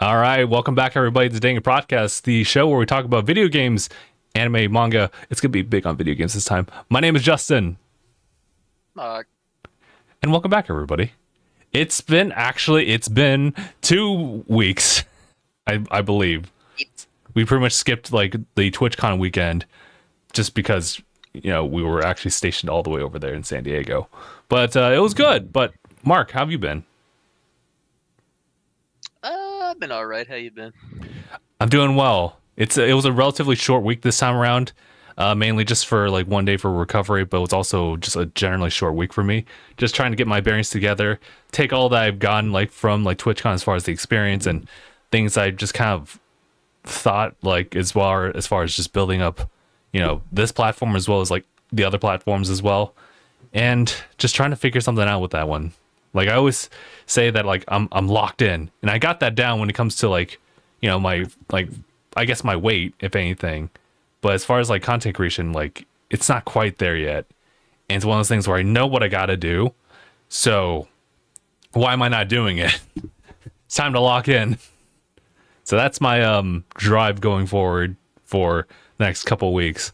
All right, welcome back, everybody, to DangIT Prodcast, the show where we talk about video games, anime, manga. It's gonna be big on video games this time. My name is Justin, Uh, and welcome back, everybody. It's been 2 weeks, I believe. We pretty much skipped like the TwitchCon weekend, just because we were actually stationed all the way over there in San Diego, but it was good. But Mark, how have you been? I've been all right. How you been? I'm doing well. It was a relatively short week this time around, mainly just for like one day for recovery, but it was also just a generally short week for me. Just trying to get my bearings together, take all that I've gotten like from like TwitchCon as far as the experience and things I just kind of thought like as far as just building up, this platform as well as like the other platforms as well, and just trying to figure something out with that one. Like I always say that like I'm locked in, and I got that down when it comes to like, my like I guess my weight, if anything. But as far as like content creation, like it's not quite there yet. And it's one of those things where I know what I gotta do. So why am I not doing it? It's time to lock in. So that's my drive going forward for the next couple weeks.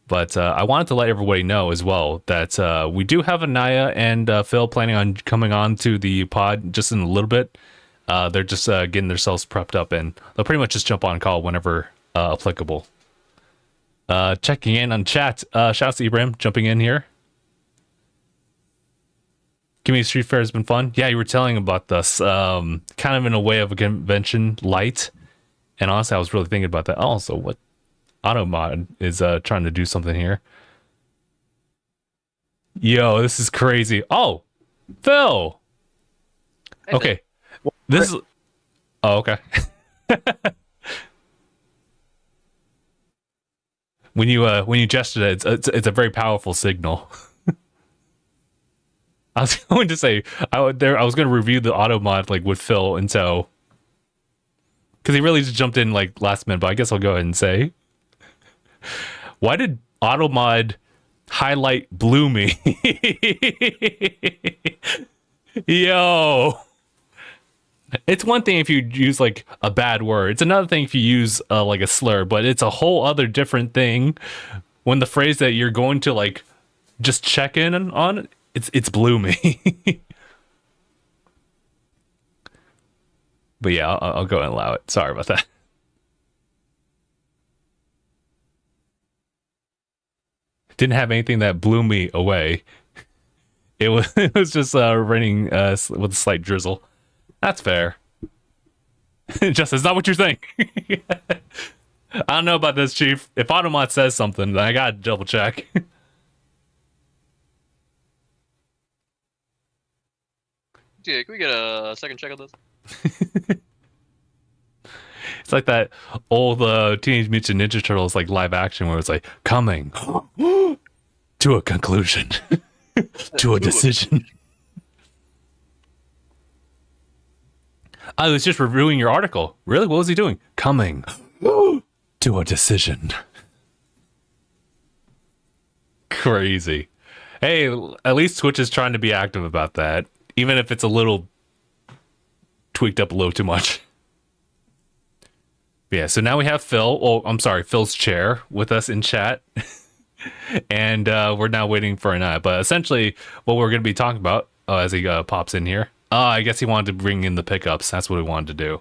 But I wanted to let everybody know as well that we do have Aniyah and Phil planning on coming on to the pod just in a little bit. They're just getting themselves prepped up, and they'll pretty much just jump on call whenever applicable. Checking in on chat. Shouts to Ibrahim jumping in here. Community Street Fair has been fun. Yeah, you were telling about this. Kind of in a way of a convention light. And honestly, I was really thinking about that. Also, what Automod is trying to do something here. Yo, this is crazy. Oh, Phil. Hey, Okay. This is. Oh, okay. When you gestured it, it's a very powerful signal. I was going to say I was going to review the auto mod like with Phil, and so because he really just jumped in like last minute, but I guess I'll go ahead and say, why did auto mod highlight blue me? Yo, it's one thing if you use like a bad word. It's another thing if you use like a slur, but it's a whole other different thing when the phrase that you're going to like just check in on it's blue me. But yeah, I'll go and allow it. Sorry about that. Didn't have anything that blew me away. It was just raining with a slight drizzle. That's fair. Just it's not what you think. I don't know about this, Chief. If Automot says something, then I gotta double check. Yeah, can we get a second check on this? It's like that old Teenage Mutant Ninja Turtles like live action where it's like coming to a conclusion, to a decision. I was just reviewing your article. Really? What was he doing? Coming to a decision. Crazy. Hey, at least Twitch is trying to be active about that, even if it's a little tweaked up a little too much. But yeah, so now we have Phil. Oh, I'm sorry, Phil's chair with us in chat. And we're now waiting for Aniyah. But essentially, what we're going to be talking about as he pops in here, I guess he wanted to bring in the pickups. That's what he wanted to do.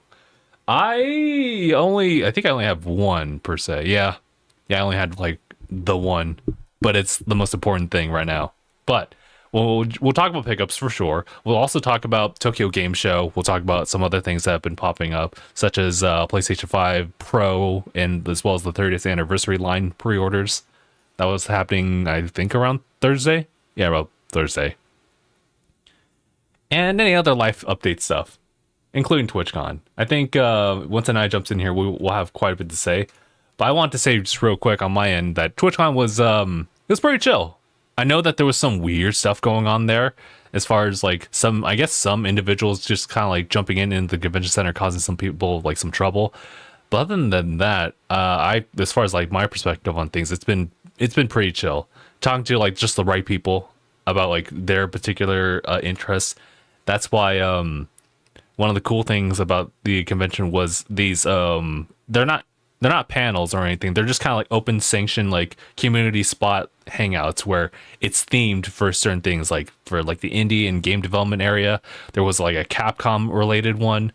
I think I only have one per se. Yeah, I only had like the one, but it's the most important thing right now. But we'll talk about pickups for sure. We'll also talk about Tokyo Game Show. We'll talk about some other things that have been popping up, such as PlayStation 5 Pro, and as well as the 30th anniversary line pre-orders. That was happening, I think, around Thursday. Yeah, about Thursday. And any other life update stuff, including TwitchCon. I think once Aniyah jumps in here, we'll have quite a bit to say. But I want to say just real quick on my end that TwitchCon was it was pretty chill. I know that there was some weird stuff going on there, as far as like some individuals just kind of like jumping in the convention center, causing some people like some trouble. But other than that, as far as like my perspective on things, it's been pretty chill. Talking to like just the right people about like their particular interests. That's why one of the cool things about the convention was these they're not panels or anything. They're just kind of like open sanction, like community spot hangouts where it's themed for certain things. Like for like the indie and game development area, there was like a Capcom related one.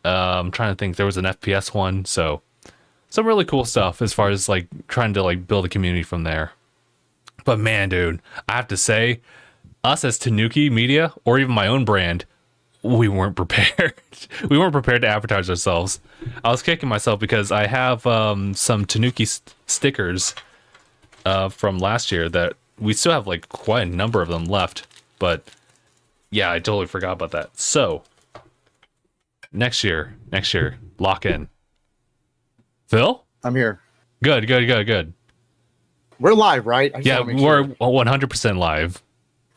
I'm trying to think. There was an FPS one. So some really cool stuff as far as like trying to like build a community from there. But man, dude, I have to say, us as Tanuki Media or even my own brand, we weren't prepared. We weren't prepared to advertise ourselves. I was kicking myself because I have some Tanuki stickers from last year that we still have like quite a number of them left. But yeah, I totally forgot about that. So next year, lock in. Phil? I'm here. Good. We're live, right? Yeah, we're 100% live.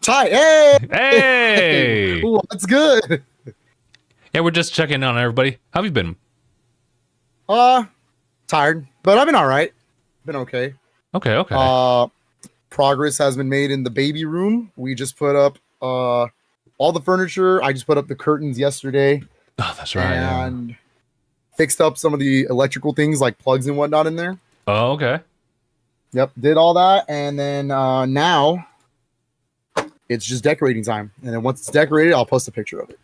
Ty, hey! Hey! Ooh, that's good. Yeah, we're just checking in on everybody. How have you been? Tired, but I've been all right. Been okay. Okay. Progress has been made in the baby room. We just put up all the furniture. I just put up the curtains yesterday. Oh, that's right. And fixed up some of the electrical things like plugs and whatnot in there. Oh, okay. Yep, did all that, and then now it's just decorating time. And then once it's decorated, I'll post a picture of it.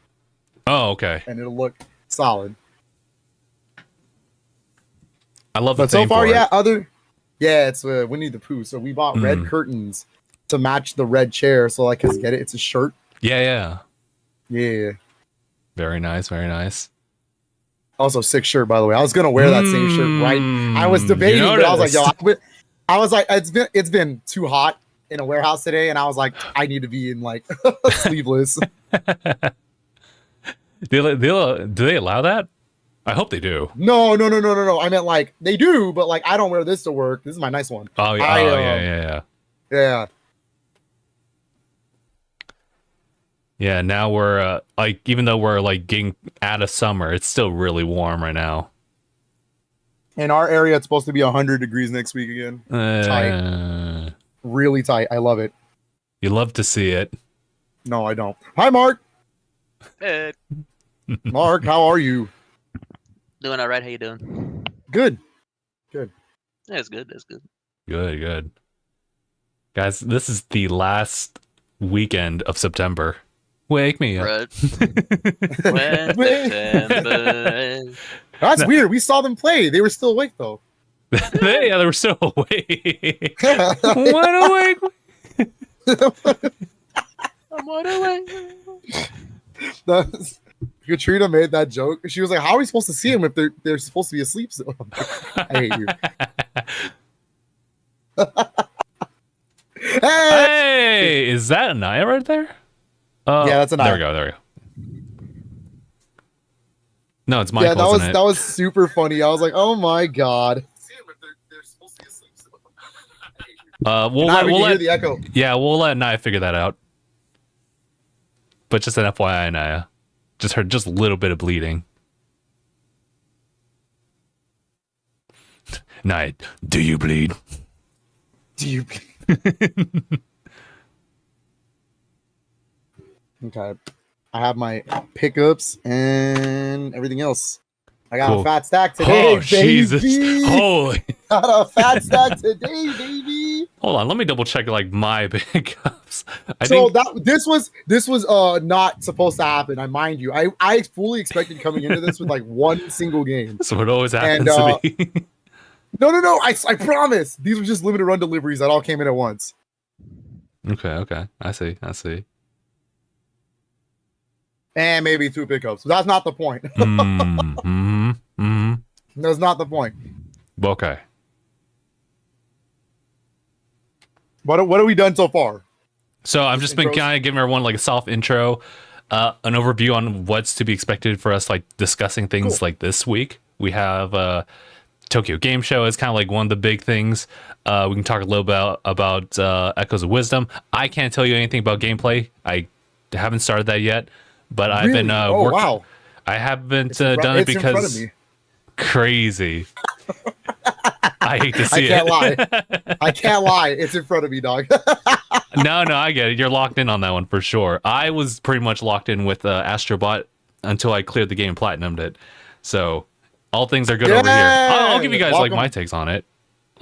Oh, okay. And it'll look solid. I love the But so theme far, for it. it's Winnie the Pooh. So we bought red curtains to match the red chair. So like, get it? It's a shirt. Yeah. Yeah. Very nice. Also, sick shirt, by the way. I was gonna wear that same shirt, right? I was debating, but I was like, I was like, it's been too hot in a warehouse today, and I was like, I need to be in like sleeveless. Do they allow that? I hope they do. No. I meant like they do, but like I don't wear this to work. This is my nice one. Oh yeah. Yeah. Yeah, now we're like, even though we're like getting out of summer, it's still really warm right now. In our area, it's supposed to be 100 degrees next week again. Tight. Really tight. I love it. You love to see it. No, I don't. Hi, Mark. Hey, Mark, how are you? doing all right. How you doing? Good. That's good. Good. Guys, this is the last weekend of September. Wake me up. Right. When September. That's weird. We saw them play. They were still awake, though. They were so awake. Wide awake. I'm wide awake. Katrina made that joke. She was like, "How are we supposed to see them if they're supposed to be asleep?" So, I hate you. Hey, is that Aniyah right there? Yeah, that's Aniyah. There we go. No, it's Michael. Yeah, that was super funny. I was like, "Oh my god." We'll let the echo. Yeah, we'll let Aniyah figure that out. But just an FYI, Aniyah, just a little bit of bleeding. Aniyah, do you bleed? Okay. I have my pickups and everything else. I got a fat stack today, Oh, baby. Jesus. Holy. Got a fat stack today, baby. Hold on, let me double check like my pickups. This was not supposed to happen. I mind you. I fully expected coming into this with like one single game. So it always happens to me. No. I promise. These were just limited run deliveries that all came in at once. Okay. I see. And maybe 2 pickups. But that's not the point. That's not the point. Okay. What have we done so far? So I've just been kind of giving everyone like a soft intro, an overview on what's to be expected for us, like discussing things like this week. We have Tokyo Game Show is kind of like one of the big things. We can talk a little bit about Echoes of Wisdom. I can't tell you anything about gameplay. I haven't started that yet, but I've been working. Wow. I haven't done it because crazy. I hate to see it. I can't lie. It's in front of me, dog. No, I get it. You're locked in on that one for sure. I was pretty much locked in with Astro Bot until I cleared the game and platinumed it. So all things are good over here. I'll give you guys like my takes on it.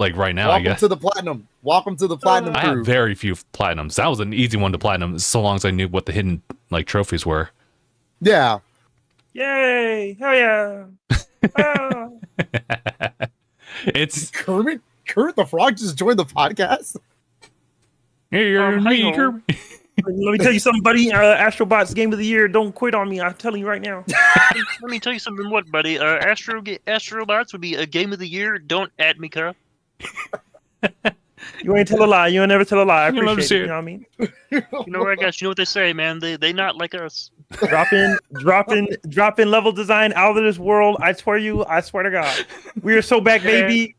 Like right now, I guess. Welcome to the platinum. Welcome to the platinum I crew. have very few platinums. That was an easy one to platinum, so long as I knew what the hidden like trophies were. Yeah. Yay! Hell yeah! Ah. It's Kermit the Frog just joined the podcast. hey, you're me, hang on. Kirby. Let me tell you something, buddy. Astro Bot's game of the year. Don't quit on me. I'm telling you right now. Let me tell you something, what, buddy? Astro Bots would be a game of the year. Don't at me, Carl. You ain't tell a lie. You ain't never tell a lie. I You know what I'm appreciate it. You saying? know what I mean? You know what I got? You know what they say, man? They not like us. Drop in level design out of this world. I swear to God. We are so back, baby.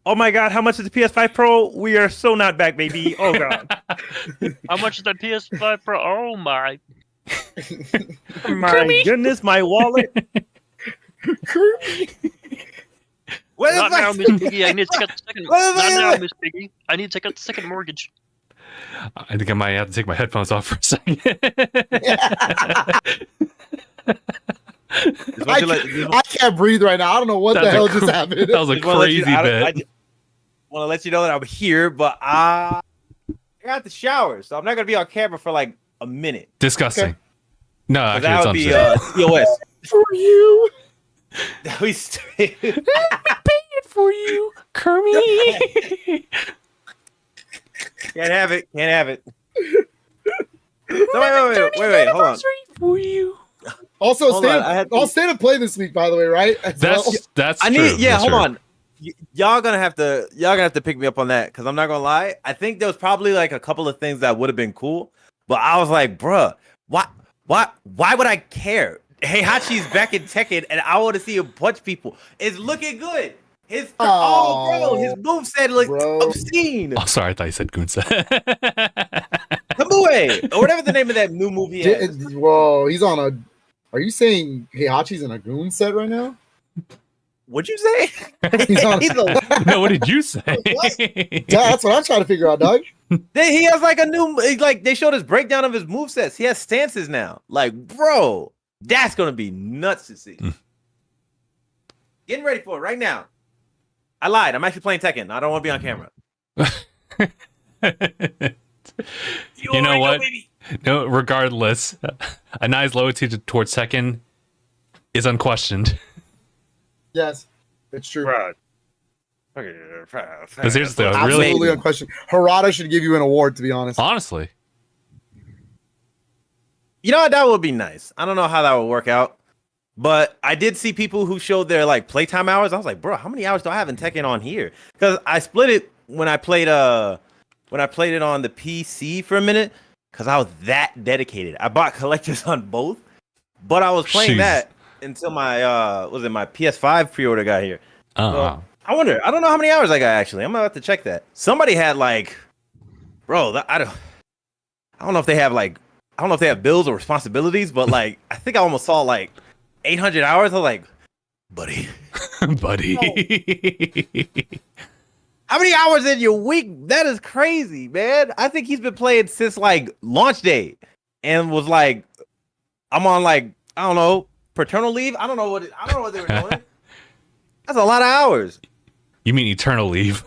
Oh my God, how much is the PS5 Pro? We are so not back, baby. Oh God. How much is that PS5 Pro? Oh my! My goodness, my wallet. What Not the now, fuck? Miss Piggy. I need to take out the second. What Not the now, fuck? Miss Piggy. I need to take out the second mortgage. I think I might have to take my headphones off for a second. I can't breathe right now. I don't know what the hell just happened. That was a crazy I bit. want to let you know that I'm here, but I got the shower, so I'm not gonna be on camera for like a minute. Disgusting. Okay. No, 'Cause actually, that it's would be unfair. TOS. For you. That we stupid. For you, Kermit. Can't have it. Can't have it. No, wait. Hold on. For you. Also, Hold on, I had to- State of Play this week, by the way, right? As well. That's I true. need. Yeah, That's hold true. on. Y'all gonna have to pick me up on that because I'm not gonna lie. I think there was probably like a couple of things that would have been cool, but I was like, bruh, why would I care? Heihachi's back in Tekken, and I want to see a bunch of people. It's looking good. His bro, his moveset looks obscene. Oh, sorry, I thought you said Gunsa. Kamue, or whatever the name of that new movie is. Whoa, he's on a. Are you saying Heihachi's in a goon set right now? What'd you say? He's on He's a- No, what did you say? Yeah, that's what I'm trying to figure out, Doug. He has like a new, like they showed his breakdown of his movesets. He has stances now. Like, bro, that's gonna be nuts to see. Getting ready for it right now. I lied. I'm actually playing Tekken. I don't want to be on camera. You know what? No, regardless, Aniyah's loyalty towards Tekken is unquestioned. Yes, it's true. Right. Because here's the Absolutely really, unquestioned. Harada should give you an award, to be honest. honestly, You know what? That would be nice. I don't know how that would work out, but I did see people who showed their like playtime hours. I was like, bro, how many hours do I have in Tekken on here? Because I split it when I played it on the PC for a minute. Because I was that dedicated. I bought collectors on both, but I was playing Jeez. that until my my PS5 pre-order got here. uh-uh. I wonder. I don't know how many hours I got actually. I'm gonna have to check that. Somebody had like, bro, I don't know if they have like, I don't know if they have bills or responsibilities, but like, I think I almost saw like 800 hours. I was like, buddy, buddy. how many hours in your week? That is crazy, man. I think he's been playing since like launch day, and was like, I'm on like, I don't know, paternal leave. I don't know what they were doing. That's a lot of hours. You mean eternal leave?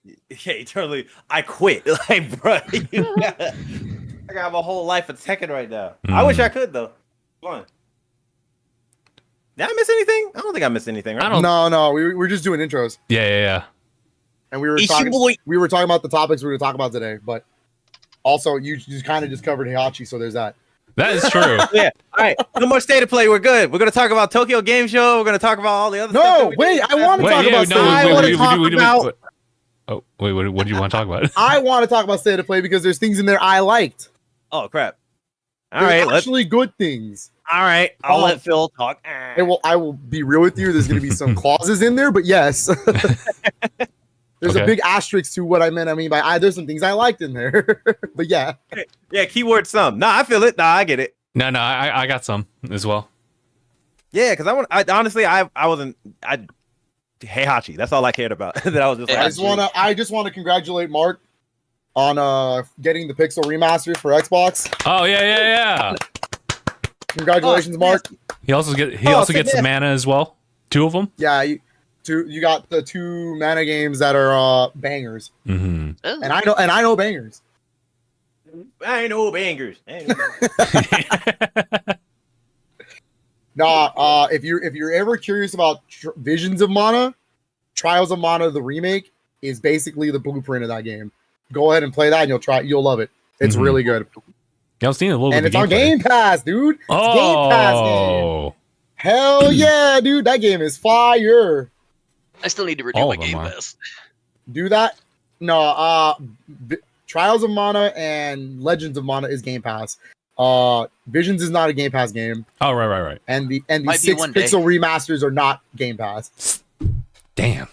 Yeah, eternally. I quit. Like, bro, I got my whole life of Tekken right now. I wish I could though. Fun. Did I miss anything? I don't think I missed anything. Right? I don't- No, we were just doing intros, Yeah. and we were It's your talking. boy. We were talking about the topics we were talking about today, but also you kind of just covered Heihachi, so there's that. That is true. Yeah. All right. No more state of play. We're good. We're gonna talk about Tokyo Game Show. We're gonna talk about all the other stuff. No, that we wait, did. I want to talk about. Oh, wait, what do you want to talk about? I want to talk about state of play because there's things in there I liked. Oh crap. All There's right. actually good things. All right. I'll let Phil talk. I will be real with you. There's going to be some clauses in there, but yes, there's Okay. a big asterisk to what I meant. I mean, by there's some things I liked in there, but yeah. Yeah. Keyword some. Nah, I feel it. Nah, I get it. No, I got some as well. Yeah, because I wasn't. Heihachi. That's all I cared about. That I was just. Yeah, Like, I just want to congratulate Mark on getting the Pixel remaster for Xbox. Oh yeah. Congratulations, Mark. He also gets the mana as well. 2 of them. Yeah, you got the 2 mana games that are bangers. Mm-hmm. And I know bangers. I ain't no bangers. Nah, if you're ever curious about Visions of Mana, Trials of Mana, the remake is basically the blueprint of that game. Go ahead and play that, and you'll love it. It's really good. Yeah, I was seeing a little And bit. It's on Game Pass, dude. It's Oh, Game Pass game. Hell yeah, dude! That game is fire. I still need to renew my Game Pass. Do that? No, Trials of Mana and Legends of Mana is Game Pass. Visions is not a Game Pass game. Oh, right. And the Might 6 be one day. pixel remasters are not Game Pass. Damn.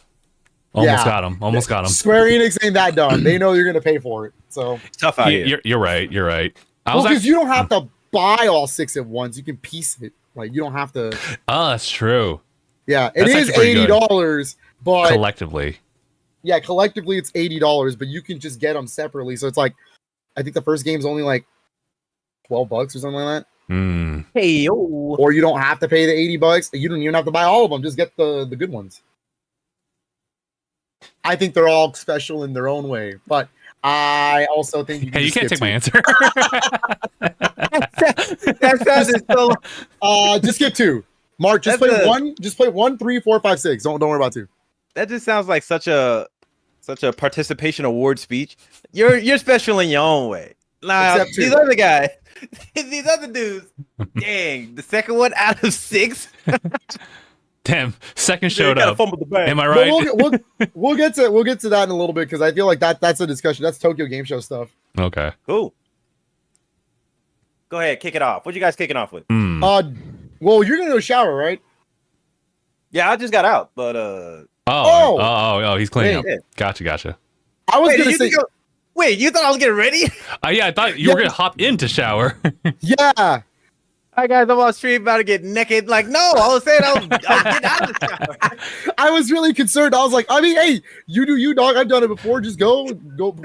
Almost got him. Square Enix ain't that dumb. They know you're gonna pay for it. So It's tough out here. You're right. because you don't have to buy all 6 at once. You can piece it. Like you don't have to. Oh, that's true. Yeah, That's it is actually pretty good. $80, but Collectively. yeah, collectively it's $80, but you can just get them separately. So it's like, I think the first game's only like $12 or something like that. Mm. Hey yo. Or you don't have to pay the $80. You don't even have to buy all of them. Just get the good ones. I think they're all special in their own way, but I also think you can. Hey, you can't take my answer. That sounded so. Just get 2. Mark, just That's play a- 1. Just play 1, 3, 4, 5, 6. Don't worry about 2. That just sounds like such a participation award speech. You're special in your own way. Nah, Except 2. these other guys, these other dudes. Dang, the second one out of 6. Damn, second showed up. Fumble the bag. Am I But right? we'll get to that in a little bit because I feel like that's a discussion. That's Tokyo Game Show stuff. Okay. Cool. Go ahead, kick it off. What you guys kicking off with? Hmm. Well, you're gonna go shower, right? Yeah, I just got out, but Oh, he's cleaning up. Wait. Gotcha. I was Wait, gonna you say, wait, you thought I was getting ready? Yeah, I thought you were gonna hop in to shower. yeah. All right, guys, I'm on stream about to get naked. Like, no, I was saying I was getting out of the shower. I was really concerned. I was like, I mean, hey, you do you, dog. I've done it before. Just go,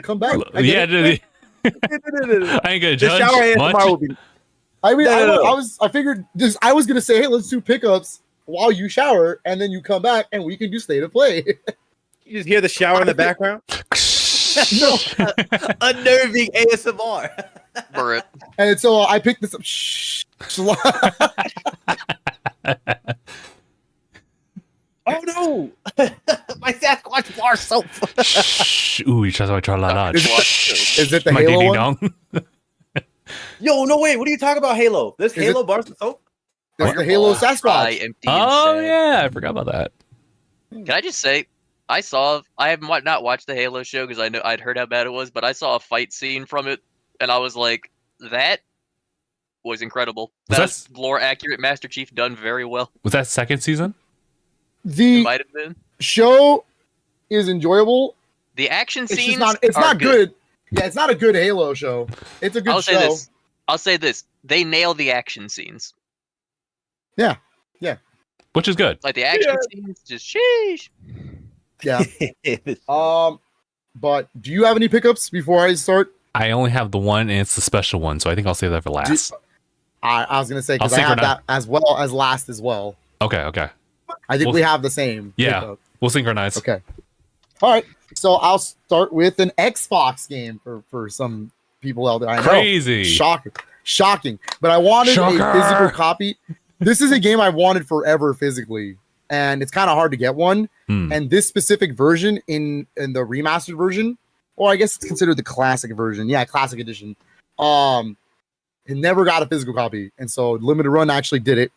come back. I get it. I ain't gonna The judge shower ASMR much. will be. I mean, No. I figured just I was gonna say, hey, let's do pickups while you shower, and then you come back, and we can do state of play. You just hear the shower in the background. No. Unnerving ASMR. Barrett. And so I picked this up. Shh. Oh no! My Sasquatch bar soap. Shh. Ooh, you try to la la. Is it the My Halo ding one? dong. Yo, no wait. What are you talking about? Halo? This Is Halo it- bar soap? It's the Halo Dry, Sasquatch. empty, and Oh sad. yeah, I forgot about that. Can I just say, I haven't not watched the Halo show because I know I'd heard how bad it was, but I saw a fight scene from it, and I was like, that was incredible. Was That that- was lore accurate Master Chief done very well. Was that second season? It The might have been. show is enjoyable. The action It's scenes just not. It's are not good. Yeah, it's not a good Halo show. It's a good I'll show. say this. They nail the action scenes. Which is good. Like the action scenes, just sheesh. Yeah. But do you have any pickups before I start? I only have the one, and it's the special one, so I think I'll save that for last. I was gonna say because I'll I have synchronize. that as well as last as well. Okay. I think Well, we have the same. yeah. pickup. We'll synchronize. Okay. All right. So I'll start with an Xbox game for some people out there. I know. Crazy. Shocking. But I wanted Shocker. a physical copy. This is a game I wanted forever physically, and it's kind of hard to get one. Hmm. And this specific version in the remastered version, or I guess it's considered the classic version. Yeah, classic edition. It never got a physical copy, and so Limited Run actually did it.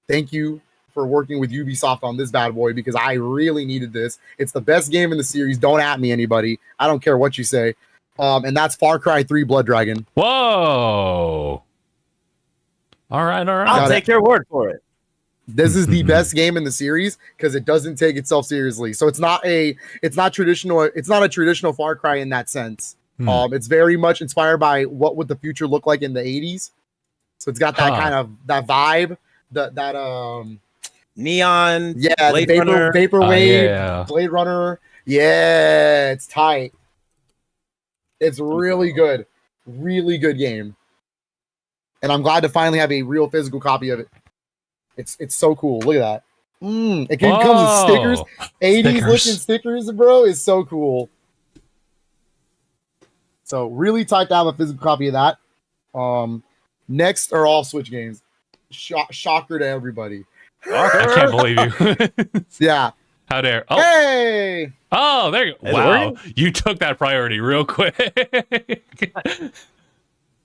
Thank you for working with Ubisoft on this bad boy because I really needed this. It's the best game in the series. Don't at me, anybody. I don't care what you say. And that's Far Cry 3 Blood Dragon. Whoa. All right. Got I'll it. take your word for it. This is the best game in the series because it doesn't take itself seriously. So it's not a traditional Far Cry in that sense. Hmm. It's very much inspired by what would the future look like in the 80s. So it's got that Huh. kind of that vibe, that Neon. yeah, Blade the Runner. vaporwave, Yeah. Blade Runner. Yeah, it's tight. It's really good game. and I'm glad to finally have a real physical copy of it. It's so cool. Look at that. It comes with stickers. 80s looking stickers, bro, is so cool. So really typed out a physical copy of that. Next are all Switch games. Shocker to everybody. I can't believe you. Yeah. How dare? Oh, hey. Oh, there you go. Is it Wow, working? you took that priority real quick.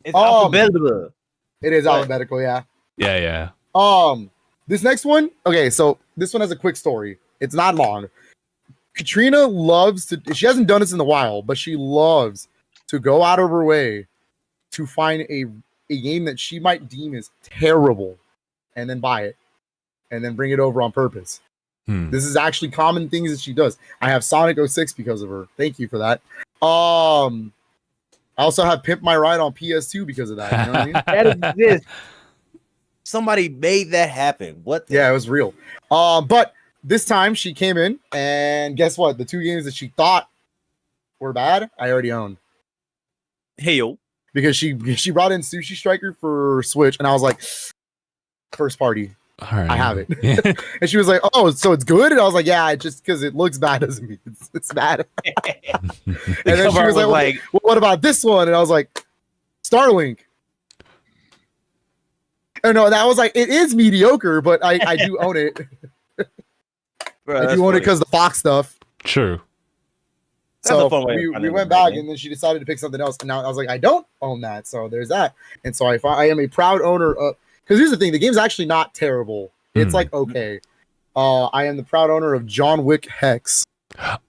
It's alphabetical. It is What? alphabetical, yeah. Yeah. This next one, okay, so this one has a quick story. It's not long. Katrina loves to, she hasn't done this in a while, but she loves to go out of her way to find a game that she might deem as terrible and then buy it and then bring it over on purpose. This is actually common things that she does. I have Sonic 06 because of her. Thank you for that. I also have Pimp My Ride on PS2 because of that. You know what I mean? That exists. Somebody made that happen. What? Yeah, it was real. But this time she came in and guess what? The two games that she thought were bad, I already owned. Hey yo. Because she brought in Sushi Striker for Switch, and I was like, first party, All right. I have it. Yeah. And she was like, oh, so it's good? And I was like, yeah, just because it looks bad doesn't mean it's bad. And then she was like, well, what about this one? And I was like, Starlink. Oh no, that was like, it is mediocre, but I do own it. Bro, I do own it because the Fox stuff. True. That's So a fun way of we finding went the right back, game. and then she decided to pick something else. And now I was like, I don't own that. So there's that. And so I am a proud owner of. Because here's the thing: the game's actually not terrible. It's like okay. I am the proud owner of John Wick Hex.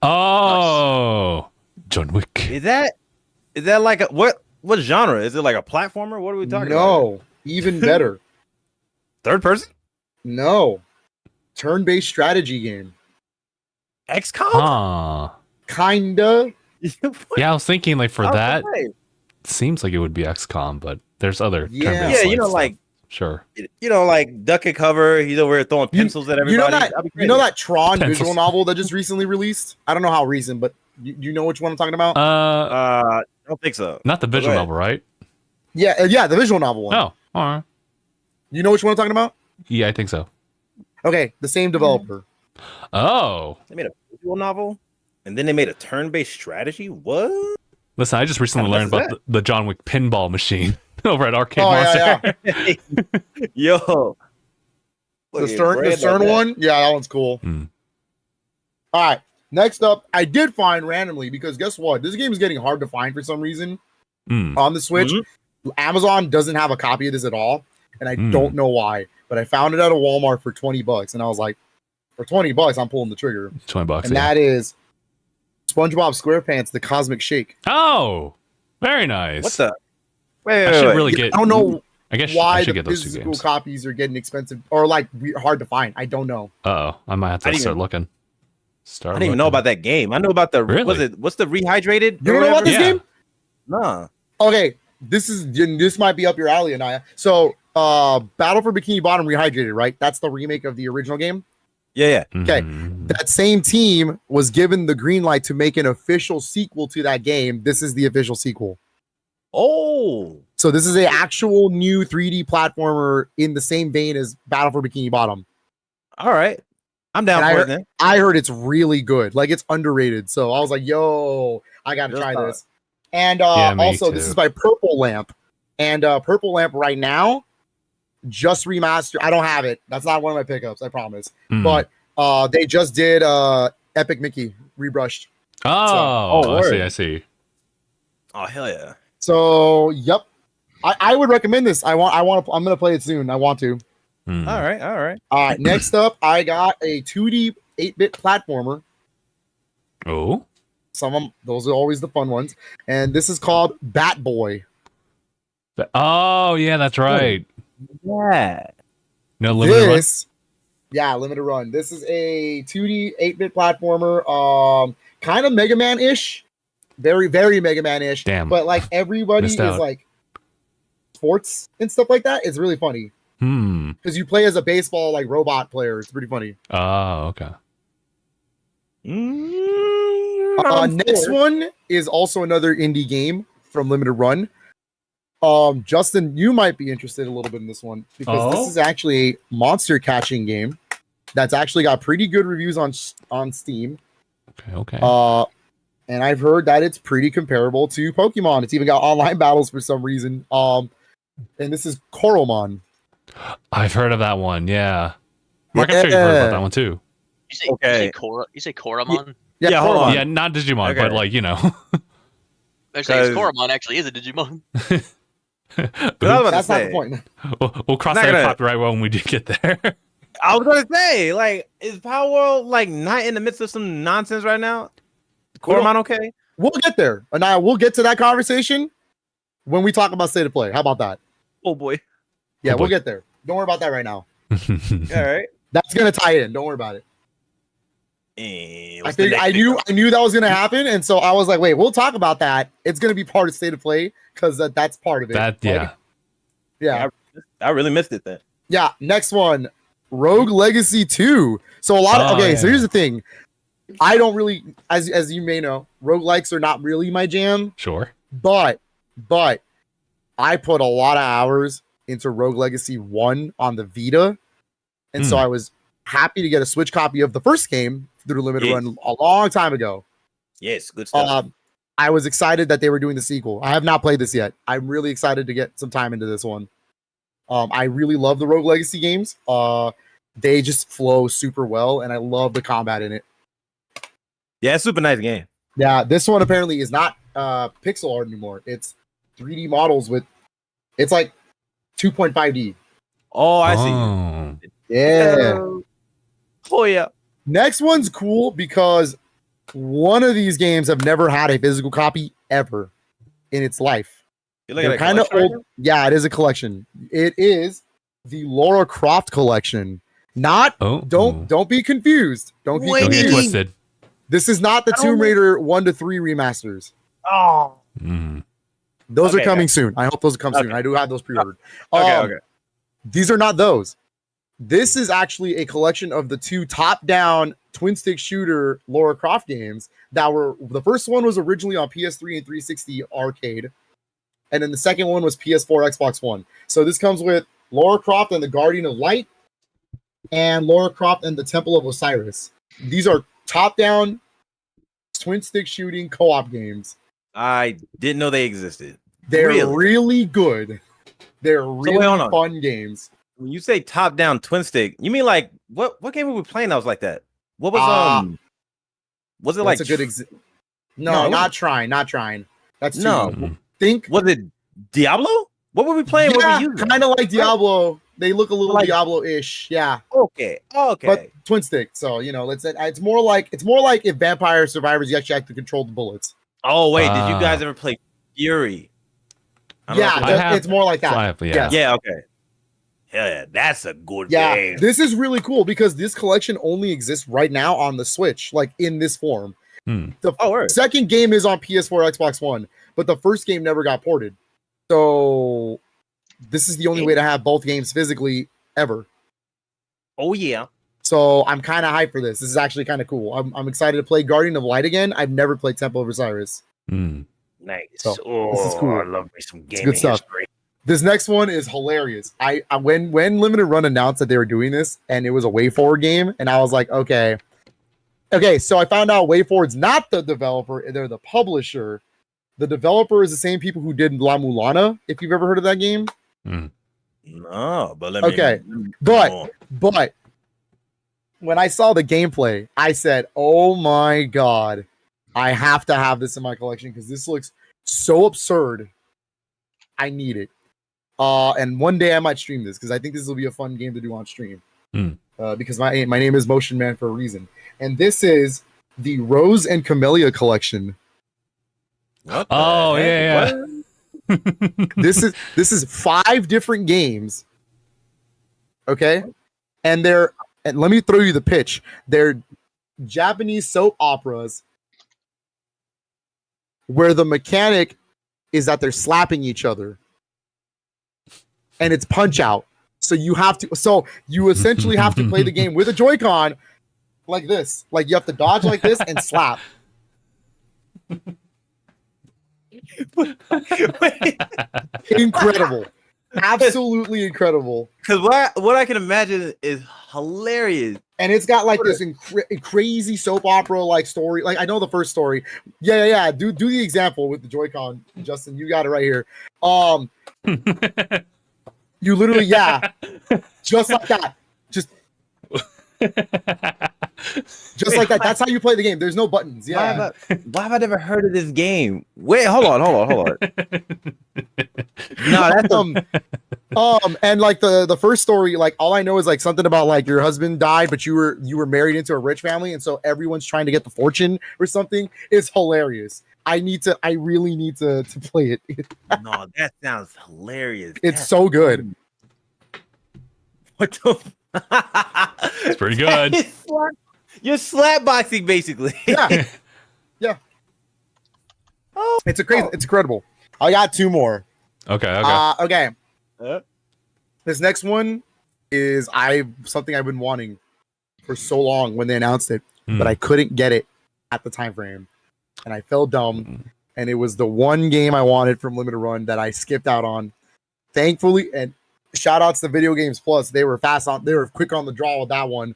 Oh, John Wick. Is that like a what genre? Is it like a platformer? What are we talking about? No, even better. Third person? No, turn-based strategy game. XCOM? Huh. Kinda. Yeah, I was thinking like for I was that, gonna say, it seems like it would be XCOM, but there's other. Yeah. turn-based, Yeah, you know, stuff. like Sure. like duck and cover. He's over here throwing pencils at everybody. You know That'd be that? You know crazy. that Tron Pencils. visual novel that just recently released? I don't know how recent, but you know which one I'm talking about? I don't think so. Not the visual ahead. novel, right? Yeah, the visual novel one. Oh, all right. You know which one I'm talking about? Yeah, I think so. Okay, the same developer. Oh, They made a visual novel, and then they made a turn-based strategy. What? listen, I just recently What learned is about the John Wick pinball machine over at Arcade Oh, Monster. yeah, Yo, The Stern one? Yeah, that one's cool. Hmm. All right. Next up, I did find randomly because guess what? This game is getting hard to find for some reason Hmm. on the Switch. Mhm. Amazon doesn't have a copy of this at all, and I don't know why. But I found it at a Walmart for $20, and I was like, for $20, I'm pulling the trigger. $20. And Yeah. that is SpongeBob SquarePants: The Cosmic Shake. Oh, very nice. What the? Wait, I wait, should wait. really I get. don't know I guess why I the should get those two physical games. copies are getting expensive or like hard to find. I don't know. Oh, I might have I to didn't start even- looking. I didn't even know about that game. I know about the Really? what's the rehydrated? You don't know about this Yeah. game? Nah. Okay, this might be up your alley, Aniyah. So, Battle for Bikini Bottom Rehydrated, right? That's the remake of the original game. Yeah. Okay. Mhm. That same team was given the green light to make an official sequel to that game. This is the official sequel. Oh. So this is a actual new 3D platformer in the same vein as Battle for Bikini Bottom. All right. I'm down And for it then. I heard it's really good. Like it's underrated. So I was like, yo, I gotta Just try thought. this. And Yeah, me also this too. is by Purple Lamp. And Purple Lamp right now just remastered. I don't have it. That's not one of my pickups, I promise. Hmm. But they just did Epic Mickey rebrushed. Oh, word. I see. Oh hell yeah. So yep. I would recommend this. I'm gonna play it soon. I want to. Hmm. All right. All right. All right, next up, I got a 2D 8-bit platformer. Oh, Some of them, those are always the fun ones. And this is called Bat Boy. oh yeah, that's right. Yeah. No limited run? Yeah, limited run. This is a 2D 8-bit platformer, kind of Mega Man-ish. Very, very Mega Man-ish. Damn. But like everybody Missed is out. like sports and stuff like that. It's really funny. Hmm. Because you play as a baseball like robot player. It's pretty funny. Oh, okay. Next one is also another indie game from Limited Run. Justin, you might be interested a little bit in this one because this is actually a monster catching game that's actually got pretty good reviews on Steam. Okay. And I've heard that it's pretty comparable to Pokemon. It's even got online battles for some reason. And this is Coromon. I've heard of that one. Yeah, Mark, I'm sure you've heard about that one too. You say Coromon? Yeah, hold on. Yeah, not Digimon, Okay. but like They're saying Coromon actually is a Digimon. That's not the point. We'll cross Not that gonna- copyright when we do get there. I was gonna say, like, is Palworld like not in the midst of some nonsense right now? Coromon okay? We'll get there. And we'll get to that conversation when we talk about state of play. How about that? Oh boy. Yeah, Oh, boy. we'll get there. Don't worry about that right now. All right. That's gonna tie in. Don't worry about it. I knew that was gonna happen, and so I was like, wait, we'll talk about that. It's gonna be part of state of play because that's part of it. Yeah. I really missed it then. Yeah. Next one, Rogue Legacy 2. So a lot of So here's the thing. I don't really, as you may know, roguelikes are not really my jam. Sure. But I put a lot of hours into Rogue Legacy 1 on the Vita. And so I was happy to get a Switch copy of the first game through the limited run a long time ago. Yes, good stuff. I was excited that they were doing the sequel. I have not played this yet. I'm really excited to get some time into this one. I really love the Rogue Legacy games. They just flow super well, and I love the combat in it. Yeah, it's a super nice game. Yeah, this one apparently is not pixel art anymore. It's 3D models it's like 2.5D. Oh, I see. Yeah. Oh yeah. Next one's cool because one of these games have never had a physical copy ever in its life. They're kind of old. Yeah, it is a collection. It is the Lara Croft collection. Not don't be confused. Don't be Don't get confused. twisted. This is not the Tomb Raider 1 to 3 remasters. Oh. Those are coming soon. I hope those come soon. I do have those pre-ordered. Okay. These are not those. This is actually a collection of the two top-down twin-stick shooter Lara Croft games that were. The first one was originally on PS3 and 360 arcade, and then the second one was PS4, Xbox One. So this comes with Lara Croft and the Guardian of Light, and Lara Croft and the Temple of Osiris. These are top-down twin-stick shooting co-op games. I didn't know they existed. They're really good. They're really fun games. When you say top-down twin stick, you mean like what game were we playing that was like that? What was was it like a good No, not trying. That's no. Think was it Diablo? What were we playing? Yeah, kind of like Diablo. They look a little like Diablo-ish. Yeah. Okay. But twin stick. So it's more like if Vampire Survivors you actually have to control the bullets. Oh wait, did you guys ever play Fury? Yeah, it's more like that. Yeah. Okay. Yeah, that's a good game. This is really cool because this collection only exists right now on the Switch, like in this form. The second game is on PS4, Xbox One, but the first game never got ported. So this is the only way to have both games physically ever. Oh yeah. So I'm kind of hyped for this. This is actually kind of cool. I'm excited to play Guardian of Light again. I've never played Temple of Osiris. Nice. So, this is cool. I love me some gaming good stuff. history. This next one is hilarious. I when Limited Run announced that they were doing this and it was a WayForward game, and I was like, okay. So I found out WayForward's not the developer; they're the publisher. The developer is the same people who did La Mulana. If you've ever heard of that game, no. But let me. But when I saw the gameplay, I said, "Oh my god, I have to have this in my collection because this looks so absurd. I need it." And one day I might stream this because I think this will be a fun game to do on stream. Because my name is Motion Man for a reason. And this is the Rose and Camellia collection. Yeah. This is 5 different games. Okay? And let me throw you the pitch. They're Japanese soap operas where the mechanic is that they're slapping each other. And it's Punch Out. So you essentially have to play the game with a Joy-Con like this. Like you have to dodge like this and slap. Incredible. Absolutely incredible. Because what I can imagine is hilarious. And it's got like this crazy soap opera like story. Like I know the first story. Yeah. Do the example with the Joy-Con, Justin. You got it right here. You literally, just like that. Just like that. That's how you play the game. There's no buttons. Yeah. Why have I never heard of this game? Wait, hold on. No, that's and like the first story, like all I know is like something about like your husband died, but you were married into a rich family, and so everyone's trying to get the fortune or something. It's hilarious. I really need to play it. No, that sounds hilarious. It's so good. What the? It's pretty good. You're slapboxing basically. Yeah. Oh, it's incredible. I got two more. Okay. This next one is something I've been wanting for so long when they announced it, but I couldn't get it at the time frame, and I felt dumb. And it was the one game I wanted from Limited Run that I skipped out on. Thankfully, and shout outs to Video Games Plus, they were quick on the draw with that one.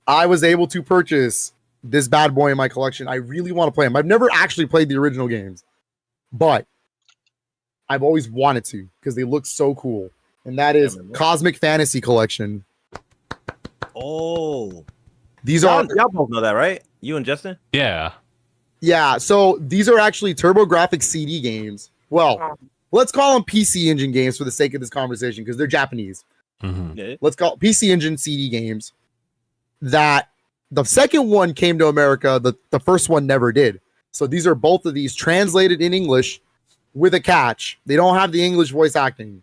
I was able to purchase this bad boy in my collection. I really want to play them. I've never actually played the original games, but I've always wanted to because they look so cool. And that is Cosmic Fantasy Collection. Oh, these y'all both know that, right? You and Justin? Yeah. So these are actually TurboGrafx CD games. Well, let's call them PC Engine games for the sake of this conversation because they're Japanese. Yeah. Let's call it PC Engine CD games. That the second one came to America, the first one never did. So these are both of these translated in English with a catch. They don't have the English voice acting.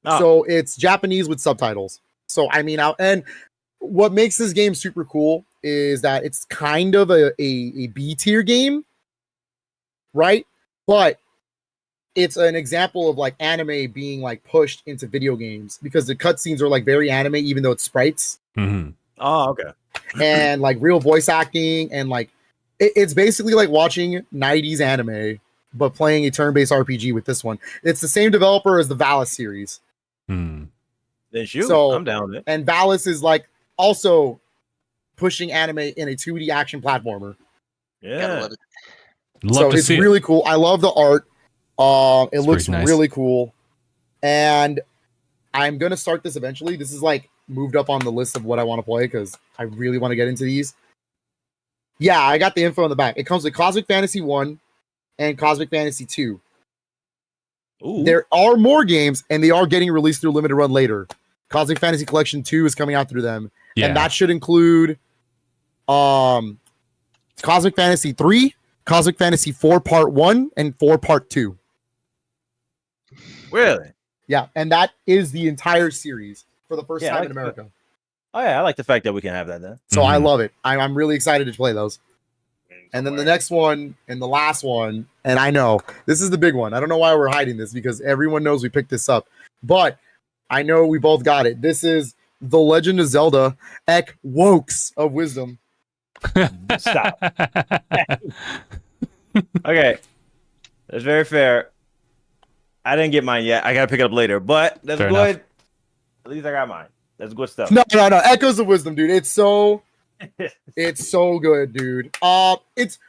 So it's Japanese with subtitles. So I mean, and what makes this game super cool is that it's kind of a B tier game, right? But it's an example of like anime being like pushed into video games because the cutscenes are like very anime, even though it's sprites. Oh, okay. And like real voice acting, and like it's basically like watching 90s anime but playing a turn-based RPG with this one. It's the same developer as the Valis series. Then shoot, So- I'm down with it. And Valis is like also pushing anime in a 2D action platformer. Gotta Yeah. love it. Love So to it's see really cool. I love the art. It looks pretty nice. really cool. And I'm gonna start this eventually. This is like moved up on the list of what I want to play because I really want to get into these. Yeah, I got the info in the back. It comes with Cosmic Fantasy 1 and Cosmic Fantasy 2. Ooh. There are more games, and they are getting released through Limited Run later. Cosmic Fantasy Collection 2 is coming out through them. Yeah. And that should include Cosmic Fantasy 3, Cosmic Fantasy 4 Part 1, and 4 Part 2. Really? Yeah, and that is the entire series for the first Yeah, I time like in America. Oh yeah, I like the fact that we can have that then. So I Mhm. love it. I'm really excited to play those. And then the next one and the last one, and I know this is the big one. I don't know why we're hiding this because everyone knows we picked this up, but I know we both got it. This is The Legend of Zelda Ek Wokes of Wisdom. Stop. Okay, that's very fair. I didn't get mine yet. I gotta pick it up later, but that's Fair good. enough. At least I got mine. That's good stuff. No. Echoes of Wisdom, dude. It's so good, dude. It's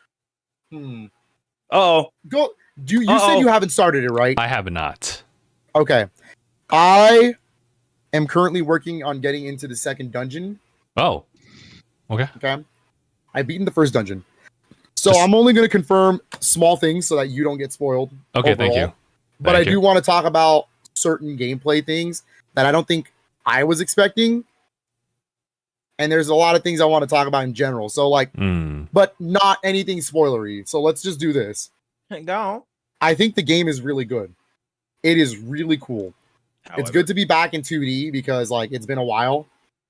Oh, go. You said you haven't started it, right? I have not. Okay. I am currently working on getting into the second dungeon. Oh. Okay. Okay. I've beaten the first dungeon. So Just- I'm only going to confirm small things so that you don't get spoiled. Okay, thank overall. you. But Thank I you. do want to talk about certain gameplay things that I don't think I was expecting. And there's a lot of things I want to talk about in general. So like, but not anything spoilery. So let's just do this. go on. I think the game is really good. It is really cool. It's good to be back in 2D because like it's been a while.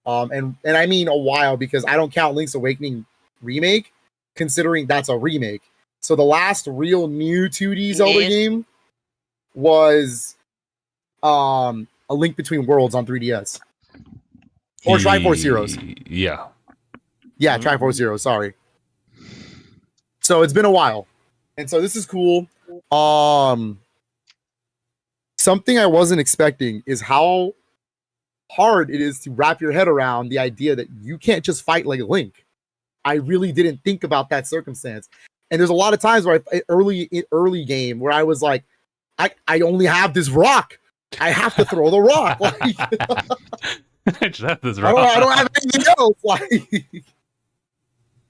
And I mean a while because I don't count Link's Awakening remake, considering that's a remake. So the last real new 2D Zelda Yeah. game was A Link Between Worlds on 3DS. Or Triforce Heroes. Yeah. Yeah, Triforce Heroes, sorry. So it's been a while. And so this is cool. Something I wasn't expecting is how hard it is to wrap your head around the idea that you can't just fight like Link. I really didn't think about that circumstance. And there's a lot of times where early game where I was like, I only have this rock. I have to throw the rock. Like, I just have this rock. I don't have anything else. Like,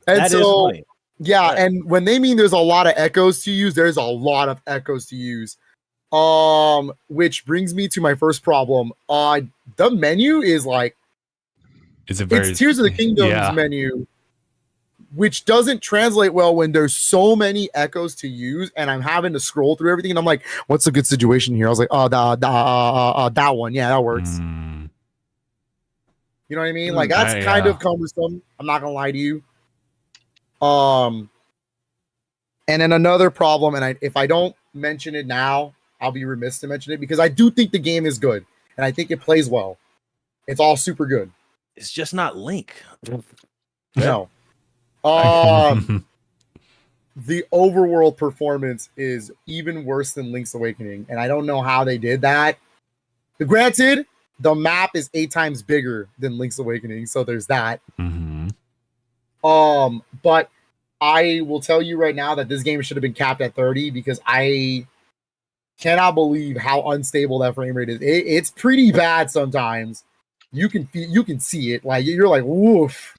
and That is so funny. yeah, Yeah. and when they mean there's a lot of echoes to use, there's a lot of echoes to use. Which brings me to my first problem. The menu is like Is it very? it's Tears of the Kingdom's Yeah. menu, which doesn't translate well when there's so many echoes to use, and I'm having to scroll through everything, and I'm like, "What's a good situation here?" I was like, "Oh, that one, yeah, that works." Mm, You know what I mean? Like that's yeah. kind of cumbersome. I'm not gonna lie to you. And then another problem, and if I don't mention it now, I'll be remiss to mention it because I do think the game is good, and I think it plays well. It's all super good. It's just not Link. No. The overworld performance is even worse than Link's Awakening, and I don't know how they did that. Granted, the map is 8 times bigger than Link's Awakening, so there's that. mhm. But I will tell you right now that this game should have been capped at 30 because I cannot believe how unstable that frame rate is. It's pretty bad sometimes. You can see it. Like you're like, woof.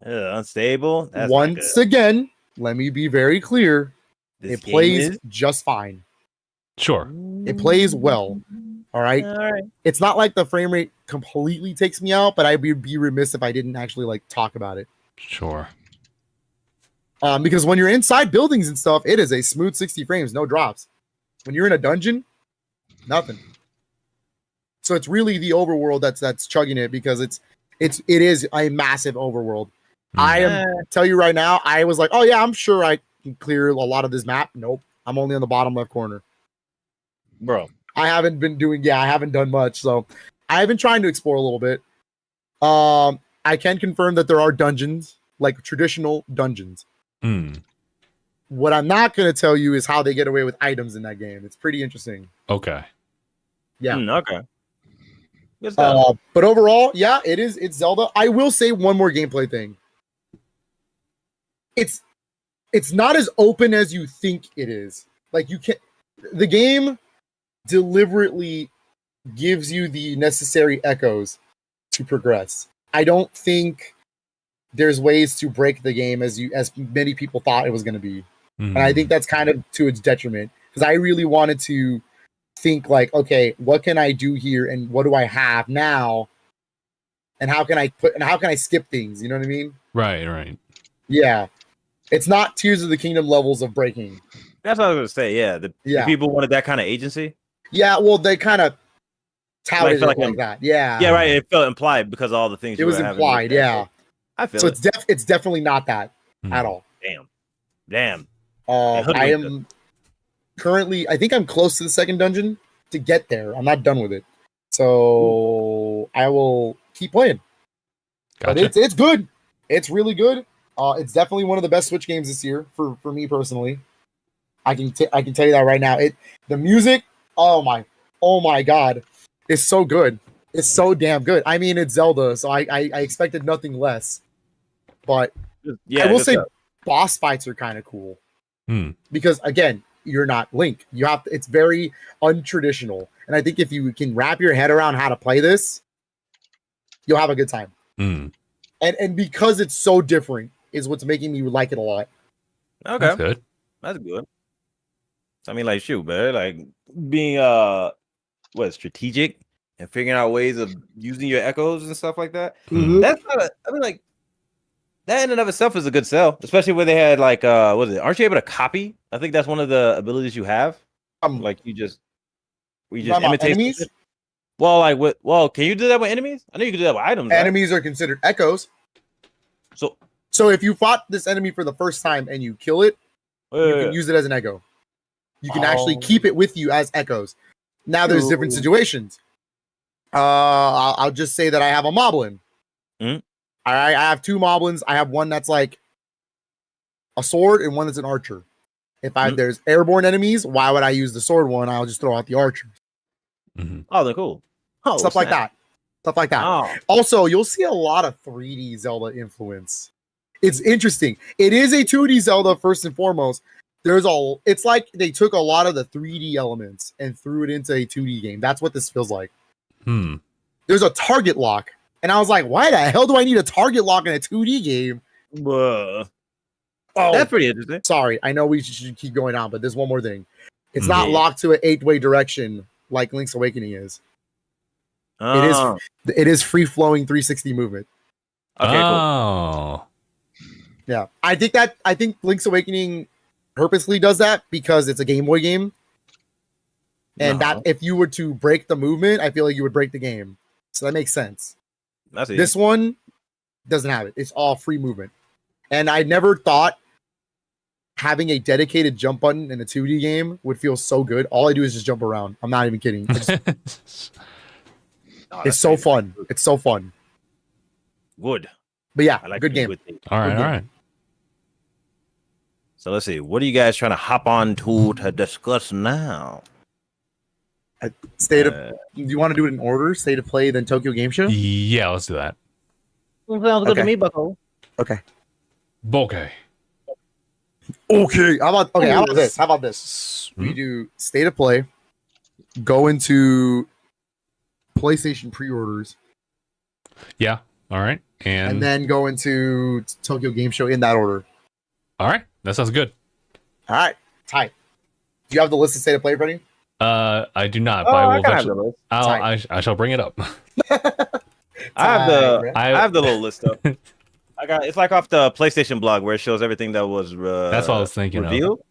Unstable. That's not Once good. again, let me be very clear. This It game plays is- just fine. Sure. It plays well. All right. All right. It's not like the frame rate completely takes me out, but I'd be remiss if I didn't actually like talk about it. Sure. Because when you're inside buildings and stuff, it is a smooth 60 frames, no drops. When you're in a dungeon, nothing. So it's really the overworld that's chugging it because it is a massive overworld. I tell you right now, I was like, oh yeah, I'm sure I can clear a lot of this map. Nope, I'm only on the bottom left corner. Bro. I haven't done much, so I've been trying to explore a little bit. I can confirm that there are dungeons, like traditional dungeons. Mm. What I'm not going to tell you is how they get away with items in that game. It's pretty interesting. Okay. Yeah. Okay. Good stuff. But overall, yeah, it's Zelda. I will say one more gameplay thing. It's not as open as you think it is. Like the game deliberately gives you the necessary echoes to progress. I don't think there's ways to break the game as many people thought it was going to be. Mm. And I think that's kind of to its detriment because I really wanted to think like, okay, what can I do here and what do I have now? And how can I skip things? You know what I mean? Right. Yeah. It's not Tears of the Kingdom levels of breaking. That's what I was gonna say. Yeah, the people wanted that kind of agency. Yeah, well, they kind of touted felt it like that. Yeah. Yeah, right. It felt implied because of all the things It was implied. Yeah. I feel So it. it's definitely not that at all. Damn. I am currently, I think I'm close to the second dungeon to get there. I'm not done with it. So I will keep playing. Gotcha. But it's good. It's really good. It's definitely one of the best Switch games this year for me personally. I can tell you that right now. The music, oh my god, it's so good. It's so damn good. I mean, it's Zelda, so I expected nothing less. But Yeah, I will say boss fights are kind of cool. Because again, you're not Link. It's very untraditional. And I think if you can wrap your head around how to play this, you'll have a good time. And because it's so different is what's making me like it a lot. Okay. That's good. That's good. I mean, like, shoot, man, like being strategic and figuring out ways of using your echoes and stuff like that. Mhm. That's not I mean, like, that in and of itself is a good sell, especially where they had like what is it? Aren't you able to copy? I think that's one of the abilities you have. Like you just imitate enemies. something. Well, like what? Well, can you do that with enemies? I know you can do that with items. Right? Enemies are considered echoes. So if you fought this enemy for the first time and you kill it, you can use it as an echo. You can actually keep it with you as echoes. Now there's different situations. I'll just say that I have a moblin. Mhm. All right, I have 2 moblins. I have one that's like a sword and one that's an archer. If there's airborne enemies, why would I use the sword one? I'll just throw out the archers. Oh, they're cool. Oh, Stuff like that. Stuff like that. Oh. Also, you'll see a lot of 3D Zelda influence. It's interesting. It is a 2D Zelda first and foremost. It's like they took a lot of the 3D elements and threw it into a 2D game. That's what this feels like. There's a target lock. And I was like, why the hell do I need a target lock in a 2D game? Oh, that's pretty interesting. Sorry, I know we should keep going on, but there's one more thing. It's not locked to an 8-way direction like Link's Awakening is. It is free flowing 360 movement. Okay, cool. Yeah, I think Link's Awakening purposely does that because it's a Game Boy game, and that if you were to break the movement, I feel like you would break the game. So that makes sense. This one doesn't have it. It's all free movement, and I never thought having a dedicated jump button in a 2D game would feel so good. All I do is just jump around. I'm not even kidding. It's so fun. It's so fun. Good. But yeah, I like good game. All right. So let's see. What are you guys trying to hop on to discuss now? Do you want to do it in order? State of Play, then Tokyo Game Show? Yeah, let's do that. Sounds good to me, Bucko. Okay. Okay. How about this? We do State of Play, go into PlayStation pre-orders. Yeah. All right. And then go into Tokyo Game Show in that order. All right. That sounds good. All right. Tight. Do you have the list of State of Play ready? I do not, but I shall bring it up. I have the little list up. It's like off the PlayStation blog where it shows everything that was that's what I was thinking revealed. of.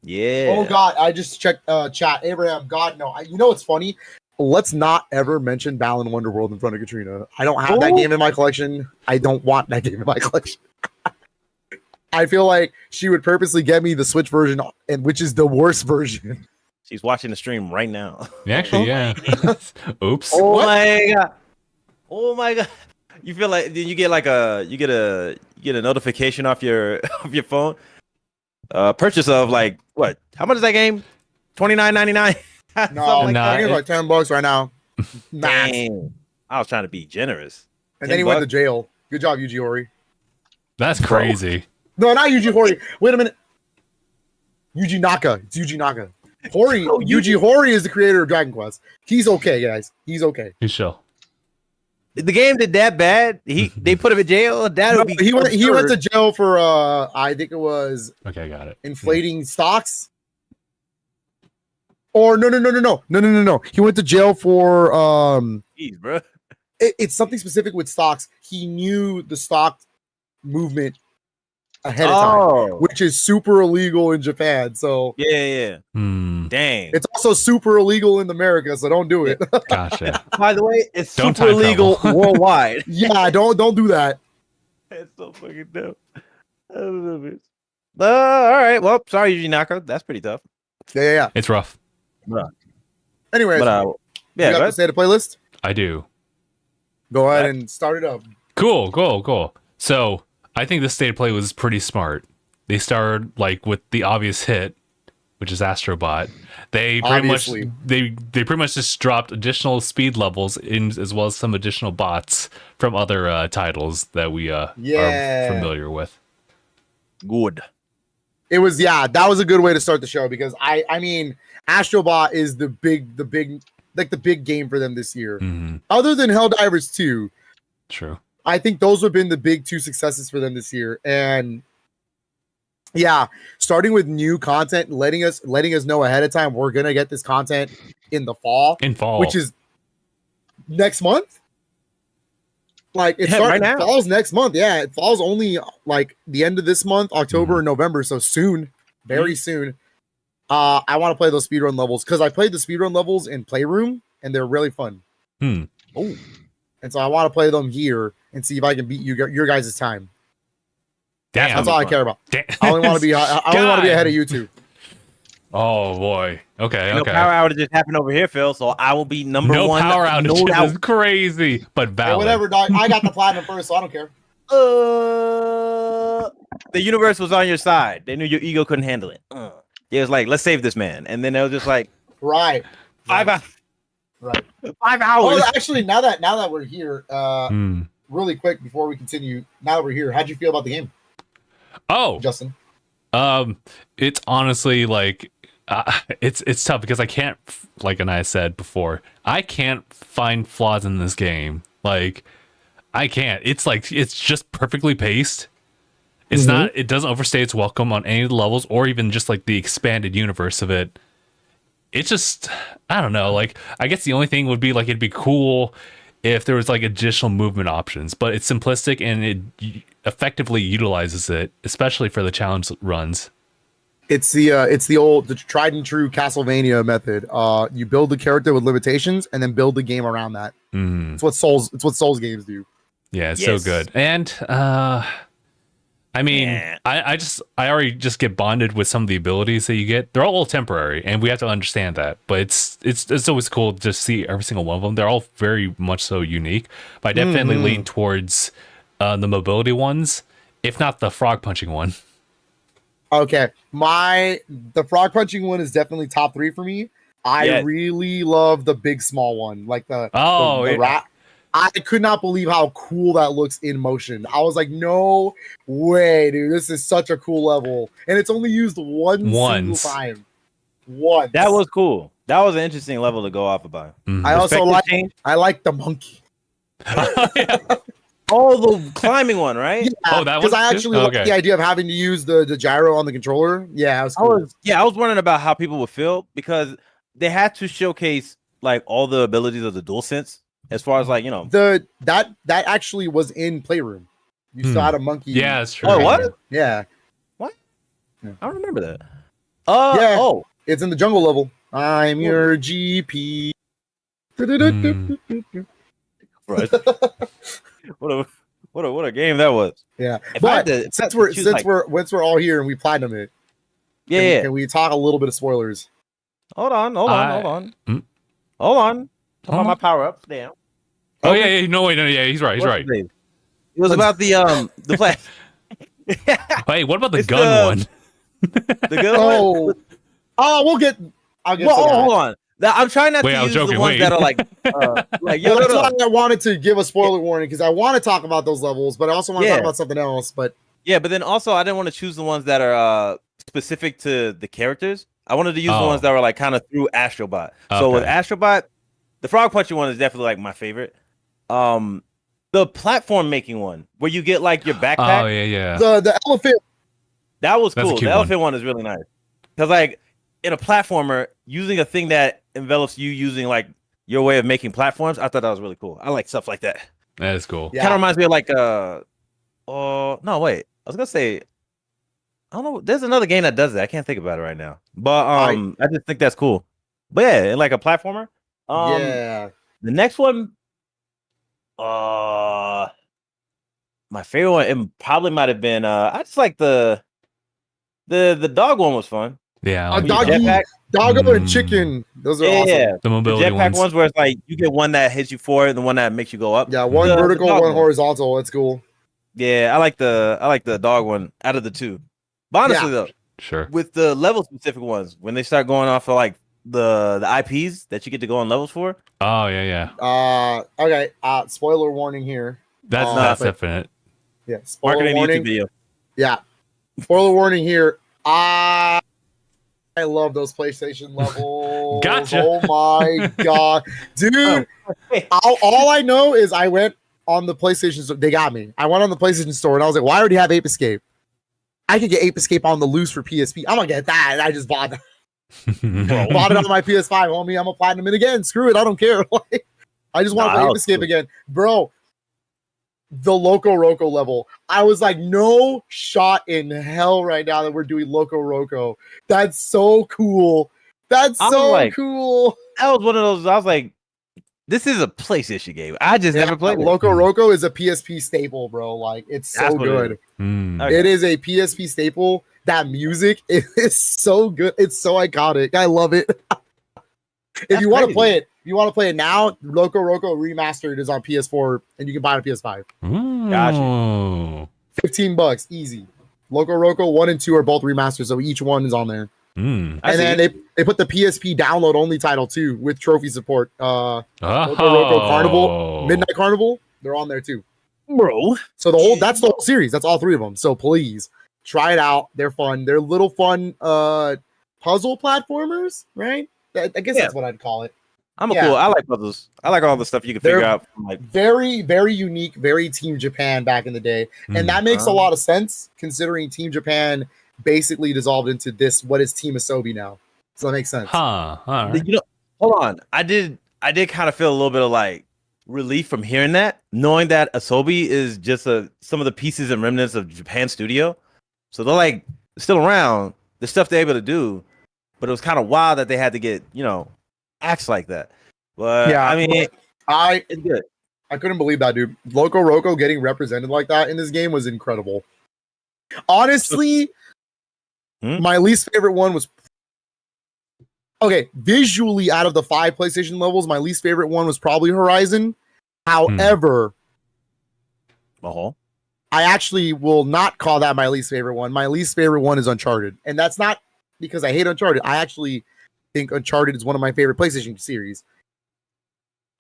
Yeah. Oh God, I just checked chat. Abraham, God no. You know what's funny? Let's not ever mention Balan Wonderworld in front of Katrina. I don't have that game in my collection. I don't want that game in my collection. I feel like she would purposely get me the Switch version, and which is the worst version. She's watching the stream right now. Actually, yeah. Oops. Oh my god. You feel like you get a notification off your phone. Purchase of like what? How much is that game? $29.99. No, I think it's like $10 right now. Dang. I was trying to be generous. And then he went to jail. Good job, Yuji Horii. That's crazy. No, not Yuji Horii. Wait a minute. Yuji Naka. It's Yuji Naka. Yuji Horii is the creator of Dragon Quest. He's okay, guys. He's okay. He's chill. The game did that bad? They put him in jail? He went to jail for I think it was okay, I got it. Inflating stocks. Or no. He went to jail for Jeez, bro. It's something specific with stocks. He knew the stock movement ahead of time, which is super illegal in Japan. So yeah. Dang. It's also super illegal in America, so don't do it. Gotcha. By the way, it's super illegal worldwide. Yeah, don't do that. It's so fucking dope. I love it. All right. Well, sorry, Yuji Naka. That's pretty tough. Yeah. It's rough. Anyways, you got the State of Playlist? I do. Go ahead and start it up. Cool. So I think this State of Play was pretty smart. They started like with the obvious hit, which is Astro Bot. They pretty much just dropped additional speed levels in, as well as some additional bots from other titles that we are familiar with. Good. It was that was a good way to start the show because I mean Astro Bot is the big game for them this year. Mm-hmm. Other than Helldivers 2. True. I think those have been the big two successes for them this year. And starting with new content, letting us know ahead of time we're gonna get this content in the fall. Which is next month. Like it starts right now. It falls next month. Yeah, it falls only like the end of this month, October and November. So soon, very soon. I want to play those speedrun levels because I played the speedrun levels in Playroom and they're really fun. Oh. And so I want to play them here and see if I can beat your guys' time. Damn. That's all I care about. Damn. I only want to be ahead of you two. Oh boy. Okay. No power outages happen over here, Phil. So I will be number one. No power outages is crazy, but valid. Whatever, dog. I got the platinum first, so I don't care. the universe was on your side. They knew your ego couldn't handle it. It was like, let's save this man, and then they were just like, Right. 5 hours. Right. 5 hours. Oh, actually, now that we're here, really quick before we continue, now that we're here, how'd you feel about the game? Oh, Justin. It's honestly like it's tough because I can't, like Aniyah said before, I can't find flaws in this game. Like I can't. It's like it's just perfectly paced. It's not. It doesn't overstay its welcome on any of the levels, or even just like the expanded universe of it. It's just, I don't know. Like I guess the only thing would be like it'd be cool if there was like additional movement options, but it's simplistic and it effectively utilizes it, especially for the challenge runs. It's the tried and true Castlevania method. You build the character with limitations and then build the game around that. It's what Souls games do. Yeah, it's so good. And I mean, I already just get bonded with some of the abilities that you get. They're all temporary, and we have to understand that. But it's always cool to see every single one of them. They're all very much so unique. But I definitely lean towards the mobility ones, if not the frog punching one. Okay, the frog punching one is definitely top 3 for me. I really love the big small one, like the rat. I could not believe how cool that looks in motion. I was like, no way, dude. This is such a cool level. And it's only used single time. Once. That was cool. That was an interesting level to go off about. I also like the monkey. Oh, the climbing one, right? Yeah, that because one. I actually like the idea of having to use the gyro on the controller. Yeah, it was cool. I was wondering about how people would feel because they had to showcase like all the abilities of the DualSense. As far as like, you know, that actually was in Playroom. You still had a monkey. Yeah, that's true. Oh, what? Yeah. What? Yeah. I don't remember that. Yeah. Oh, it's in the jungle level. I'm your GP. Right. What a game that was. Yeah. But since we're all here and we platinum it, can we talk a little bit of spoilers? Hold on. Talk about my power ups. Damn. Oh yeah. No, he's right. He's right. It was about the play. Hey, what about the gun one? The gun one. I'll get. Hold on. I'm trying not to use the ones that are like that's why I wanted to give a spoiler warning because I want to talk about those levels, but I also want to talk about something else. But but then also I didn't want to choose the ones that are specific to the characters. I wanted to use the ones that were like kind of through Astro Bot. So with Astro Bot, the frog punching one is definitely like my favorite. The platform making one where you get like your backpack. Oh yeah. The elephant. That was cool. The elephant one is really nice because like in a platformer, using a thing that envelops you using like your way of making platforms, I thought that was really cool. I like stuff like that. That is cool. Yeah. Kind of reminds me of like no wait, I was gonna say I don't know. There's another game that does that. I can't think about it right now, but I just think that's cool. But yeah, like a platformer. The next one, my favorite one, it probably might have been I just like the dog one was fun. Yeah, doggo and chicken. Those are awesome. Yeah, the mobility ones where it's like you get one that hits you forward and the one that makes you go up. Yeah, one vertical, one horizontal. That's cool. Yeah, I like the dog one out of the two. But honestly though, sure. With the level specific ones, when they start going off of like the IPs that you get to go on levels for. Oh yeah. Okay. Spoiler warning here. That's definite. Yeah. Spoiler warning. YouTube video. Yeah. Spoiler warning here. I love those PlayStation levels. Gotcha. Oh my god, dude! All I know is I went on the PlayStation store. They got me. I went on the PlayStation store and I was like, "Why already have Ape Escape? I could get Ape Escape on the loose for PSP. I'm gonna get that." And I just bought that. Bought it on my PS5, homie. I'm a platinum it again. Screw it. I don't care. I just want to play Ape Escape again, bro. The Loco Roco level. I was like, no shot in hell right now that we're doing Loco Roco. That's so cool. That's so cool. That was one of those. I was like, this is a PlayStation game. I just never played it. Loco Roco is a PSP staple, bro. Like, it's so good. It is a PSP staple. That music is so good. It's so iconic. I love it. If you want to play it, now, Loco Roco Remastered is on PS4 and you can buy it on PS5. Gotcha. $15 easy. Loco Roco 1 and 2 are both remastered, so each one is on there. Mm. And then they put the PSP download only title too with trophy support. Loco Roco Carnival, Midnight Carnival, they're on there too, bro. So that's the whole series. That's all 3 of them. So please try it out. They're fun. They're little fun puzzle platformers, right? I guess that's what I'd call it. I'm cool. I like puzzles. I like all the stuff you can figure out. From like very, very unique, very Team Japan back in the day, and that makes a lot of sense considering Team Japan basically dissolved into this. What is Team Asobi now? So that makes sense. All right. You know, hold on. I did kind of feel a little bit of like relief from hearing that, knowing that Asobi is just some of the pieces and remnants of Japan Studio. So they're like still around. The stuff they're able to do, but it was kind of wild that they had to get acts like that. But I mean, it's good. I couldn't believe that, dude. Loco Roco getting represented like that in this game was incredible. Honestly, my least favorite one was visually out of the 5 PlayStation levels, my least favorite one was probably Horizon. However, I actually will not call that my least favorite one. My least favorite one is Uncharted, and that's not because I hate Uncharted. I actually think Uncharted is one of my favorite PlayStation series.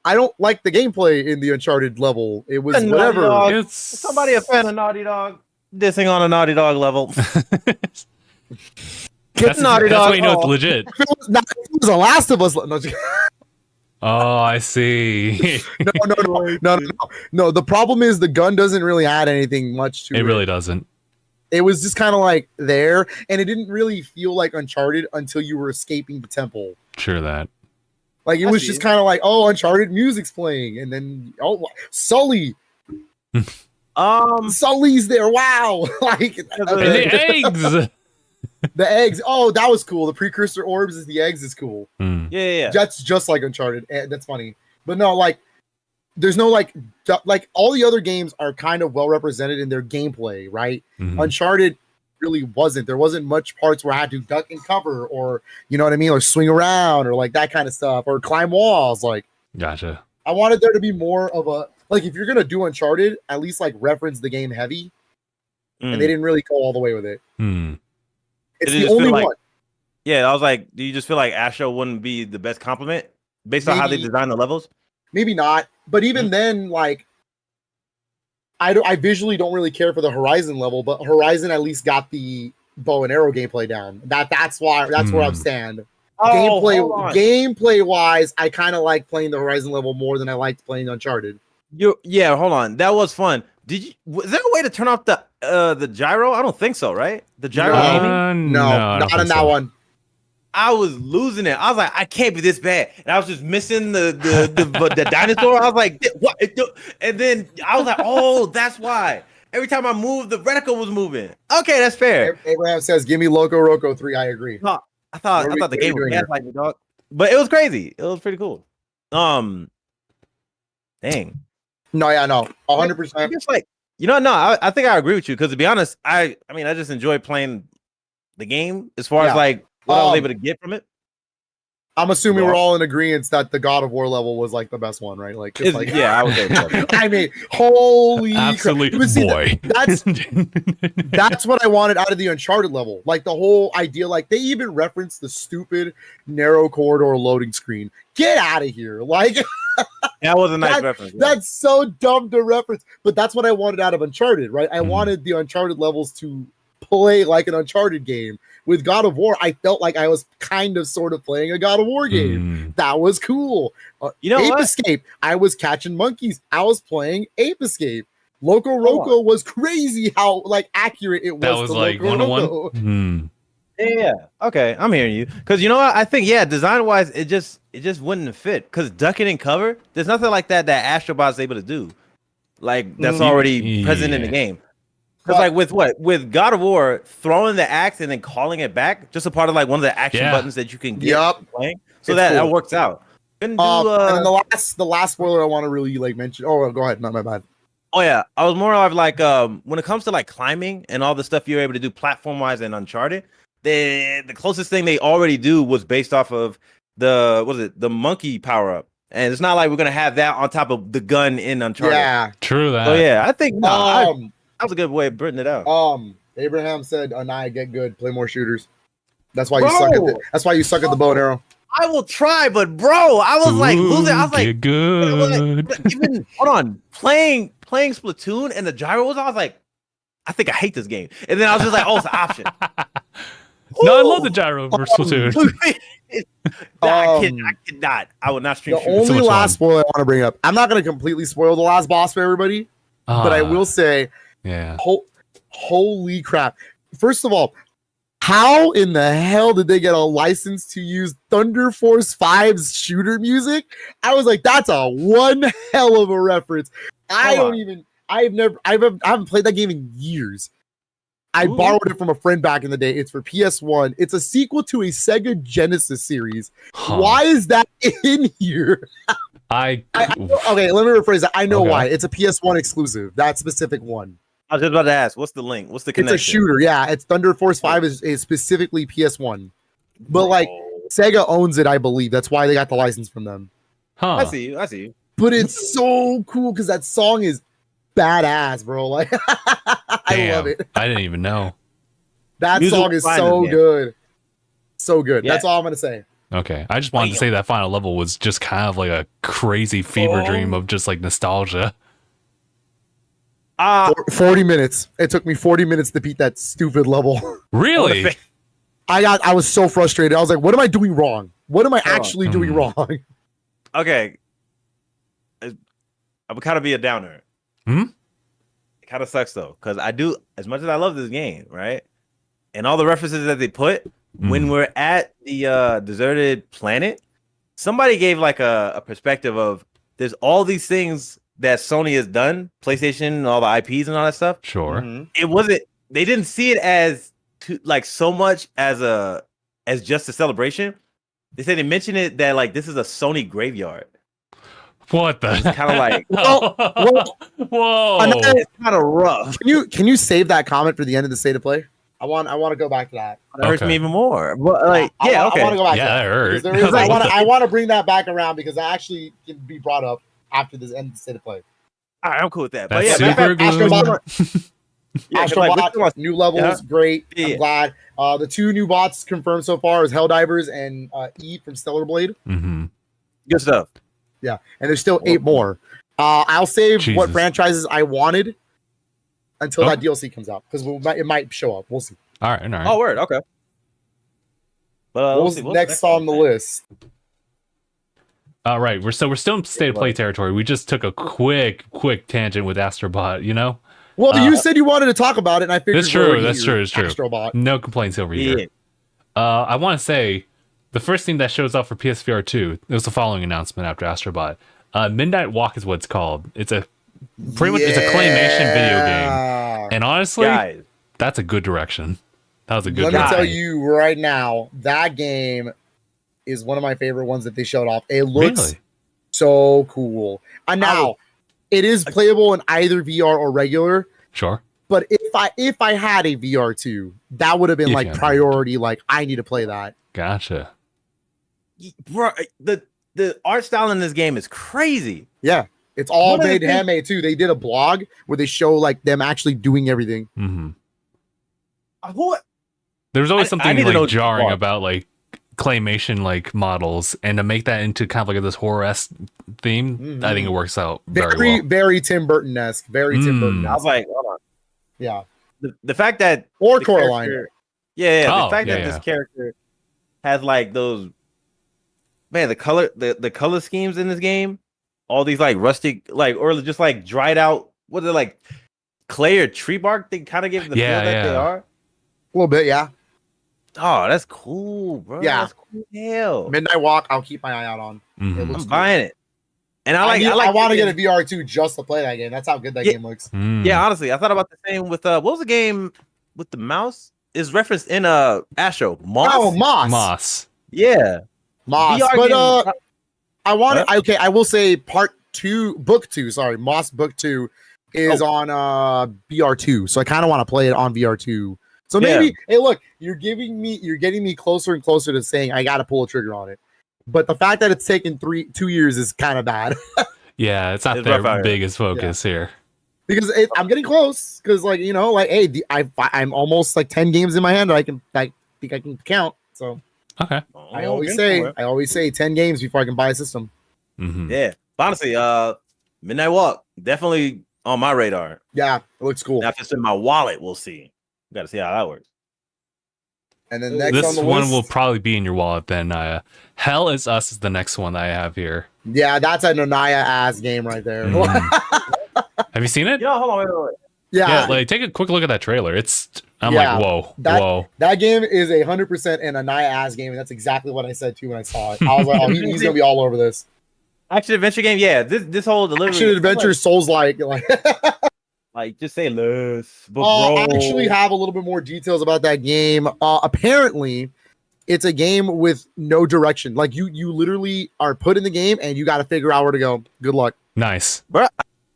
I don't like the gameplay in the Uncharted level. It was whatever. It's somebody a fan of Naughty Dog dissing on a Naughty Dog level. That's why you know it's legit. If it was a Last of Us. Oh, I see. No. The problem is the gun doesn't really add anything much to it. It really doesn't. It was just kind of like there, and it didn't really feel like Uncharted until you were escaping the temple. Sure that. Like, it was just kind of like, oh, Uncharted music's playing, and then, oh, Sully. Sully's there. Wow. Like, and the eggs. The eggs. Oh, that was cool. The precursor orbs is the eggs is cool. Yeah. That's just like Uncharted. That's funny. But no, like, there's no like all the other games are kind of well represented in their gameplay, right? Uncharted really wasn't. There wasn't much parts where I had to duck and cover, or you know what I mean, or swing around, or like that kind of stuff, or climb walls. Like, gotcha. I wanted there to be more of a like, if you're gonna do Uncharted, at least like reference the game heavy, and they didn't really go all the way with it. It's the only one. Yeah, I was like, do you just feel like Astro wouldn't be the best compliment based on how they design the levels? Maybe not, but even then, like, I visually don't really care for the Horizon level, but Horizon at least got the bow and arrow gameplay down. That's where I stand. Gameplay wise, I kind of like playing the Horizon level more than I liked playing Uncharted. Yeah, hold on, that was fun. Was there a way to turn off the gyro? I don't think so, right? The gyro gaming? No, not in that one. I was losing it. I was like, I can't be this bad, and I was just missing the dinosaur. I was like, what? And then I was like, oh, that's why. Every time I moved, the reticle was moving. Okay, that's fair. Abraham says, "Give me Loco Roco 3." I agree. No, I thought the game was like me, dog. But it was crazy. It was pretty cool. Dang. No, 100%. It's like, I think I agree with you, because to be honest, I just enjoy playing the game as far as like what I was able to get from it. I'm assuming we're all in agreement that the God of War level was like the best one, right? Like, I would say so. I mean, holy absolutely, boy. That's what I wanted out of the Uncharted level. Like the whole idea, like they even referenced the stupid narrow corridor loading screen. Get out of here! Like that was a nice reference. Yeah. That's so dumb to reference, but that's what I wanted out of Uncharted, right? I wanted the Uncharted levels to play like an Uncharted game. With God of War, I felt like I was kind of sort of playing a God of War game. That was cool. Ape Escape, I was catching monkeys. I was playing Ape Escape. Loco Roco was crazy how like accurate it was. That was like Loco 1-on-1. Yeah. Okay, I'm hearing you. Because you know what? I think design wise, it just wouldn't fit. Because ducking and cover, there's nothing like that Astro Bot's able to do. Like that's already present in the game. Because like with God of War, throwing the axe and then calling it back, just a part of like one of the action buttons that you can get playing. So that works out. And then the last spoiler I want to really like mention. Oh, go ahead. Not my bad. Oh yeah, I was more of like when it comes to like climbing and all the stuff you're able to do platform wise in Uncharted, the closest thing they already do was based off of the monkey power up. And it's not like we're gonna have that on top of the gun in Uncharted. Yeah, true that. So yeah, I think That was a good way of putting it out. Abraham said, Aniyah, get good, play more shooters. That's why Bro. that's why you suck at the bow and arrow. I will try, but bro, I was like losing. I was like, get good. even hold on, playing Splatoon and the gyros. I was like, I think I hate this game. And then I was just like, oh, it's an option. No, I love the gyro for Splatoon. I cannot. I would not stream. The shooters. only much last fun. spoiler I want to bring up. I'm not going to completely spoil the last boss for everybody, but I will say, Yeah. Holy crap! First of all, how in the hell did they get a license to use Thunder Force 5's shooter music? I was like, that's a one hell of a reference. I haven't played that game in years. I borrowed it from a friend back in the day. It's for PS1. It's a sequel to a Sega Genesis series. Huh. Why is that in here? I Okay, let me rephrase that. I know Okay. why. It's a PS1 exclusive. That specific one. I was just about to ask, what's the link? What's the connection? It's a shooter. Yeah, it's Thunder Force 5 is specifically PS1. But like Sega owns it, I believe. That's why they got the license from them. Huh. I see you. But it's so cool because that song is badass, bro. Like I love it. I didn't even know. That Musical song is design so again. good. So good. Yeah. That's all I'm gonna say. Okay. I just wanted to say that final level was just kind of like a crazy fever dream of just like nostalgia. 40 minutes. It took me 40 minutes to beat that stupid level. Really? I was so frustrated. I was like, what am I doing wrong? What am I actually doing wrong? Okay. I would kind of be a downer. Hmm? It kind of sucks though, because I do, as much as I love this game, right? And all the references that they put, when we're at the deserted planet, somebody gave like a perspective of there's all these things that Sony has done, PlayStation, and all the IPs and all that stuff. Sure. It wasn't, they didn't see it as like so much as just a celebration. They said they mentioned it that like this is a Sony graveyard. What the? It's kind of like Whoa. it's kind of rough. Can you save that comment for the end of the state of play? I want to go back to that. It hurts Okay. me even more. But like, I yeah, want okay. to go back. Yeah, to that hurt. Because there is, I want to bring that back around because that actually can be brought up after this end of the state of play. All right, I'm cool with that. That's But yeah, super matter of fact, good. Astro Bot, new levels, great. Yeah. I'm glad. The two new bots confirmed so far is Helldivers and E from Stellar Blade. Mm-hmm. good stuff. Yeah, and there's still 8 more. I'll save what Jesus. franchises I wanted until Oh. that DLC comes out because it might show up. We'll see. All right. Oh, word. Okay. But What's next on the list? All right. We're still in state of play territory. We just took a quick tangent with Astro Bot, you know? Well, you said you wanted to talk about it, and I figured That's true. That's true. It's true. Astro Bot. No complaints over Yeah. here. I want to say the first thing that shows up for PSVR 2, it was the following announcement after Astro Bot. Midnight Walk is what it's called. It's a pretty much it's a claymation video game. And honestly, Guys, that's a good direction. That was a good Let me direction. tell you right now, that game is one of my favorite ones that they showed off. It looks Really? so cool. And now it is playable in either VR or regular. Sure. But if I had a VR2, that would have been If like you had a priority. Like I need to play that. Gotcha. bro, the art style in this game is crazy. Yeah, it's all One of the made things- handmade too. They did a blog where they show like them actually doing everything. Hmm. What? There's always I something need to know like what you jarring want. about like claymation like models, and to make that into kind of like this horror-esque theme, I think it works out very well. Very Tim Burton-esque. Very Tim Mm. Burton-esque. I was like, hold on. Yeah, The fact that or the Coraline. character- Yeah. Oh, The fact that yeah, this yeah. character has like those, man, the color schemes in this game, all these like rustic, like or just like dried out. What are they like? Clay or tree bark? They kind of give the Yeah, feel that they yeah. are. A little bit, yeah. Oh, that's cool, bro. Yeah. That's cool as hell. Midnight Walk. I'll keep my eye out on. Mhm. It looks I'm cool. buying it. And I I like want to get a thinking- VR2 just to play that game. That's how good that Yeah. game looks. Mm. Yeah, honestly, I thought about the same with what was the game with the mouse? Is referenced in Astro Moss. Oh, Moss. Moss. Yeah. Moss. VR But game- I want What? to. Okay, I will say book two. Sorry, Moss book 2 is on VR2. So I kind of want to play it on VR2. So maybe, hey, look, you're getting me closer and closer to saying I got to pull a trigger on it. But the fact that it's taken 2 years is kind of bad. Yeah, it's not It's rough out their here. biggest focus here. because I'm getting close. Because like hey, I'm almost like 10 games in my hand that I think I can count. So Okay. I always say 10 games before I can buy a system. Mm-hmm. Yeah, but honestly, Midnight Walk definitely on my radar. Yeah, it looks cool. Now if it's in my wallet, we'll see. We got to see how that works. And then next This on the one list, will probably be in your wallet then. Hell is Us is the next one that I have here. yeah, that's an Aniyah ass game right there. Have you seen it? Yo, hold on, wait. Yeah, like take a quick look at that trailer. I'm Yeah, like, whoa. that game is 100% an Aniyah ass game, and that's exactly what I said too when I saw it. I was like, oh, he's gonna be all over this. Action adventure game, yeah. This whole delivery Action adventure, Souls like. Like just say less. But I actually have a little bit more details about that game. Apparently, it's a game with no direction. Like you literally are put in the game and you got to figure out where to go. Good luck. Nice.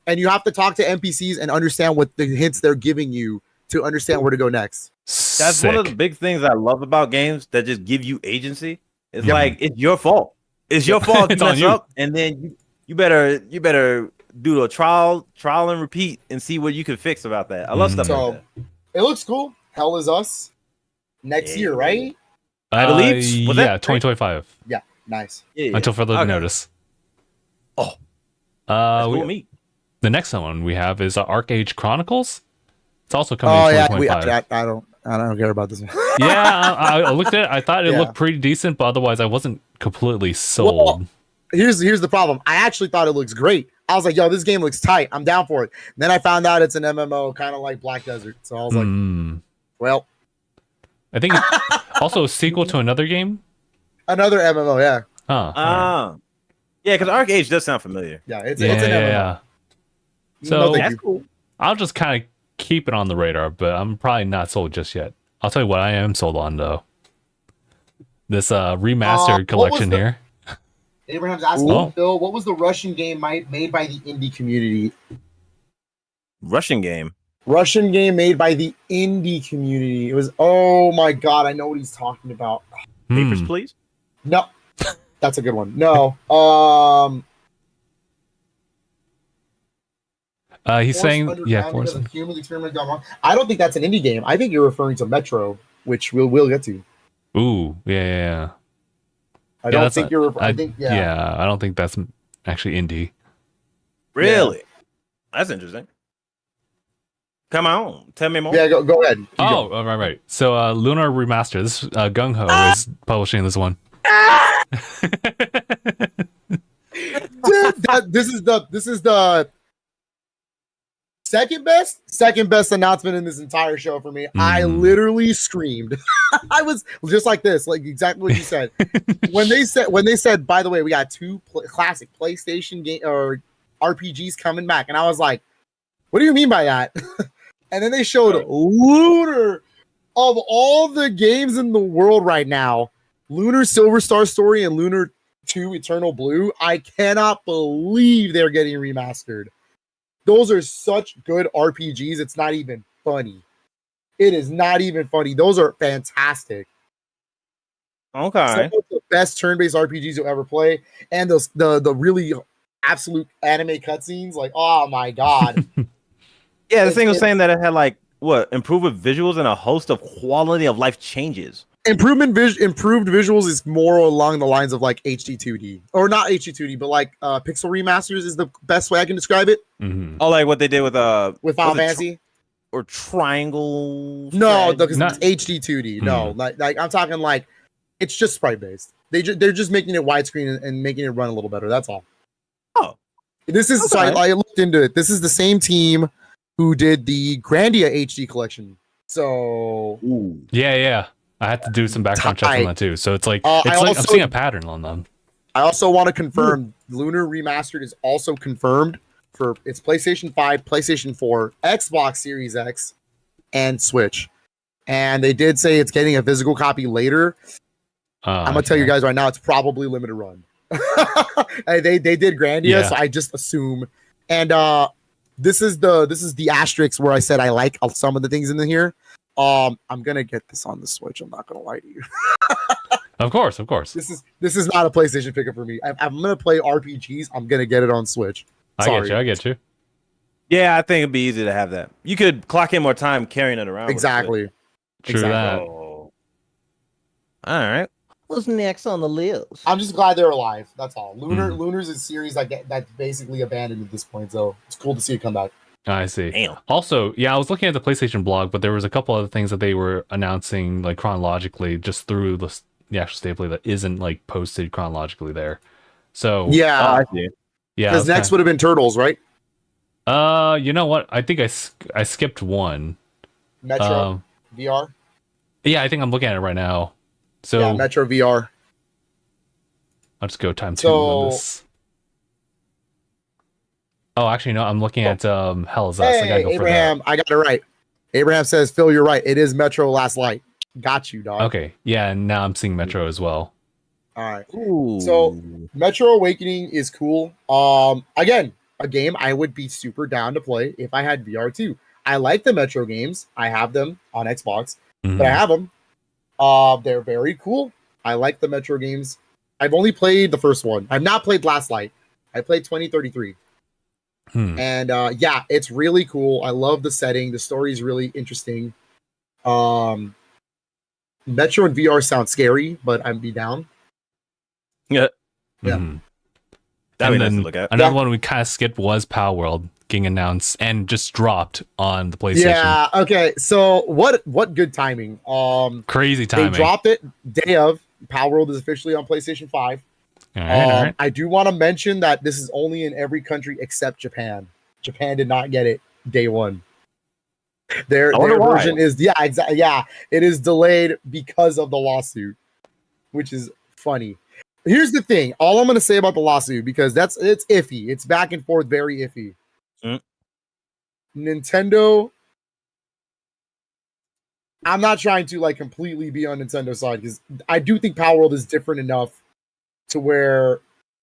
And you have to talk to NPCs and understand what the hints they're giving you to understand where to go next. That's one of the big things I love about games that just give you agency. It's like it's your fault. It's your fault you mess up, and then you better do a trial and repeat and see what you can fix about that. I love stuff like that. It looks cool. Hell is Us next year, right? I believe. Was that 2025. Yeah, nice. Yeah. Until further notice. Oh, that's cool. The next one we have is Arcade Chronicles. It's also coming in 2025. I don't care about this one. Yeah, I looked at it. I thought it looked pretty decent, but otherwise I wasn't completely sold. Well, here's the problem. I actually thought it looks great. I was like, yo, this game looks tight. I'm down for it. And then I found out it's an MMO, kind of like Black Desert. So I was like, well. I think it's also a sequel to another game. Another MMO, yeah. Right. Yeah, because Arcade does sound familiar. Yeah, it's an MMO. Yeah. So that's cool. I'll just kind of keep it on the radar, but I'm probably not sold just yet. I'll tell you what I am sold on though. This remastered collection here. Abraham's asking Phil, what was the Russian game made by the indie community? Russian game Made by the indie community. It was, oh my god, I know what he's talking about. Papers, Please? No. That's a good one. No. He's saying, Force. Humans experiment gone wrong. I don't think that's an indie game. I think you're referring to Metro, which we'll get to. Ooh, yeah. I don't think I don't think that's actually indie. Really? Yeah. That's interesting. Come on, tell me more. Yeah, go ahead. Right. So, Lunar Remaster. This Gung Ho is publishing this one. Dude, this is the second best announcement in this entire show for me. I literally screamed. I was just like this, like exactly what you said. when they said, by the way, we got two classic PlayStation game or RPGs coming back, and I was like, what do you mean by that? And then they showed Lunar. Of all the games in the world right now, Lunar Silver Star Story and Lunar 2 Eternal Blue, I cannot believe they're getting remastered. Those are such good RPGs. It's not even funny. It is not even funny. Those are fantastic. Okay. Some of the best turn-based RPGs you'll ever play. And the really absolute anime cutscenes. Like, oh my god. Yeah, the thing was saying that it had like improved visuals and a host of quality of life changes. Improved visuals is more along the lines of like HD 2D, or not HD 2D, but like pixel remasters is the best way I can describe it. Mm-hmm. Oh, like what they did with Final Fantasy or Triangle. No, because it's HD 2D. No, like I'm talking like it's just sprite based. They're just making it widescreen and making it run a little better. That's all. Oh, this is so I looked into it. This is the same team who did the Grandia HD collection. So yeah. I had to do some background checks on that too. So it's like I'm seeing a pattern on them. I also want to confirm Lunar Remastered is also confirmed for its PlayStation 5, PlayStation 4, Xbox Series X, and Switch. And they did say it's getting a physical copy later. I'm gonna tell you guys right now, it's probably limited run. they did Grandia, so I just assume. And this is the asterisk where I said I like some of the things in here. I'm gonna get this on the Switch. I'm not gonna lie to you. Of course. This is not a PlayStation pickup for me. I'm gonna play RPGs. I'm gonna get it on Switch. Sorry. I get you. Yeah, I think it'd be easy to have that. You could clock in more time carrying it around. Exactly. True Exactly. that. Oh. All right. What's next on the list? I'm just glad they're alive. That's all. Lunar's a series that's basically abandoned at this point, so it's cool to see it come back. I see. Damn. Also, yeah, I was looking at the PlayStation blog, but there was a couple other things that they were announcing like chronologically just through the actual staple that isn't like posted chronologically there. So Yeah, I see. yeah, because next would have been Turtles, right? you know what? I think I skipped one. Metro VR. Yeah, I think I'm looking at it right now. So Yeah, Metro VR. I'll just go time 2 on this. Oh, actually, no, I'm looking at Hell's Us. I gotta Hey, go Abraham, for I got it right. Abraham says, Phil, you're right. It is Metro Last Light. Got you, dog. that. Okay, yeah, and now I'm seeing Metro as well. All right. Ooh. So Metro Awakening is cool. Again, a game I would be super down to play if I had VR too. I like the Metro games. I have them on Xbox, but I have them. They're very cool. I like the Metro games. I've only played the first one. I've not played Last Light. I played 2033. And yeah, it's really cool. I love the setting. The story is really interesting. Metro and VR sound scary, but I'd be down. Yeah. Yeah. That'd be And nice to then look at. another one we kind of skipped was Palworld getting announced and just dropped on the PlayStation. Yeah. Okay. So what good timing? Crazy timing. They dropped it day of. Palworld is officially on PlayStation 5. All right. I do want to mention that this is only in every country except Japan. Japan did not get it day one. Their version is exactly. Yeah, it is delayed because of the lawsuit, which is funny. Here's the thing. All I'm going to say about the lawsuit, because it's iffy. It's back and forth, very iffy. Nintendo. I'm not trying to like completely be on Nintendo's side because I do think Palworld is different enough to where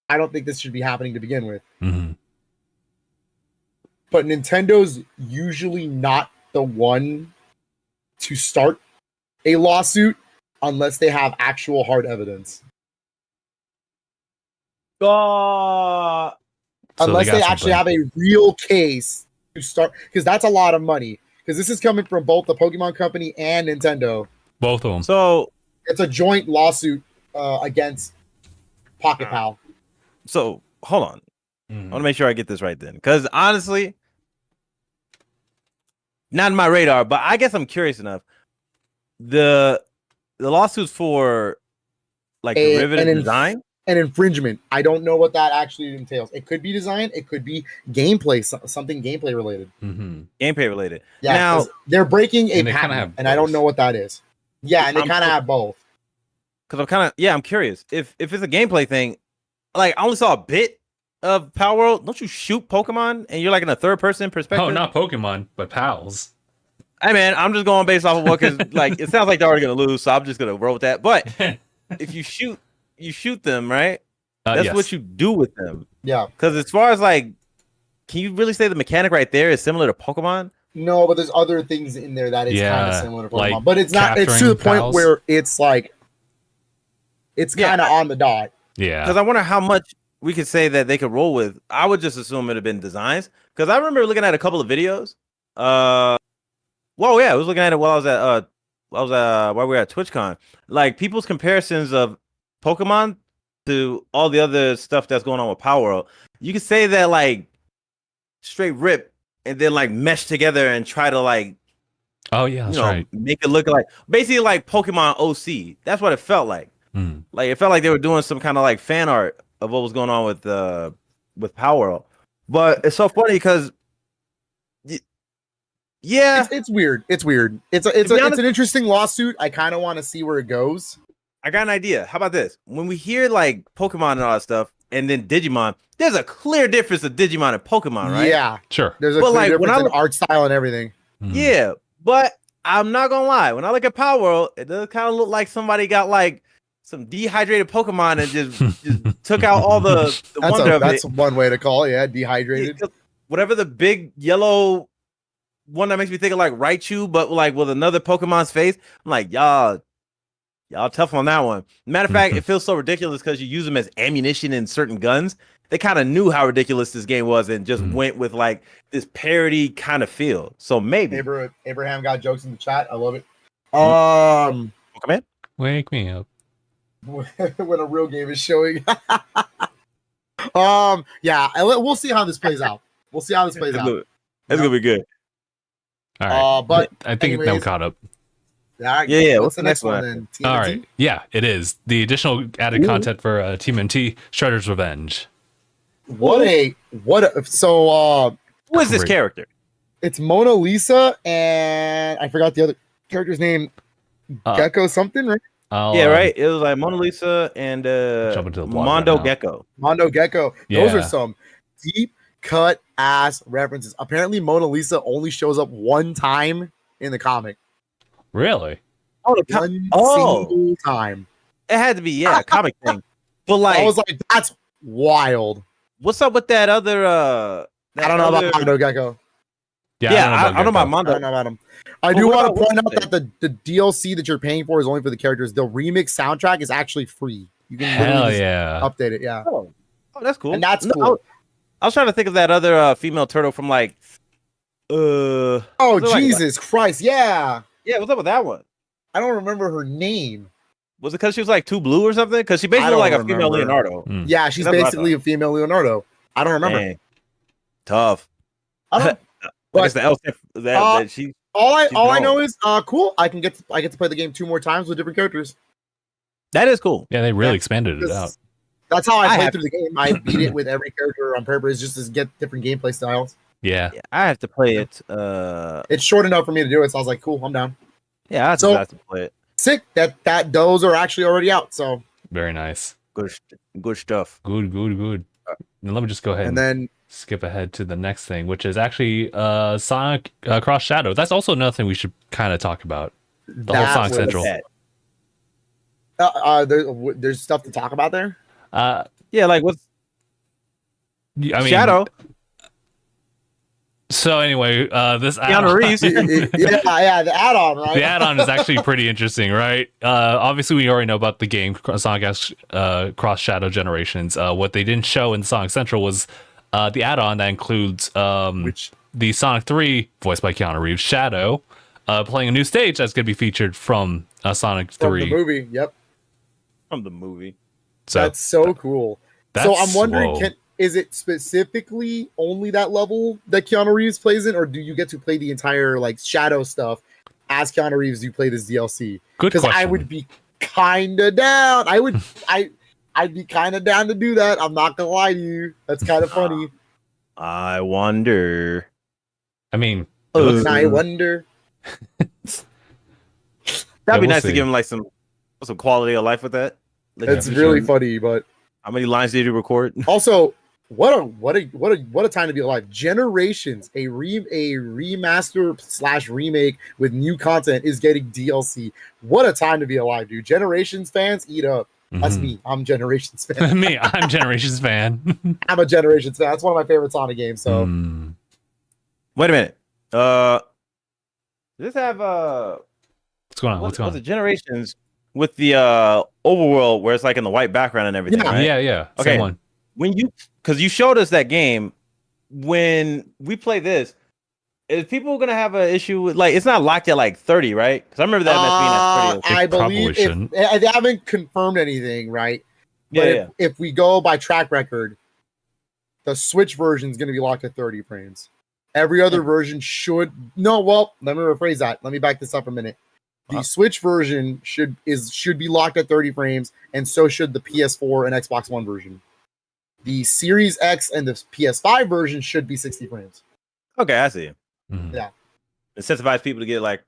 I don't think this should be happening to begin with. But Nintendo's usually not the one to start a lawsuit unless they have actual hard evidence. Oh. Unless they actually have a real case to start, because that's a lot of money. Because this is coming from both the Pokemon Company and Nintendo. Both of them. So it's a joint lawsuit against Pocket Pal. So hold on. I want to make sure I get this right then. Because honestly, not in my radar, but I guess I'm curious enough. The lawsuits for like derivative design? An infringement. I don't know what that actually entails. It could be design. It could be gameplay, something gameplay related. Gameplay related. Yeah, now they're breaking a patent, and I don't know what that is. Yeah, and they kind of have both. Because I'm curious. If it's a gameplay thing, like I only saw a bit of Palworld. Don't you shoot Pokemon and you're like in a third person perspective? Oh, not Pokemon, but pals. Hey man, I'm just going based off of what, because like it sounds like they're already gonna lose, so I'm just gonna roll with that. But if you shoot them, right? That's what you do with them. Yeah. Because as far as like, can you really say the mechanic right there is similar to Pokemon? No, but there's other things in there that is kind of similar to Pokemon. Like but it's not. It's to the point where it's like, it's kind of on the dot. Yeah. Because I wonder how much we could say that they could roll with. I would just assume it'd have been designs. Because I remember looking at a couple of videos. Well, yeah, I was looking at it while while we were at TwitchCon. Like people's comparisons of Pokemon to all the other stuff that's going on with Palworld. You could say that like straight rip and then like mesh together and try to like, oh yeah, that's right, make it look like basically like Pokemon OC. That's what it felt like. Like it felt like they were doing some kind of like fan art of what was going on with Palworld. But it's so funny because yeah, it's weird. It's weird. It's an interesting lawsuit. I kind of want to see where it goes. I got an idea. How about this? When we hear like Pokemon and all that stuff, and then Digimon, there's a clear difference of Digimon and Pokemon, right? Yeah, sure. There's a clear difference in art style and everything. Yeah, but I'm not gonna lie. When I look at Palworld, it does kind of look like somebody got like some dehydrated Pokemon and just took out all the wonder of it. That's one way to call it. Yeah, dehydrated. Whatever the big yellow one that makes me think of like Raichu, but like with another Pokemon's face. I'm like, y'all tough on that one. Matter of fact, it feels so ridiculous because you use them as ammunition in certain guns. they kind of knew how ridiculous this game was and just went with like this parody kind of feel. So maybe Abraham got jokes in the chat. I love it. Come in. Wake me up. When a real game is showing. Yeah, we'll see how this plays out. We'll see how this plays out. It's gonna be good. All right. But I think now we caught up. Yeah. What's the next one then? TMNT? All right. Yeah, it is. The additional added content for TMNT, Shredder's Revenge. Who is this character? It's Mona Lisa and I forgot the other character's name. Gecko something, right? Right. It was like Mona Lisa and Mondo Gecko. Mondo Gecko. Those are some deep cut ass references. Apparently, Mona Lisa only shows up one time in the comic. Really? One single time. It had to be a comic thing. But like, I was like, that's wild. What's up with that other? I don't know about Mondo Gecko. I don't know about Mondo. I don't know about him. I do want to point out that the DLC that you're paying for is only for the characters. The remix soundtrack is actually free. You can update it. Yeah. Oh, that's cool. And that's cool. I was trying to think of that other female turtle from like. Oh Jesus Christ! Yeah. Yeah. What's up with that one? I don't remember her name. Was it because she was like too blue or something? Because she basically looked like a female Leonardo. Yeah, she's basically a female Leonardo. I don't remember. Dang. Tough. I don't. But it's the else that she. All I know is cool. I get to play the game 2 more times with different characters. That is cool. Yeah, they really expanded it out. That's how I played through the game. I beat it with every character on purpose just to get different gameplay styles. Yeah, I have to play it. It's short enough for me to do it, so I was like, cool, I'm down. Yeah, I have to play it. Sick that those are actually already out. So very nice. Good stuff. Good. Now let me just go ahead and then skip ahead to the next thing, which is actually Sonic Cross Shadow. That's also another thing we should kind of talk about. The whole Sonic Central. There's stuff to talk about there. Yeah, like what's Shadow. So anyway, this Keanu Reeves. yeah, the add-on, right? The add-on is actually pretty interesting, right? Obviously, we already know about the game Sonic Cross Shadow Generations. What they didn't show in Sonic Central was the add-on that includes the Sonic 3, voiced by Keanu Reeves, Shadow, playing a new stage that's going to be featured from Sonic 3. From the movie, yep. From the movie. So that's so cool. So I'm wondering, is it specifically only that level that Keanu Reeves plays in, or do you get to play the entire like Shadow stuff as Keanu Reeves? You play this DLC? Good question. Because I would be kind of down. I'd be kind of down to do that. I'm not gonna lie to you. That's kind of funny. I wonder. I mean, I wonder. That'd be nice to give him like some quality of life with that. It's really funny, but how many lines did you record? Also, what a time to be alive. Generations, a remaster / remake with new content is getting DLC. What a time to be alive, dude. Generations fans, eat up. That's me. I'm Generations fan. I'm Generations fan. I'm a Generations fan. That's one of my favorite Sonic games. So wait a minute. Does this have what's going on? What's going on? The Generations with the overworld where it's like in the white background and everything, right? Yeah. Okay. Same one. Because you showed us that game, when we play this, is people gonna have an issue with like it's not locked at like 30, right? Because I remember that being at 30. I believe they haven't confirmed anything, right? But if we go by track record, the Switch version is going to be locked at 30 frames. Every other version should let me rephrase that. Let me back this up a minute. The Switch version should be locked at 30 frames, and so should the PS4 and Xbox One version. The Series X and the PS5 version should be 60 frames. Okay, I see. Mm-hmm. Yeah. Incentivize people to get like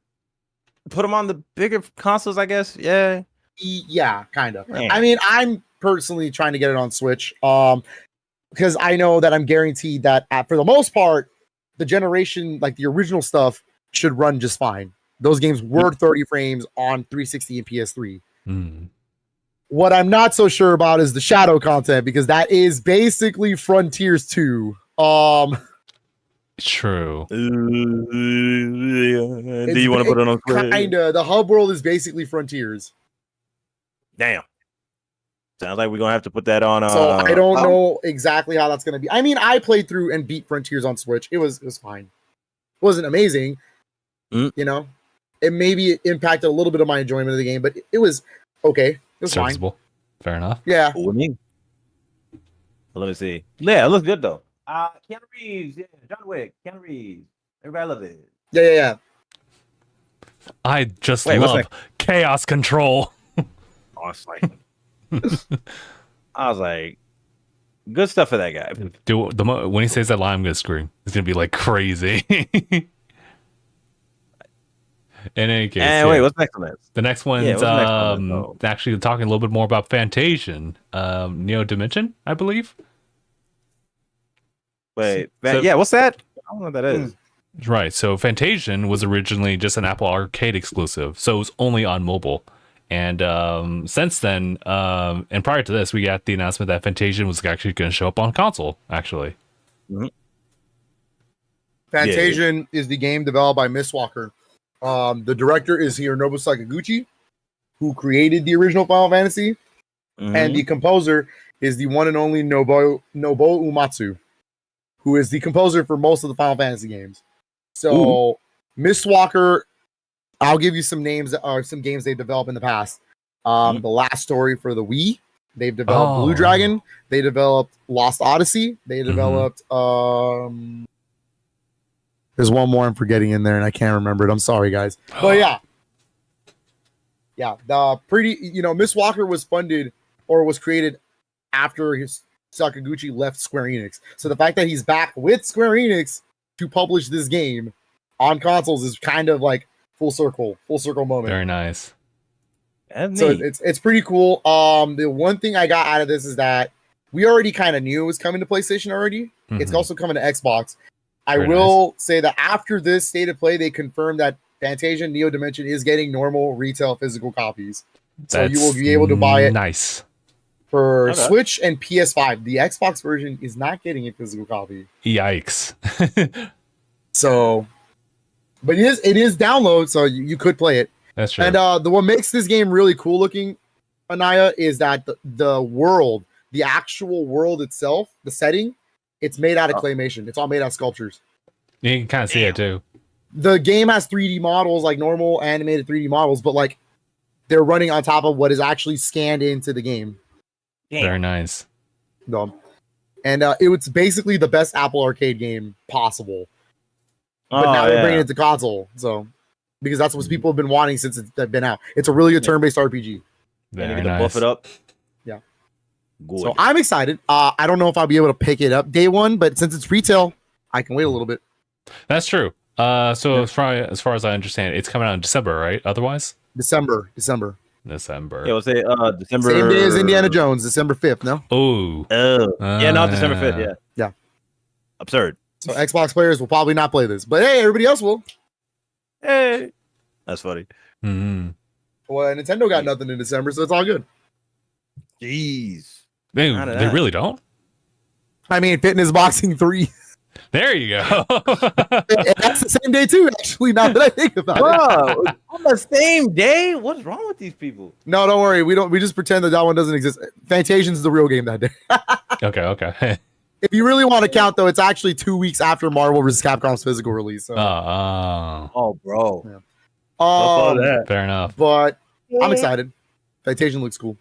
put them on the bigger consoles, I guess. Yeah. Yeah, kind of. Man. I mean, I'm personally trying to get it on Switch because I know that I'm guaranteed that for the most part, the generation, like the original stuff, should run just fine. Those games were 30 frames on 360 and PS3. Mm. What I'm not so sure about is the Shadow content, because that is basically Frontiers 2. True. Do you want to put it on Switch? Kinda. The hub world is basically Frontiers. Damn. Sounds like we're gonna have to put that on. So I don't know exactly how that's gonna be. I mean, I played through and beat Frontiers on Switch. It was fine. It wasn't amazing. You know, it maybe impacted a little bit of my enjoyment of the game, but it was okay. It was Serviceable. Fair enough. Yeah. What do you mean? Let me see. Yeah, it looks good though. Keanu Reeves, yeah, John Wick, Keanu Reeves. Everybody loves it. Yeah. I just love chaos control. I was like, good stuff for that guy. Dude, when he says that line, I'm gonna scream. It's gonna be like crazy. In any case, wait, what's next on this? The next one's actually talking a little bit more about Fantasian, Neo Dimension, I believe. Wait, what's that? I don't know what that is. Right. So Fantasian was originally just an Apple Arcade exclusive, so it was only on mobile. And since then, and prior to this, we got the announcement that Fantasian was actually going to show up on console. Actually, Fantasian is the game developed by Mistwalker. The director is Hironobu Sakaguchi, who created the original Final Fantasy, and the composer is the one and only Nobuo Uematsu, who is the composer for most of the Final Fantasy games. So, Mistwalker, I'll give you some names or some games they've developed in the past. The Last Story for the Wii, they've developed Blue Dragon, they developed Lost Odyssey, they developed there's one more I'm forgetting in there and I can't remember it. I'm sorry, guys. But yeah, the Mistwalker was funded or was created after Sakaguchi left Square Enix. So the fact that he's back with Square Enix to publish this game on consoles is kind of like full circle moment. Very nice. So it's pretty cool. The one thing I got out of this is that we already kind of knew it was coming to PlayStation already. It's also coming to Xbox. I will say that after this state of play, they confirmed that Fantasian Neo Dimension is getting normal retail physical copies. So you will be able to buy it for Switch and PS5. The Xbox version is not getting a physical copy. Yikes. So, but it is download, so you could play it. That's true. And what makes this game really cool looking, Aniyah, is that the world, the actual world itself, the setting, it's made out of claymation. It's all made out of sculptures. You can kind of see it too. The game has 3D models, like normal animated 3D models, but like they're running on top of what is actually scanned into the game. Very nice. No. And it was basically the best Apple Arcade game possible. But now they're bringing it to console. So, because that's what people have been wanting since it's been out. It's a really good turn-based RPG. Very nice. Buff it up. Yeah. Good. So I'm excited. I don't know if I'll be able to pick it up day one, but since it's retail, I can wait a little bit. That's true. So as far as I understand, it's coming out in December, right? Otherwise, December. Yeah, we'll say December. Same day as Indiana Jones, December 5th. No. Yeah, no, December 5th. Yeah. Absurd. So Xbox players will probably not play this, but hey, everybody else will. Hey, that's funny. Well, Nintendo got nothing in December, so it's all good. Jeez. They really don't? I mean, Fitness Boxing 3. There you go. That's the same day too, actually, now that I think about it. On the same day? What's wrong with these people? No, don't worry. We just pretend that one doesn't exist. Fantasian's the real game that day. Okay. If you really want to count, though, it's actually 2 weeks after Marvel vs. Capcom's physical release. So. Oh, bro. Yeah. Fair enough. But I'm excited. Fantasian looks cool.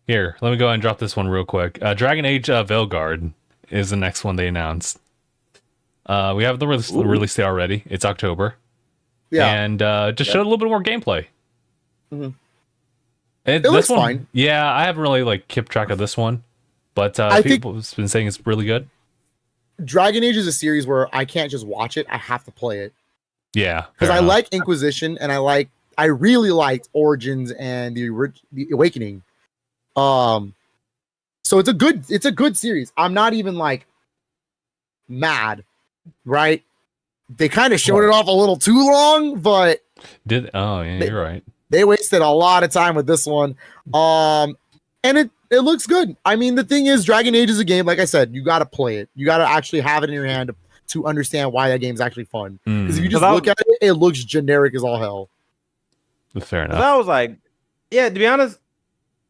Here, let me go ahead and drop this one real quick. Dragon Age Veilguard is the next one they announced. We have the release date already. It's October. Yeah. And just showed a little bit more gameplay. It looks fine. Yeah, I haven't really kept track of this one, but people have been saying it's really good. Dragon Age is a series where I can't just watch it; I have to play it. Yeah, because I like Inquisition and I really liked Origins and the Awakening. So it's a good series. I'm not even mad, right? They kind of showed it off a little too long, but you're right. They wasted a lot of time with this one. And it looks good. I mean, the thing is, Dragon Age is a game, like I said, you got to play it. You got to actually have it in your hand to understand why that game's actually fun. Because if you just look at it, it looks generic as all hell. Fair enough. I was like, yeah, to be honest,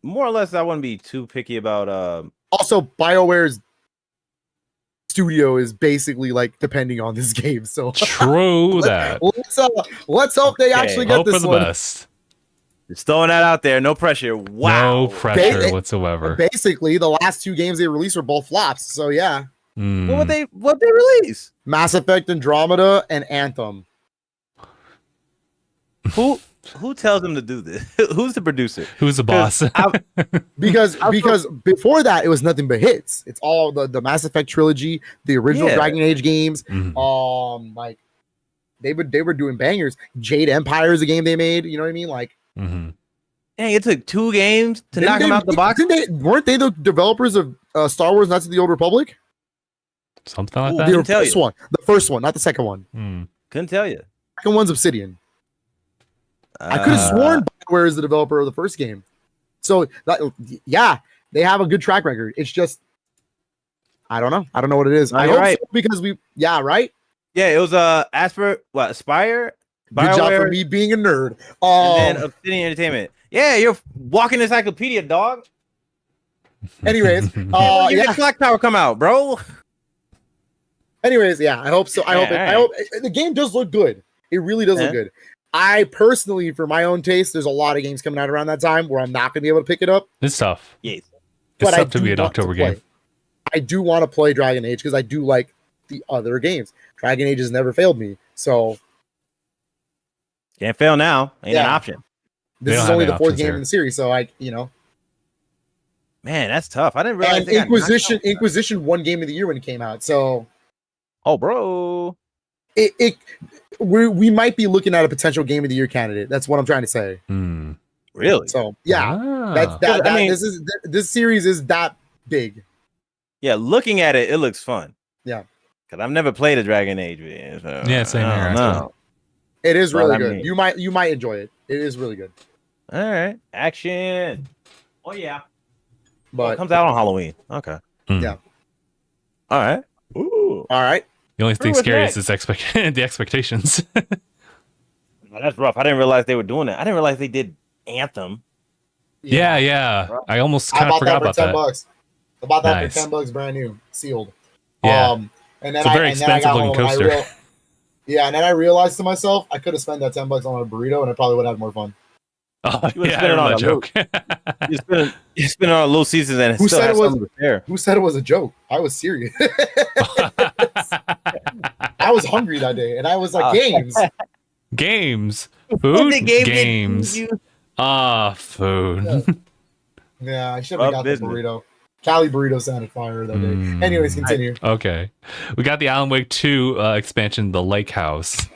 more or less, I wouldn't be too picky about. Also, BioWare's studio is basically like depending on this game. So True that. let's hope they actually get Hope for this the one. best. Just throwing that out there. No pressure. Wow. No pressure Ba- whatsoever. Basically, the last 2 games they released were both flops. So yeah, Mm. What they release? Mass Effect Andromeda and Anthem. Who tells them to do this? Who's the producer? Who's the boss? Because before that it was nothing but hits. It's all the Mass Effect trilogy, the original Yeah. Dragon Age games. Mhm. Like they were doing bangers. Jade Empire is a game they made. You know what I mean? Like, Mhm. Dang, it took 2 games to didn't knock them out the box. Weren't they the developers of Star Wars: Knights of the Old Republic? Something like Ooh, that. couldn't tell First you. one, the first one, not the second one. Mm. Couldn't tell you. Second one's Obsidian. I could have sworn BioWare is the developer of the first game. So yeah, they have a good track record. It's just I don't know. I don't know what it is. No, I you're hope right. so because right. Yeah, it was Aspire, Good job for BioWare, me being a nerd. and then Obsidian Entertainment. Yeah, you're walking encyclopedia, dog. Anyways, When did yeah. the clock tower come out, bro? Anyways, yeah. I hope so. I hope the game does look good. It really does look good. I personally, for my own taste, there's a lot of games coming out around that time where I'm not going to be able to pick it up. It's tough. Yes. It's But I tough to do be an want to October play. game. I do want to play Dragon Age because I do like the other games. Dragon Age has never failed me. So Can't fail now. Ain't an Yeah. option. They this don't is have only any the 4th options game here. in the series. So Man, that's tough. I didn't realize. and they got knocked out. Inquisition won Game of the Year when it came out. So Oh, bro. we might be looking at a potential Game of the Year candidate. That's what I'm trying to say. Hmm. Really? So yeah, Ah. I mean- this series is that big. Yeah, looking at it, it looks fun. Yeah. Because I've never played a Dragon Age game. So Yeah, same I here, don't actually. know. It is Well, really I good. mean- You might enjoy it. It is really good. All right. Action. Oh, yeah. It But comes out on Halloween. Okay. Hmm. Yeah. All right. Ooh. all right. The only thing What's scary next? is the expectations. Well, that's rough. I didn't realize they were doing that. I didn't realize they did Anthem. yeah. I almost kind of forgot about for that. $10. I bought that Nice. for $10 brand new, sealed. Yeah. And then It's a very expensive looking coaster. And then I realized to myself I could have spent that $10 on a burrito and I probably would have had more fun. Oh, You would've yeah, I spent it remember on that a joke. You spent on a little season and Who still said had it was- some there. Who said it was a joke? I was serious. I was hungry that day and I was like, games. Games. What Food? did game get Games. you? Food. Yeah, I should have got business. the burrito. Cali burrito sounded fire that day. Mm. Anyways, continue. Okay. We got the Alan Wake 2 expansion, The Lake House.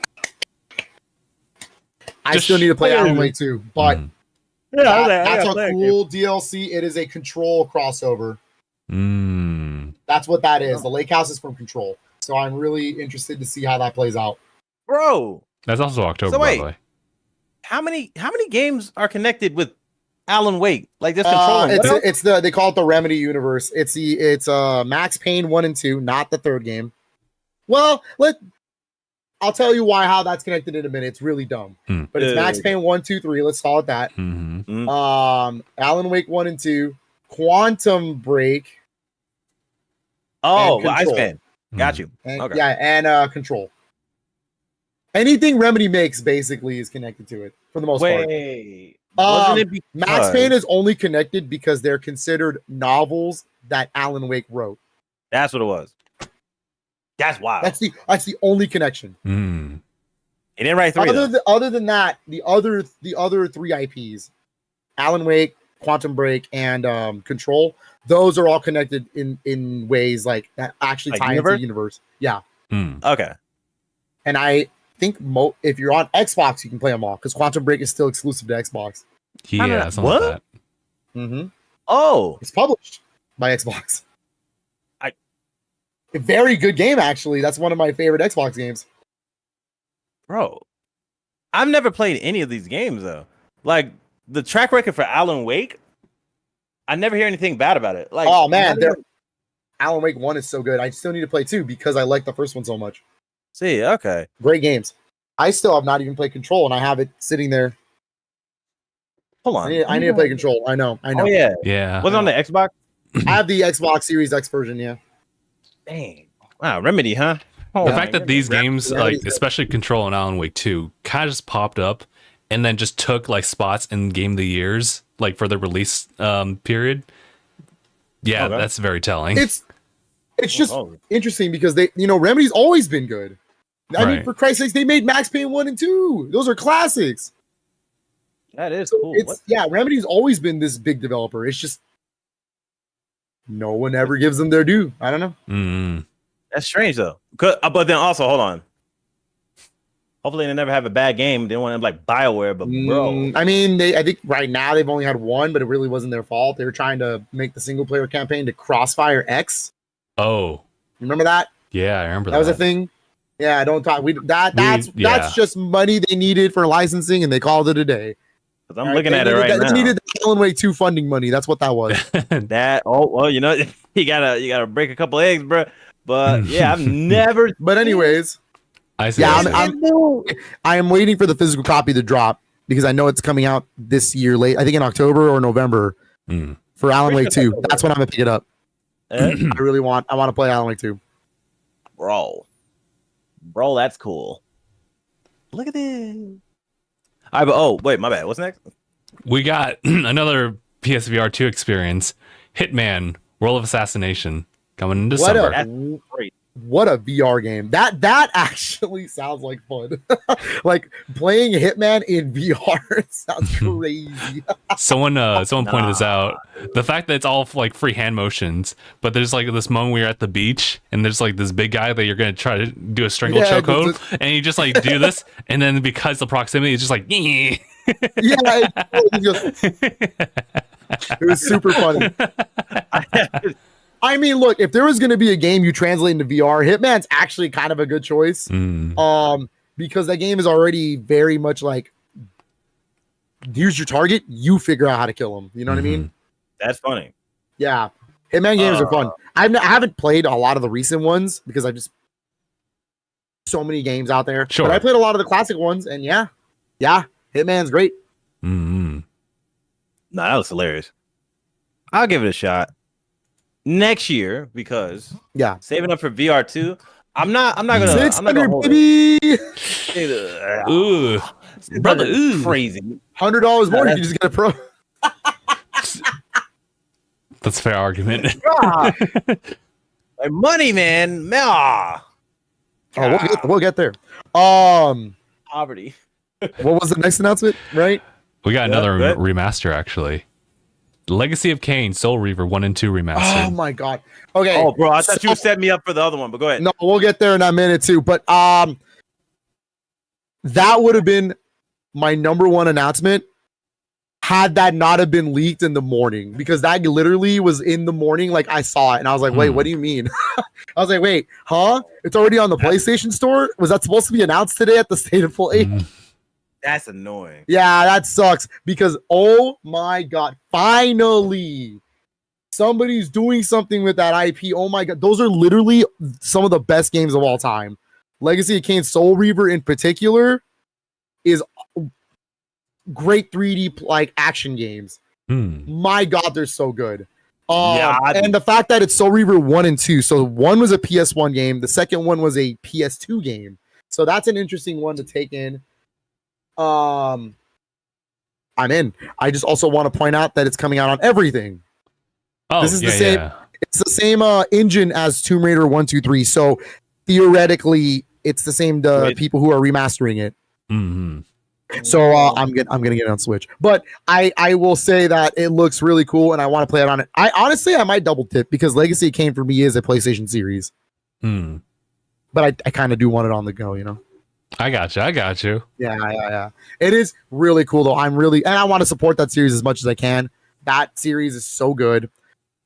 I Just still need to play share Alan it. Wake 2, but Mm. that's a cool DLC. It is a Control crossover. Mm. That's what that is. The Lake House is from Control. So I'm really interested to see how that plays out. Bro, That's also October, So by wait. the way. how many games are connected with Alan Wake? Like this Control and what else? It's they call it the Remedy universe. It's Max Payne 1 and 2, not the third game. Well, I'll tell you how that's connected in a minute. It's really dumb. But it's Max Payne 1, 2, 3. Let's call it that. Mm-hmm. Alan Wake 1 and 2, Quantum Break, Oh, and well, Control. Iceman. Got you. and Okay. and Control. Anything Remedy makes basically is connected to it for the most part. Wait. Wasn't it Max because- Payne is only connected because they're considered novels that Alan Wake wrote. That's what it was. That's wild. That's the only connection. Mm. He didn't write 3 though. Other than that, the other 3 IPs, Alan Wake, Quantum Break, and Control, those are all connected in ways like that actually Like tie universe? into the universe. Yeah, Mm. Okay. and I think if you're on Xbox, you can play them all because Quantum Break is still exclusive to Xbox. Yeah, something what? like that. Mm-hmm. Oh, It's published by Xbox. I- A very good game, actually. That's one of my favorite Xbox games. bro. I've never played any of these games though. Like the track record for Alan Wake, I never hear anything bad about it. Like, Oh man, not even- Alan Wake 1 is so good. I still need to play 2 because I like the first one so much. see, okay. Great games. I still have not even played Control, and I have it sitting there. Hold on. I need to play Control. I know. Oh yeah. Yeah. Was it on the Xbox? I have the Xbox Series X version. Yeah. Dang. Wow, Remedy, huh? The fact that these games, like Remedy's especially Control and Alan Wake 2, kind of just popped up and then just took like spots in Game of the Years, like for the release period. Yeah, Okay. that's very telling. It's just interesting because Remedy's always been good. I mean, Right. for Christ's sakes, they made Max Payne 1 and 2. Those are classics. That is So cool. Remedy's always been this big developer. It's just no one ever gives them their due. I don't know. Mm. That's strange though. But then also, hold on. Hopefully they never have a bad game. They don't want to like BioWare, but bro. I mean, I think right now they've only had one, but it really wasn't their fault. They were trying to make the single player campaign to Crossfire X. Oh, Remember that? yeah, I remember That was a thing. Yeah, don't talk. That's yeah. just money they needed for licensing, and they called it a day. 'Cause I'm looking at it right now. They needed the Alan Wake 2 funding money. That's what that was. That you gotta break a couple eggs, bro. But yeah, I've never. But anyways, I see. yeah, I see. I am waiting for the physical copy to drop because I know it's coming out this year late. I think in October or November Mm. for Alan Wake 2. That's when I'm gonna pick it up. I want to play Alan Wake 2. bro, that's cool. Look at this. All right, but wait, my bad. What's next? We got another PSVR 2 experience, Hitman: World of Assassination, coming in December. That's great. What a VR game. That actually sounds like fun. Like playing Hitman in VR sounds crazy. Someone pointed this out. The fact that it's all like free hand motions, but there's like this moment where you're at the beach and there's like this big guy that you're gonna try to do a strangle chokehold, and you just like do this, and then because the proximity is just like Yeah, it was super funny. I mean, look, if there was going to be a game you translate into VR, Hitman's actually kind of a good choice. Because that game is already very much like, here's your target, you figure out how to kill him. You know what I mean? That's funny. Yeah. Hitman games are fun. I haven't played a lot of the recent ones because I've just so many games out there. Sure. But I played a lot of the classic ones, and yeah, Hitman's great. Mm-hmm. Nah, that was hilarious. I'll give it a shot next year because saving up for VR 2. I'm not gonna. 600 baby. Ooh, brother, ooh. Crazy. $100 more. You can just get a pro. That's a fair argument. Like money, man. We'll get there. Poverty. What was the next announcement? Right. We got another remaster actually. Legacy of Kain, Soul Reaver 1 and 2 remastered. Oh my god. Okay. Oh, bro, I thought you set me up for the other one, but go ahead. No, we'll get there in a minute too. But that would have been my number one announcement had that not have been leaked in the morning, because that literally was in the morning. Like I saw it and I was like, wait, what do you mean? I was like, wait, huh? It's already on the PlayStation Store? Was that supposed to be announced today at the State of Play? That's annoying. Yeah, that sucks because oh my god, finally somebody's doing something with that IP. Oh my god, those are literally some of the best games of all time. Legacy of Kain, Soul Reaver in particular is great 3D like action games. My god, they're so good. And the fact that it's Soul Reaver 1 and 2. So one was a PS1 game, the second one was a PS2 game. So that's an interesting one to take in. I'm in. I just also want to point out that it's coming out on everything. Oh, this is the same. Yeah. It's the same engine as Tomb Raider 1, 2, 3. So theoretically, it's the same people who are remastering it. So I'm gonna get it on Switch. But I will say that it looks really cool, and I want to play it on it. I honestly might double tip because Legacy of Kain for me is a PlayStation series. But I kind of do want it on the go, you know. I got you. Yeah. It is really cool though. And I want to support that series as much as I can. That series is so good.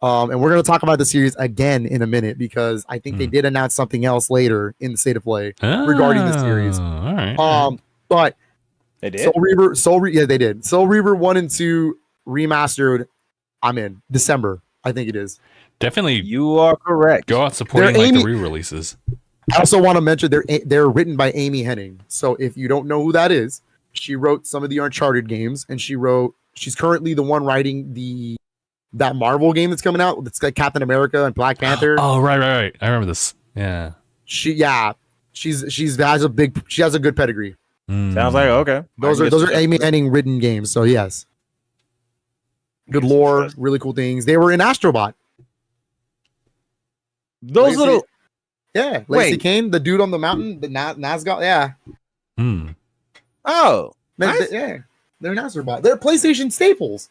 And we're going to talk about the series again in a minute because I think they did announce something else later in the State of Play regarding the series. All right. But they did. Yeah, they did. Soul Reaver 1 and 2 remastered. I'm in December. I think it is. Definitely. You are correct. Go out supporting the re-releases. I also want to mention they're written by Amy Hennig. So if you don't know who that is, she wrote some of the Uncharted games, and she She's currently the one writing that Marvel game that's coming out. It's like Captain America and Black Panther. Oh, right. I remember this. Yeah. She has a good pedigree. Sounds like okay. Those are Amy Henning written games. So yes, good lore, really cool things. They were in Astro Bot. Those little. Yeah, Lacey Kane, the dude on the mountain, the Nazgul. Yeah. Oh, nice. Yeah, they're in Astro Bot. They're PlayStation staples.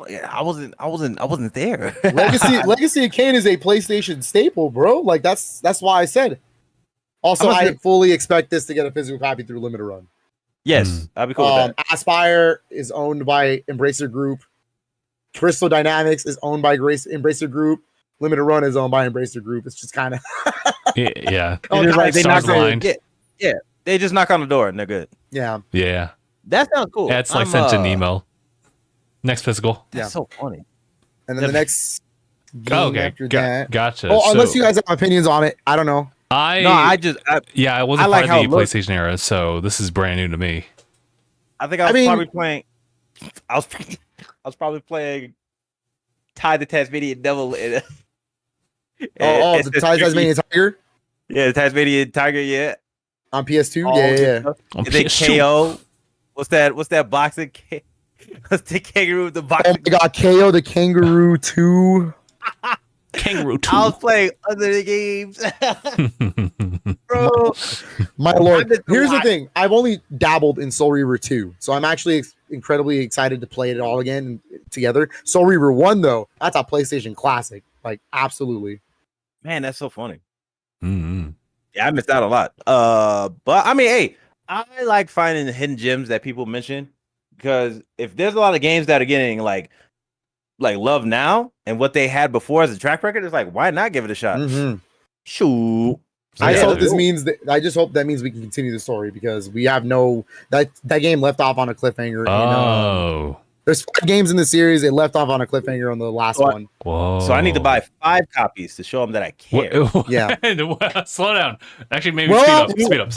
Yeah, I wasn't there. Legacy of Kane is a PlayStation staple, bro. Like that's why I said. Also, I fully expect this to get a physical copy through limited run. Yes, I'd be cool with that. Aspire is owned by Embracer Group. Crystal Dynamics is owned by Embracer Group. Limited run is owned by Embracer Group. It's just kind of yeah. They just knock on the door and they're good. Yeah. That sounds cool. Yeah, it's like sent an email. Next physical. That's so funny. And then the next game after that. Gotcha. Oh, unless you guys have opinions on it, I don't know. I wasn't part of the PlayStation era, so this is brand new to me. I think I was probably playing. I was probably playing Ty the Tasmanian Devil. The Tasmanian Tiger. Yeah, the Tasmanian Tiger. Yeah, on PS2. Yeah. And then KO. What's that boxing? What's the kangaroo with the boxing? Oh my god, KO the Kangaroo 2. Kangaroo 2. I was playing other games. Bro. My lord. Here's the thing. I've only dabbled in Soul Reaver 2. So I'm actually incredibly excited to play it all again together. Soul Reaver 1, though, that's a PlayStation classic. Like, absolutely. Man, that's so funny. Mm-hmm. Yeah, I missed out a lot. But I mean, hey, I like finding the hidden gems that people mention. Because if there's a lot of games that are getting like love now and what they had before as a track record, it's like, why not give it a shot? Mm-hmm. Shoot. So I just hope that means we can continue the story because we have that game left off on a cliffhanger. There's 5 games in the series. It left off on a cliffhanger on the last one. Whoa. So I need to buy 5 copies to show them that I care. Yeah. Slow down. Actually, maybe speed up.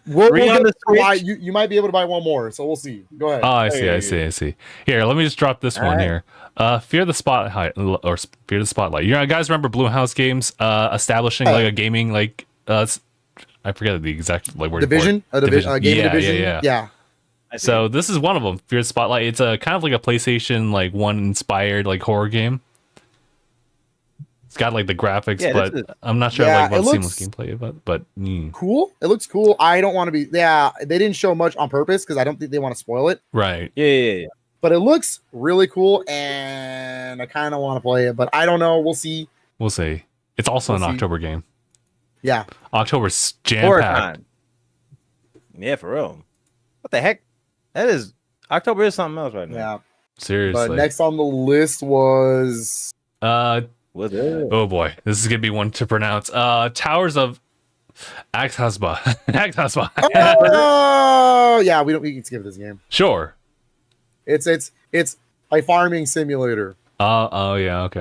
You might be able to buy one more, so we'll see. Go ahead. Oh, I see. Here, let me just drop this one here. Fear the Spotlight. You guys remember Blumhouse Games establishing like a gaming like I forget the exact like word. Division? Division. Yeah. So this is one of them. Fear the Spotlight. It's a kind of like a PlayStation like 1 inspired like horror game. It's got like the graphics, but I'm not sure like what seamless gameplay. But cool. It looks cool. I don't want to be. Yeah, they didn't show much on purpose because I don't think they want to spoil it. Right. Yeah. But it looks really cool, and I kind of want to play it, but I don't know. We'll see. It's also an October game. Yeah. October's jam-packed. Yeah, for real. What the heck? October is something else right now. Yeah. Seriously. But next on the list was what's it? Oh boy, this is gonna be one to pronounce. Towers of Akhtasba. Akhtasba. Oh yeah, we can skip this game. Sure. It's a farming simulator. Oh yeah, okay,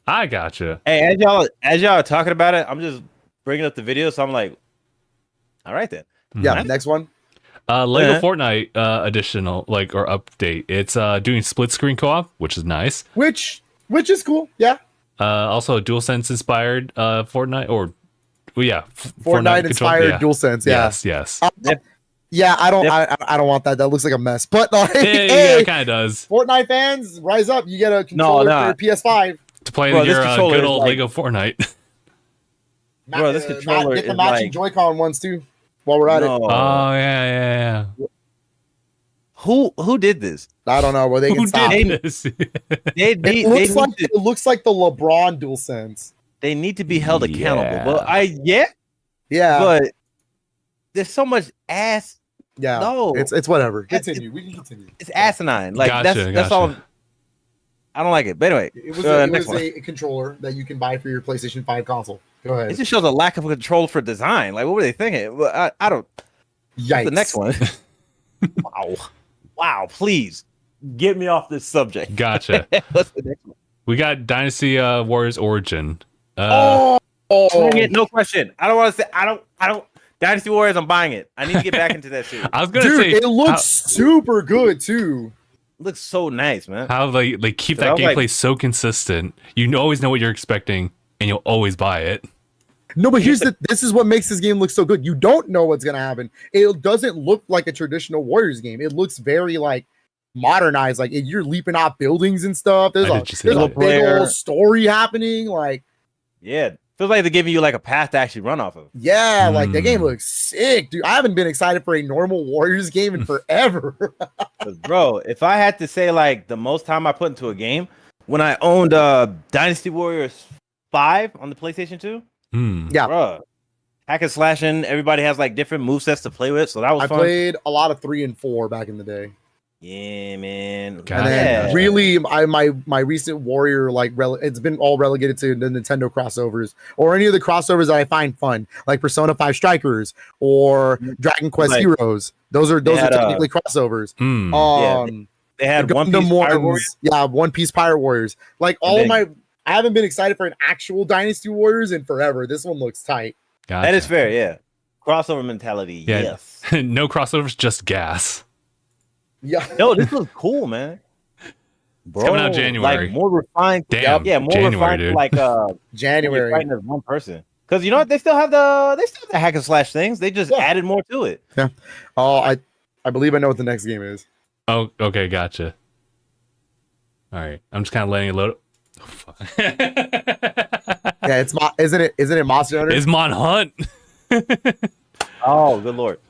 I gotcha. Hey, as y'all are talking about it, I'm just bringing up the video, so I'm like, all right then. Yeah, next one. Lego Fortnite additional like or update. It's doing split screen co-op, which is nice. Which is cool. Yeah. Also DualSense inspired Fortnite or Fortnite inspired DualSense. Yeah. Yes. Yeah, I don't want that. That looks like a mess. But it kind of does. Fortnite fans, rise up! You get a controller for your PS5 to play your good old Lego Fortnite. Bro, this controller get the matching Joy-Con ones too. While we're at it. Oh yeah. Who did this? I don't know. Where they can stop. It looks like the LeBron DualSense. They need to be held accountable. But but there's so much ass. Yeah, no, it's whatever. Continue. We can continue. It's asinine. Like that's all. I don't like it. But anyway, it was a controller that you can buy for your PlayStation 5 console. Go ahead. It just shows a lack of control for design. Like, what were they thinking? Well, I don't. Yikes. The next one. Wow! Please get me off this subject. Gotcha. What's the next one? We got Dynasty Warriors Origin. No question. I don't want to say. I don't. Dynasty Warriors, I'm buying it. I need to get back into that series. I was gonna Dude, say it looks super good too. It looks so nice, man. how they keep that I was gameplay like- so consistent. You always know what you're expecting, and you'll always buy it. No, but this is what makes this game look so good. You don't know what's gonna happen. It doesn't look like a traditional Warriors game. It looks very like modernized. Like you're leaping off buildings and stuff. There's I a did just see there's a that. big old story happening. Like Yeah, feels like they're giving you like a path to actually run off of. yeah, like the game Hmm. looks sick, dude. I haven't been excited for a normal Warriors game in forever. 'Cause, bro, if I had to say like the most time I put into a game, when I owned Dynasty Warriors 5 on the PlayStation 2, Yeah. bro, hack and slashing. Everybody has like different movesets to play with, so that was I fun. played a lot of 3 and 4 back in the day. Yeah, man. Gotcha. And then Yeah. really, my recent Warrior it's been all relegated to the Nintendo crossovers or any of the crossovers that I find fun, like Persona 5 Strikers or Dragon Quest Like, Heroes. Those are had, technically crossovers. They had the One Gundam Piece Pirate Warriors. ones, yeah, One Piece Pirate Warriors. Like all of my, I haven't been excited for an actual Dynasty Warriors in forever. This one looks tight. Gotcha. That is fair, yeah. Crossover mentality, Yeah. yes. No crossovers, just gas. Yeah, No, this was cool, man. Bro, coming out January. Like more refined. Damn, yeah, more January, refined. dude. Like January. fighting as one person. Because you know what? They still have the hack and slash things. They just added more to it. Oh, I believe I know what the next game is. Oh, okay, gotcha. All right, I'm just kind of letting it load. Oh, fuck. Yeah, it's isn't it Monster Hunter? Is Mon Hunt? Oh, good lord,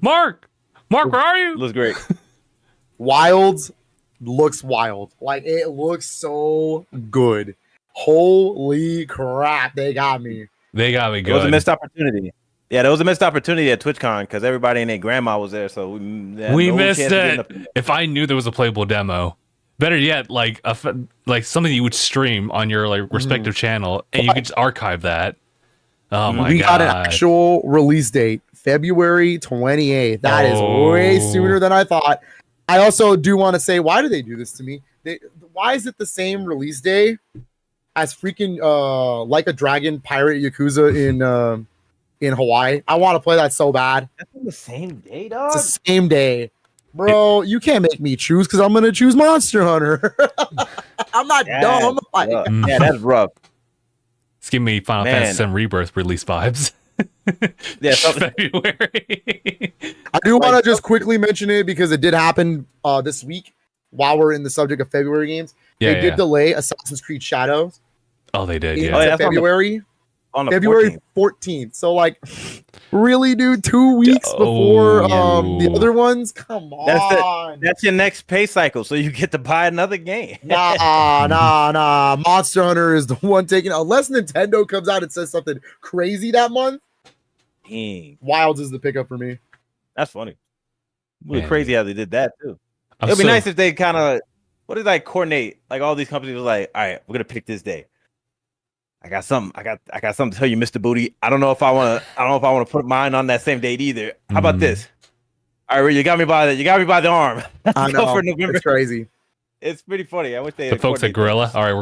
Mark, where are you? looks great. Wilds looks wild. Like it looks so good. Holy crap, they got me. They got me It was a good. missed opportunity. Yeah, there was a missed opportunity at TwitchCon because everybody and their grandma was there, so We missed it. If I knew there was a playable demo, better yet, like like something you would stream on your like respective channel, and you could just archive that. Oh my We got an god! actual release date, February 28th. That is way Oh. sooner than I thought. I also do want to say, why do they do this to me? Why is it the same release day as freaking Like a Dragon Pirate Yakuza in Hawaii? I want to play that so bad. That's on the same day, dog. It's the same day. Bro, you can't make me choose because I'm gonna choose Monster Hunter. I'm not dumb. Like, Yeah, that's rough. It's giving me Final Man. Fantasy VII Rebirth release vibes. Yeah, February. I do want to just quickly mention it because it did happen this week while we're in the subject of February games. Yeah, They did delay Assassin's Creed Shadows Oh, they did. into Yeah. Oh, yeah, that's on the- February. On the February 14th. So like really, dude, 2 weeks before the other ones? Come on. That's your next pay cycle, so you get to buy another game. Nah. Monster Hunter is the one taking, unless Nintendo comes out and says something crazy that month. Dang, Wilds is the pickup for me. that's funny. Really Man. crazy how they did that too. I'm It'd be so- nice if they kind of like coordinate, like all these companies were like, all right, we're gonna pick this day. I got something to tell you, Mr. Booty. I don't know if I want to put mine on that same date either. How about this? All right, you got me by the arm. I Go know. for November. It's crazy. It's pretty funny. I wish they the had folks at coordinated Gorilla. All right,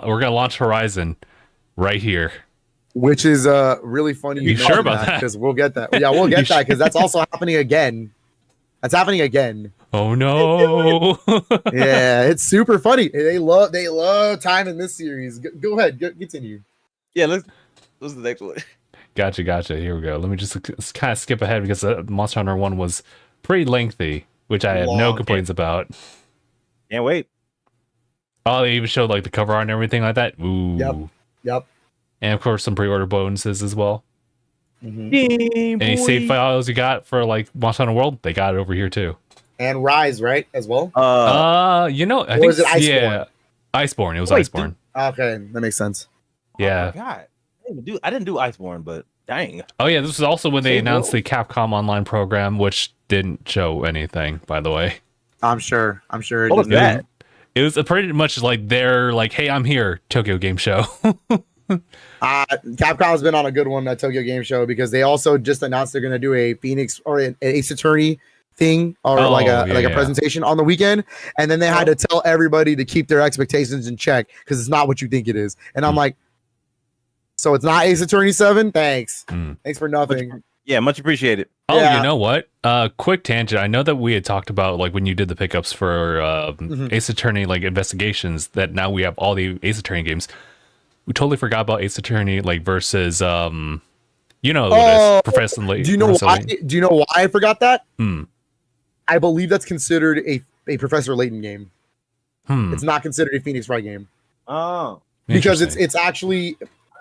we're gonna launch Horizon right here. Which is really funny. You sure about that? Because we'll get that. Yeah, we'll get that because that's also happening again. That's happening again. Oh no! Yeah, it's super funny. They love time in this series. Go ahead, continue. Yeah, let's the next one. Gotcha. Here we go. Let me just kind of skip ahead because the Monster Hunter one was pretty lengthy, which I have no Long. complaints about. Can't wait. Oh, they even showed like the cover art and everything like that. Ooh. Yep. And of course, some pre-order bonuses as well. Mhm. Any save files you got for like Monster Hunter World, they got it over here too. And Rise, right, as well. I Or think is it Iceborne? yeah, Iceborne. It was Wait, Iceborne. Okay, that makes sense. Yeah. Oh, God. I didn't do Iceborne, but dang. Oh yeah, this was also when they Save announced World? the Capcom Online program, which didn't show anything, by the way. I'm sure. it What was did. that? It was pretty much like they're like, "Hey, I'm here, Tokyo Game Show." Capcom's been on a good one at Tokyo Game Show because they also just announced they're going to do a Phoenix or an Ace Attorney thing or like a presentation on the weekend, and then they had to tell everybody to keep their expectations in check because it's not what you think it is. And I'm like, so it's not Ace Attorney 7? Thanks. Mm. Thanks for nothing. Yeah, much appreciated. Oh, Yeah. you know what? Quick tangent. I know that we had talked about like when you did the pickups for Ace Attorney like investigations. That now we have all the Ace Attorney games. We totally forgot about Ace Attorney like versus Professor Layton. Do you know why? Do you know why I forgot that? I believe that's considered a Professor Layton game. It's not considered a Phoenix Wright game. Oh, because it's actually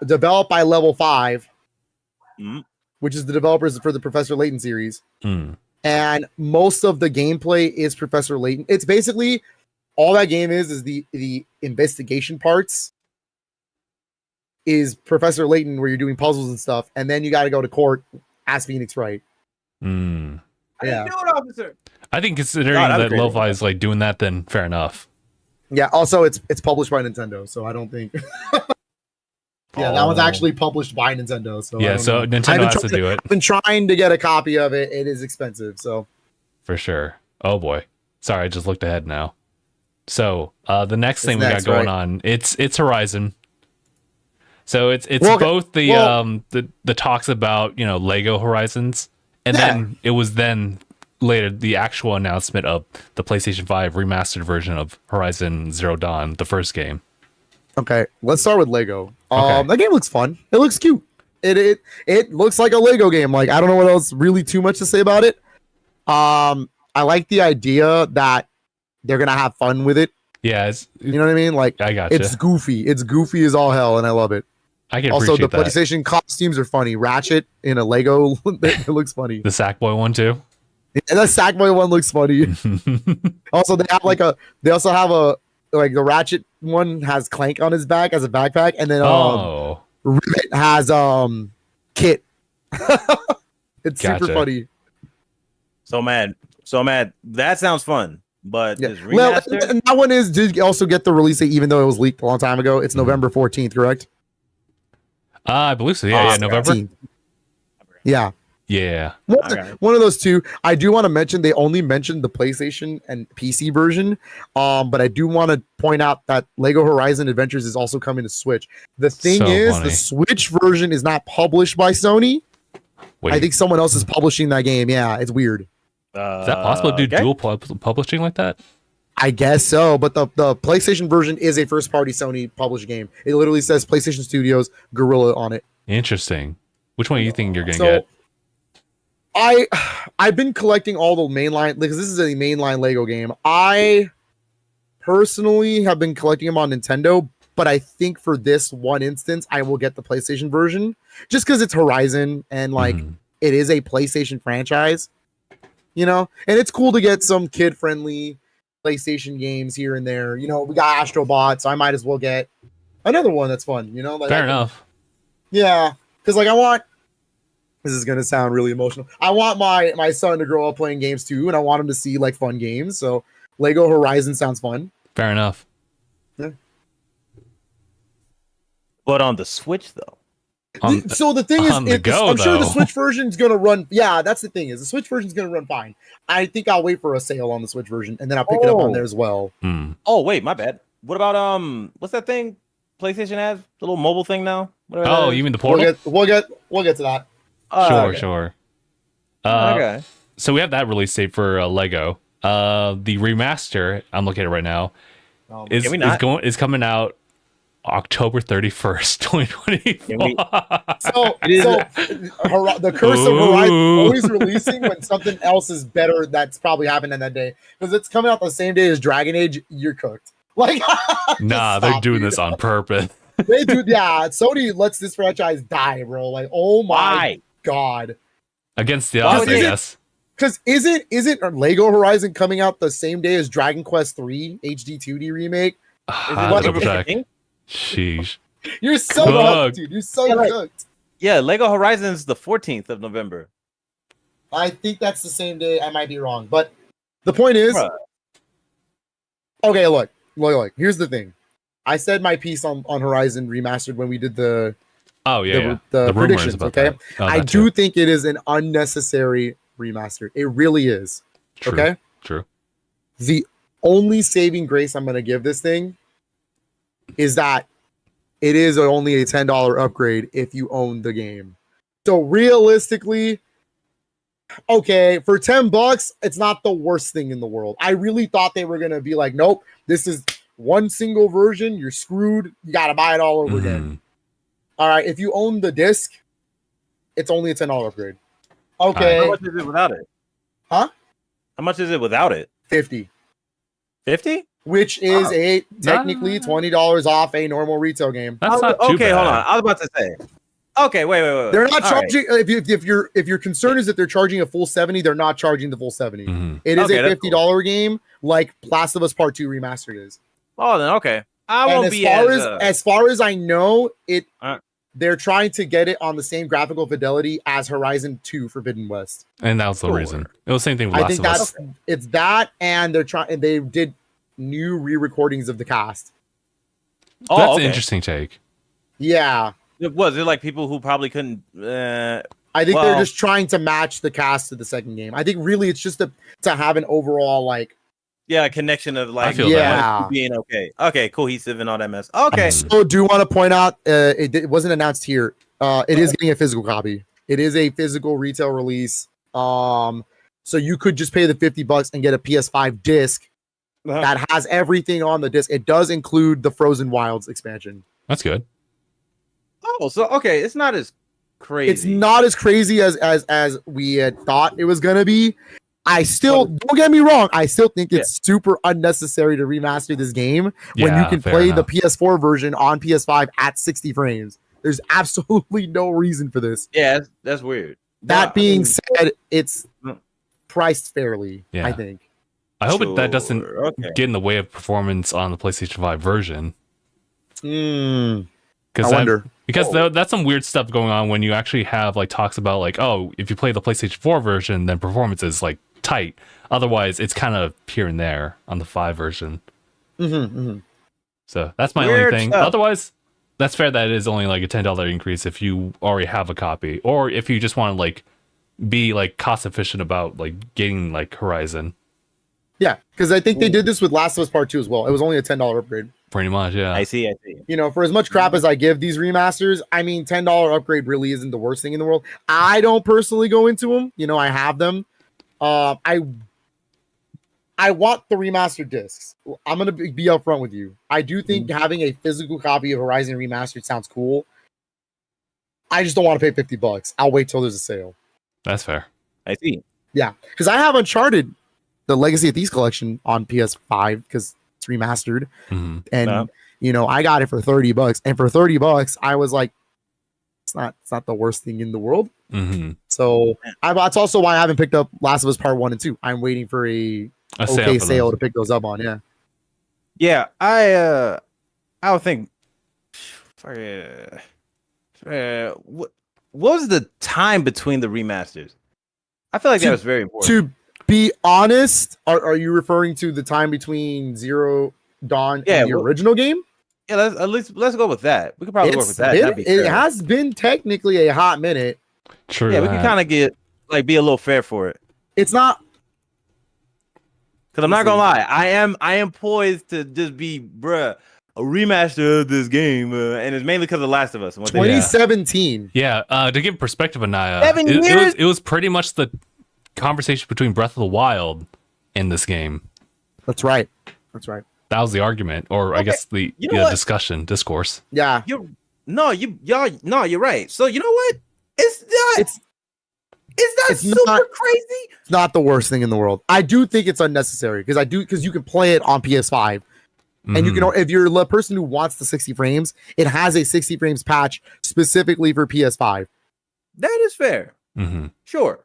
developed by Level 5, which is the developers for the Professor Layton series. And most of the gameplay is Professor Layton. It's basically all that game is the investigation parts is Professor Layton, where you're doing puzzles and stuff, and then you got to go to court as Phoenix Wright. I didn't do it, officer. I think considering that Lo-Fi is like doing that, then fair enough. Yeah. Also, it's published by Nintendo, so I don't think. That one's actually published by Nintendo. So yeah, so Nintendo has to do it. I've been trying to get a copy of it. It is expensive, so for sure. Oh boy, sorry, I just looked ahead now. So the next thing we got going on, it's Horizon. So it's both the talks about Lego Horizons, and then it was then later the actual announcement of the PlayStation 5 remastered version of Horizon Zero Dawn, the first game. Okay, let's start with Lego. That game looks fun. It looks cute. It looks like a Lego game. Like I don't know what else really too much to say about it. I like the idea that they're gonna have fun with it. Yeah, you know what I mean. Like I gotcha. It's goofy. It's goofy as all hell, and I love it. I can also the that. PlayStation costumes are funny. Ratchet in a Lego, it looks funny. The Sackboy one too. And the Sackboy one looks funny. Also, they have they also have the Ratchet one has Clank on his back as a backpack, and then Rivet has Kit. It's super funny. So mad. That sounds fun. But and that one did also get the release date, even though it was leaked a long time ago. It's November 14th, correct? I believe so. Yeah, November. 14th. Yeah. Yeah. One of those two. I do want to mention they only mentioned the PlayStation and PC version. But I do want to point out that Lego Horizon Adventures is also coming to Switch. The thing the Switch version is not published by Sony. Wait. I think someone else is publishing that game. Yeah, it's weird. Is that possible to do dual publishing like that? I guess so, but the PlayStation version is a first-party Sony published game. It literally says PlayStation Studios Gorilla on it. Interesting. Which one do you think you're gonna get? I've been collecting all the mainline because this is a mainline Lego game. I personally have been collecting them on Nintendo, but I think for this one instance, I will get the PlayStation version just because it's Horizon and it is a PlayStation franchise, and it's cool to get some kid-friendly PlayStation games here and there. We got Astro Bot, so I might as well get another one that's fun. Fair enough. Yeah, because I want. This is gonna sound really emotional. I want my son to grow up playing games too, and I want him to see fun games. So Lego Horizon sounds fun. Fair enough. Yeah. But on the Switch though. So the thing is, I'm sure the Switch version is gonna run. Yeah, that's the thing is the Switch version is gonna run fine. I think I'll wait for a sale on the Switch version, and then I'll pick it up on there as well. Oh wait, my bad. What about what's that thing PlayStation has? The little mobile thing now. Oh, you mean the Portal? We'll get to that. Sure. Okay. So we have that release date for Lego. The remaster, I'm looking at it right now, is coming out October 31st, 2024. The Curse of Horizon always releasing when something else is better that's probably happened on that day. Because it's coming out the same day as Dragon Age, you're cooked. Nah, they're doing this on purpose. They do, yeah. Sony lets this franchise die, bro. Oh my god. Against the odds, I guess. Because isn't Lego Horizon coming out the same day as Dragon Quest 3 HD 2D remake? Sheesh. You're so cooked, dude. You're so cooked. Yeah, Lego Horizon's the 14th of November. I think that's the same day. I might be wrong. But the point is... Okay, look. Here's the thing. I said my piece on Horizon Remastered when we did the predictions, okay? I do think it is an unnecessary remaster. It really is. True, okay? True. The only saving grace I'm going to give this thing is that it is only a $10 upgrade if you own the game. So realistically, Okay, for $10, it's not the worst thing in the world. I really thought they were gonna be like, nope, this is one single version. You're screwed. You gotta buy it all over again. All right, if you own the disc, it's only a $10 upgrade. Okay. How much is it without it? Huh? How much is it without it? 50. 50? Which is technically $20 off a normal retail game. That's not too okay. bad. Hold on. I was about to say. Okay, wait. They're not All charging. Right. If your concern is that they're charging a full 70, they're not charging the full 70. It is a $50 game, like Last of Us Part 2 Remastered is. Oh, then okay. I won't be as far as I know, they're trying to get it on the same graphical fidelity as Horizon 2 Forbidden West. And that was the reason. It was the same thing with Last of Us. It's that, and they did new re-recordings of the cast. Oh, that's an interesting take. Yeah. Was it like people who probably couldn't? I think they're just trying to match the cast to the second game. I think really it's just to have an overall like. Yeah, a connection of like being okay. Okay, cohesive and all that mess. Okay. So do want to point out it wasn't announced here. It is getting a physical copy. It is a physical retail release. So you could just pay the $50 and get a PS5 disc that has everything on the disc. It does include the Frozen Wilds expansion. That's good. Oh, so okay, it's not as crazy. It's not as crazy as we had thought it was gonna be. I still don't get me wrong. I still think it's super unnecessary to remaster this game when you can play the PS4 version on PS5 at 60 frames. There's absolutely no reason for this. Yeah, that's weird. That being said, it's priced fairly. I think. I hope that doesn't get in the way of performance on the PlayStation 5 version. I wonder. Because that's some weird stuff going on when you actually have like talks about like, oh, if you play the PlayStation 4 version, then performance is like tight. Otherwise, it's kind of here and there on the 5 version. So that's my only thing. Otherwise, that's fair that it is only like a $10 increase if you already have a copy, or if you just want to like be like cost efficient about like getting like Horizon. Yeah, because I think they did this with Last of Us Part 2 as well. It was only a $10 upgrade. Pretty much, yeah. I see. You know, for as much crap as I give these remasters, I mean, $10 upgrade really isn't the worst thing in the world. I don't personally go into them. You know, I have them. I want the remastered discs. I'm gonna be upfront with you. I do think having a physical copy of Horizon Remastered sounds cool. I just don't want to pay $50. I'll wait till there's a sale. That's fair. I see. Yeah, because I have Uncharted, the Legacy of Thieves collection on PS5 because it's remastered, and you know I got it for $30, and for $30 I was like, it's not the worst thing in the world. So that's also why I haven't picked up Last of Us Part 1 and 2. I'm waiting for a sale to pick those up on. Yeah, I would think. What was the time between the remasters? I feel like that was very important. To be honest, are you referring to the time between Zero Dawn and the original game? Yeah, let's go with that. We could probably work with that. It has been technically a hot minute. True. Yeah, we can kind of be a little fair for it. It's not, because I'm not gonna lie, I am poised to just be a remaster of this game, and it's mainly because of Last of Us. 2017. Yeah, to give perspective, Aniyah, 7 years. It was pretty much the conversation between Breath of the Wild in this game. That's right. That was the argument, or I guess the discourse. Yeah. You're right. So you know what? It's not super crazy. It's not the worst thing in the world. I do think it's unnecessary because you can play it on PS5. And you can, if you're the person who wants the 60 frames, it has a 60 frames patch specifically for PS5. That is fair. Sure.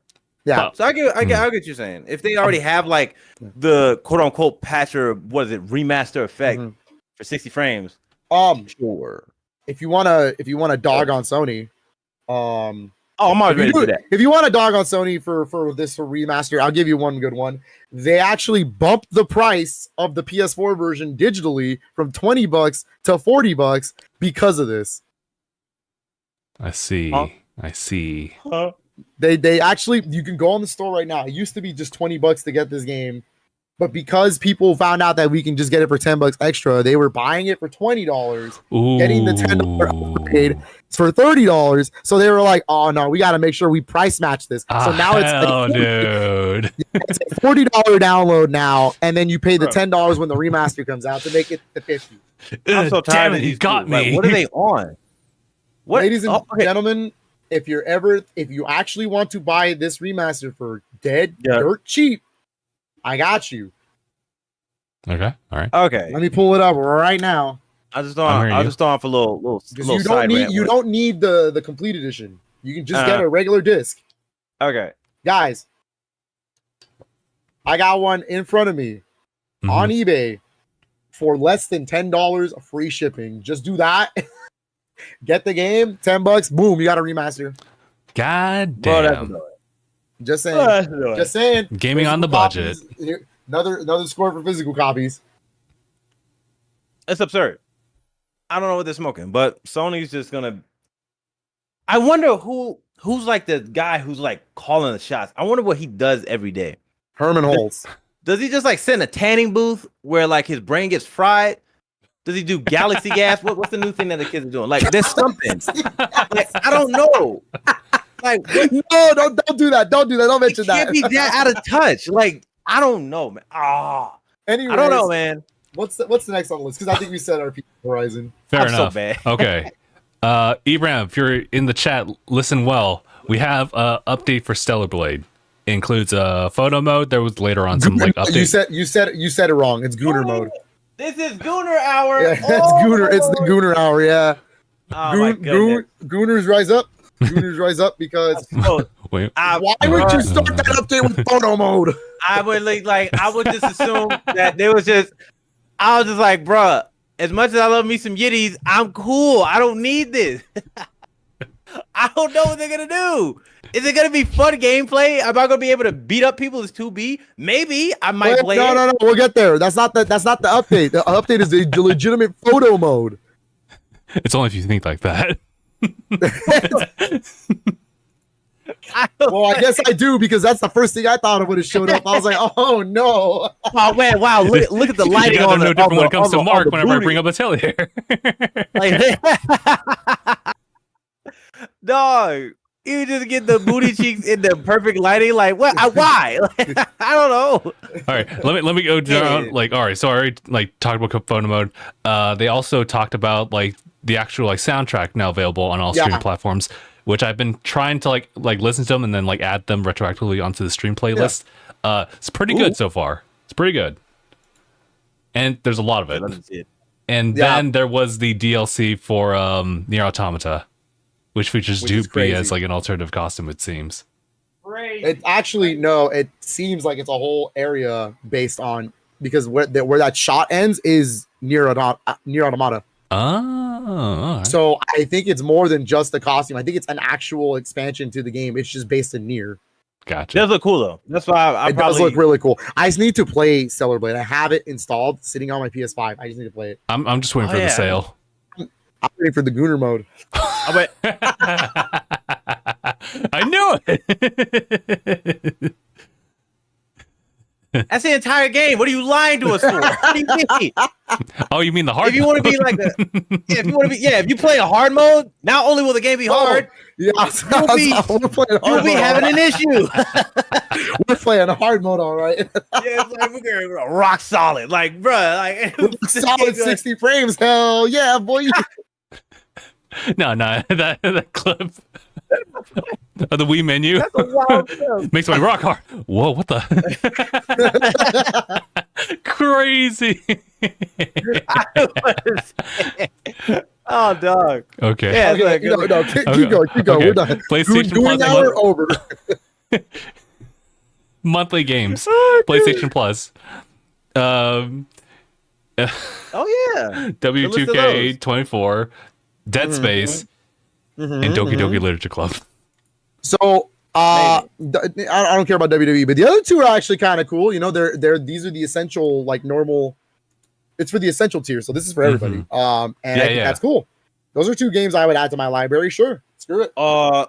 Yeah. So I get what you're saying. If they already have like the quote unquote patch or remaster effect for 60 frames. Sure. If you wanna dog on Sony, I'm already ready to do that. If you want a dog on Sony for remaster, I'll give you one good one. They actually bumped the price of the PS4 version digitally from $20 to $40 because of this. I see. I see. They actually, you can go on the store right now. It used to be just $20 to get this game, but because people found out that we can just get it for $10 extra, they were buying it for $20, getting the $10 upgrade, for $30. So they were like, "Oh no, we got to make sure we price match this." So now dude, it's a $40 download now, and then you pay the $10 when the remaster comes out to make it the 50. I'm so tired Damn of it, these. you got dudes. Like, me. what are they on? What? Ladies and okay. gentlemen, if you actually want to buy this remaster for dirt cheap, I got you. Okay, all right. Okay. Let me pull it up right now. I just thought for a little You don't need the complete edition. You can just get a regular disc. Okay. Guys, I got one in front of me on eBay for less than $10 free shipping. Just do that. Get the game, $10. Boom, you got a remaster. God Bro, damn. Just saying. Just saying. Gaming on the budget. Here, another score for physical copies. It's absurd. I don't know what they're smoking, but Sony's just gonna. I wonder who's like the guy who's like calling the shots. I wonder what he does every day. Herman Holtz. Does he just like sit in a tanning booth where like his brain gets fried? Does he do galaxy gas? What's the new thing that the kids are doing? Like there's something. Like, I don't know. Like no, don't do that. Don't do that. Don't mention that. Can't be that out of touch. Like I don't know, man. Anyways, I don't know, man. What's the next on the list? Because I think we said our Horizon. Fair I'm enough. so bad. Okay. Ibram, if you're in the chat, listen well. We have an update for Stellar Blade. It includes photo mode. There was later on some like updates. You said it wrong. It's Gooner mode. This is Gooner hour. Yeah, it's Gooner. It's the Gooner hour. Yeah. Oh my goodness. Gooners rise up. Gooners rise up because. Wait. Why would you start that update with photo mode? I would I would just assume that there was just. I was just like, bruh, as much as I love me some Yitties, I'm cool. I don't need this. I don't know what they're gonna do. Is it gonna be fun gameplay? Am I gonna be able to beat up people as 2B? Maybe I might play. No. We'll get there. That's not the update. The update is the legitimate photo mode. It's only if you think like that. Well, I guess I do because that's the first thing I thought of when it showed up. I was like, oh no. Oh man, wow! Look at the lighting on no different when it comes to Mark whenever booty. I bring up Atelier. Dog, you just get the booty cheeks in the perfect lighting. Like what? Why? I don't know. All right, let me go down. Like, all right, so I already like talked about photo mode. They also talked about like the actual like soundtrack now available on all streaming platforms, which I've been trying to like listen to them and then like add them retroactively onto the stream playlist. It's pretty good so far. It's pretty good, and there's a lot of it. Let me see it. And then there was the DLC for Nier Automata, which features Doopy as like an alternative costume. It seems. It actually it seems like it's a whole area based on because where that shot ends is Nier Automata. Oh, so I think it's more than just the costume. I think it's an actual expansion to the game. It's just based in Nier. Gotcha. It does look cool though. That's why it does look really cool. I just need to play Stellar Blade. I have it installed, sitting on my PS5. I just need to play it. I'm just waiting for the sale. I'm waiting for the Gooner mode. I knew it. That's the entire game. What are you lying to us for? What do you mean? Oh, you mean the hard? If you want to be like if you play a hard mode, not only will the game be hard, you'll be having an issue. We're playing a hard mode, all right. It's like we're going rock solid, like bruh, like solid 60 frames. Hell yeah, boy. No, that clip of the Wii menu makes my rock hard. Whoa, what the crazy. Oh, dog. Okay. Yeah, okay, keep going. Okay. We're done. PlayStation Plus hour over. Monthly games. PlayStation Plus. Oh yeah. W2K24, Dead Space, and Doki Doki Literature Club. So I don't care about WWE, but the other two are actually kind of cool. You know, these are the essential, like normal. It's for the essential tier, so this is for everybody. And I think that's cool. Those are two games I would add to my library. Sure, screw it. I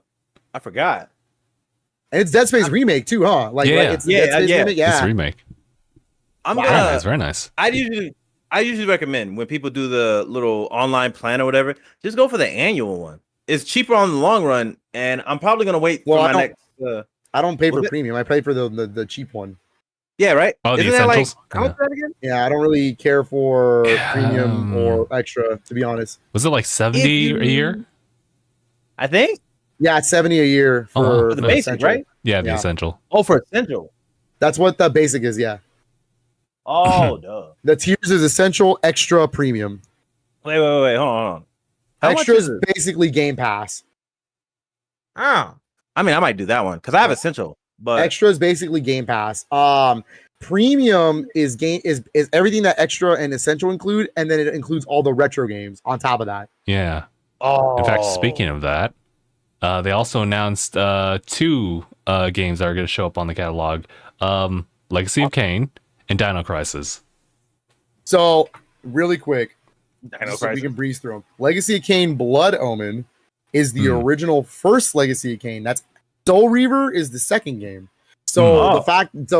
forgot. And it's Dead Space remake too, huh? It's Dead Space remake. Yeah, it's a remake. It's very nice. I usually recommend when people do the little online plan or whatever, just go for the annual one. it's cheaper on the long run, and I'm probably gonna wait Well, for I my don't- next. I don't pay for Was it- premium. I pay for the cheap one. Yeah, right. Oh, the Isn't that like essentials? how much is that again? Yeah, I don't really care for premium or Um, extra, to be honest. Was it like 70 a year? I think. Yeah, it's 70 a year for For the basic, essential. right? Yeah, the Yeah. essential. Oh, for essential. That's what the basic is. Yeah, Oh, duh. the tiers is essential, extra, premium. Wait, hold on. How Extra much is is it? basically Game Pass. Oh. I mean, I might do that one because I have essential, but Extra is basically Game Pass. Premium is everything that extra and essential include, and then it includes all the retro games on top of that. Yeah. oh, In fact, speaking of that, they also announced 2 games that are going to show up on the catalog: Legacy of Kain and Dino Crisis. So, really quick, Dino just so we Crisis. can breeze through them. Legacy of Kain Blood Omen is the Hmm. original first Legacy of Kain. That's Soul Reaver is the second game. So Oh.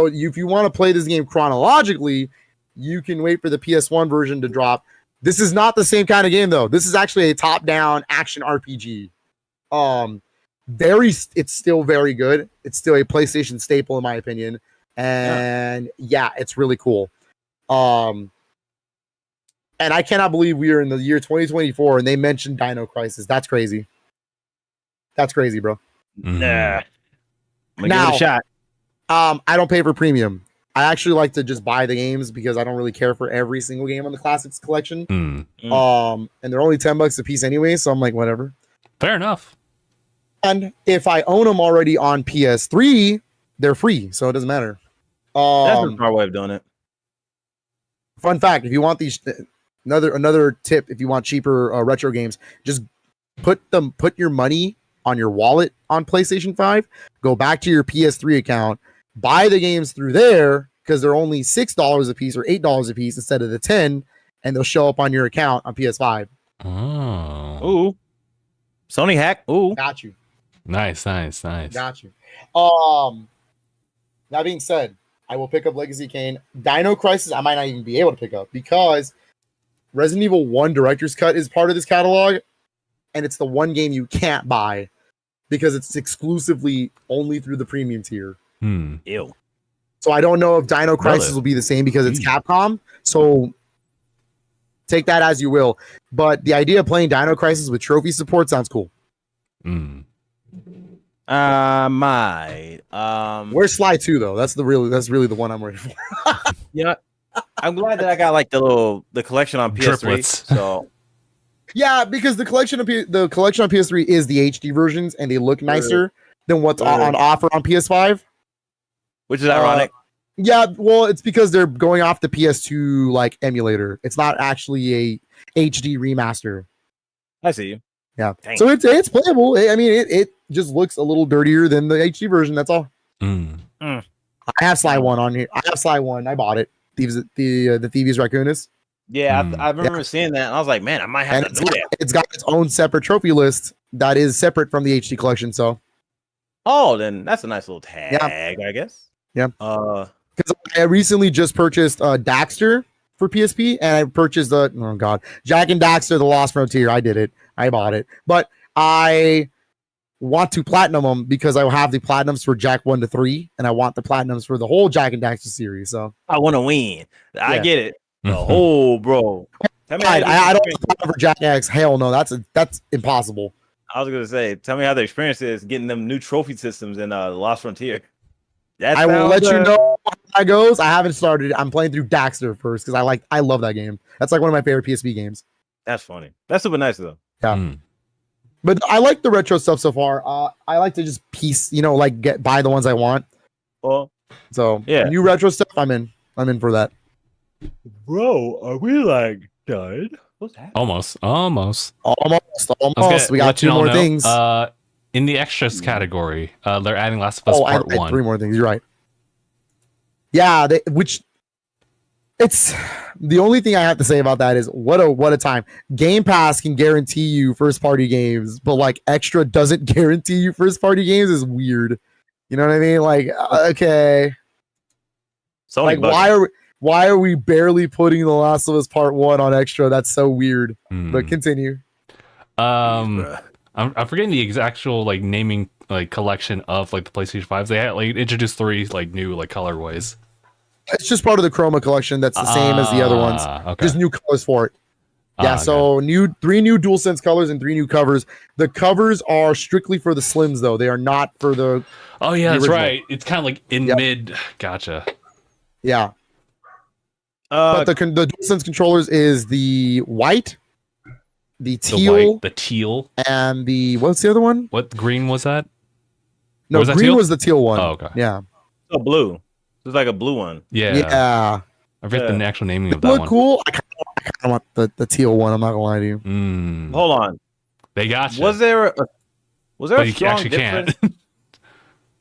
if you want to play this game chronologically, you can wait for the PS1 version to drop. This is not the same kind of game though. This is actually a top-down action RPG. It's still very good. It's still a PlayStation staple in my opinion. And yeah, it's really cool. And I cannot believe we are in the year 2024 and they mentioned Dino Crisis. That's crazy. That's crazy, bro. Mhm. Nah. I'm gonna Now- give it a shot. I don't pay for premium. I actually like to just buy the games because I don't really care for every single game on the classics collection. Hmm. Mm. And they're only $10 a piece anyway, so I'm like, whatever. Fair enough. And if I own them already on PS3, they're free, so it doesn't matter. That's a smart way of doing it. Fun fact: if you want these, another tip, if you want cheaper retro games, just put your money on your wallet on PlayStation 5. Go back to your PS3 account, buy the games through there because they're only $6 a piece or $8 a piece instead of the 10, and they'll show up on your account on PS5. Oh. Ooh, Sony hack. Ooh, Got you. Nice. Got you. That being said, I will pick up Legacy Kain. Dino Crisis, I might not even be able to pick up because Resident Evil 1 Director's Cut is part of this catalog, and it's the one game you can't buy because it's exclusively only through the premium tier. Hmm. ew. So I don't know if Dino Crisis Really? will be the same because it's Capcom. So take that as you will. But the idea of playing Dino Crisis with trophy support sounds cool. Hmm. Might. Where's Sly 2 though? That's really the one I'm ready for. You know, I'm glad that I got like the collection on PS3. Triplets. So Yeah, because the collection on PS3 is the HD versions, and they look nicer than what's on offer on PS5. which is ironic. Yeah, well, it's because they're going off the PS2 like emulator. It's not actually a HD remaster. I see you. Yeah, Dang. so it's playable. I mean, it just looks a little dirtier than the HD version. That's all. Hmm. I have Sly 1 on here. I have Sly 1. I bought it. The Thieves Raccoonus. Yeah, Hmm. I remember seeing that, and I was like, man, I might have And to do that. it's got its own separate trophy list that is separate from the HD collection. So Oh, then that's a nice little tag, I guess. Yeah. Uh, I recently just purchased Daxter for PSP, and I purchased Jack and Daxter: The Lost Frontier. I did it. I bought it, but I want to platinum them because I have the platinums for Jack 1 to 3, and I want the platinums for the whole Jack and Daxter series. So I want to win. I Yeah. get it. The Mhm. whole bro. Tell me how I the don't experience- want for Jack X. Hell no, that's impossible. I was gonna say, tell me how the experience is getting them new trophy systems in Lost Frontier. That I will sounds, let you know how that goes. I haven't started. I'm playing through Daxter first because I love that game. That's like one of my favorite PSP games. That's funny. That's super nice though. Yeah. Hmm. But I like the retro stuff so far. I like to just buy the ones I want. Well, So Yeah. new retro stuff, I'm in. I'm in for that. bro, are we like done? What's that? Almost. Almost. I was gonna We got let you two all more know, things. In the extras category, they're adding Last of Us I Part had 1. 3 more things. You're right. Yeah, it's the only thing I have to say about that is what a time. Game Pass can guarantee you first party games, but like extra doesn't guarantee you first party games is weird. You know what I mean? Like, okay. Sony Like why are we barely putting The Last of Us Part 1 on extra? That's so weird. Hmm. But continue. I'm I'm forgetting the actual like naming like collection of like the PlayStation 5s. They had like introduced 3 like new like colorways. It's just part of the Chroma collection. That's the same as the other ones. Okay. Just new colors for it. Yeah, so three new DualSense colors and 3 new covers. The covers are strictly for the Slims, though. They are not for the. Oh yeah, the that's original. right. It's kind of like in mid. Gotcha. Yeah. But the DualSense controllers is the white, the teal, the teal, and the what's the other one? What green was that? No, was that green teal? was the teal one. Oh, okay. Yeah. Oh, blue. It's like a blue one. Yeah. Yeah. I forget the actual naming of They that look one. cool. I kind of want the teal one. I'm not gonna lie to you. Hold on. They got you. Was there a But you strong actually difference? can't.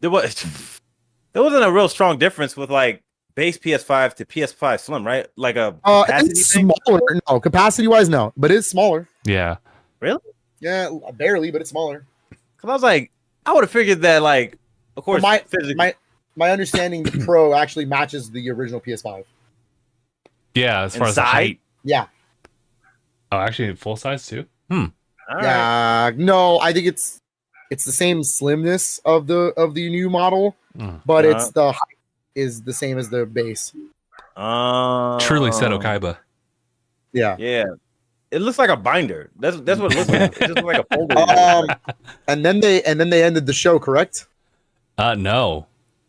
There wasn't a real strong difference with like base PS5 to PS5 Slim, right? Like a capacity it's thing? smaller. No, capacity wise, no, but it's smaller. Yeah. Really? Yeah, barely, but it's smaller. Because I was like, I would have figured that, like, of course, My understanding, the Pro actually matches the original PS5. Yeah, as far as the Inside? height. Yeah. Oh, actually, full size too. All right. Yeah. No, I think it's the same slimness of the new model, but it's the height is the same as the base. Truly Seto Kaiba. Yeah. Yeah. It looks like a binder. That's what it looks like. It just looks like a folder. And then they ended the show, correct? No.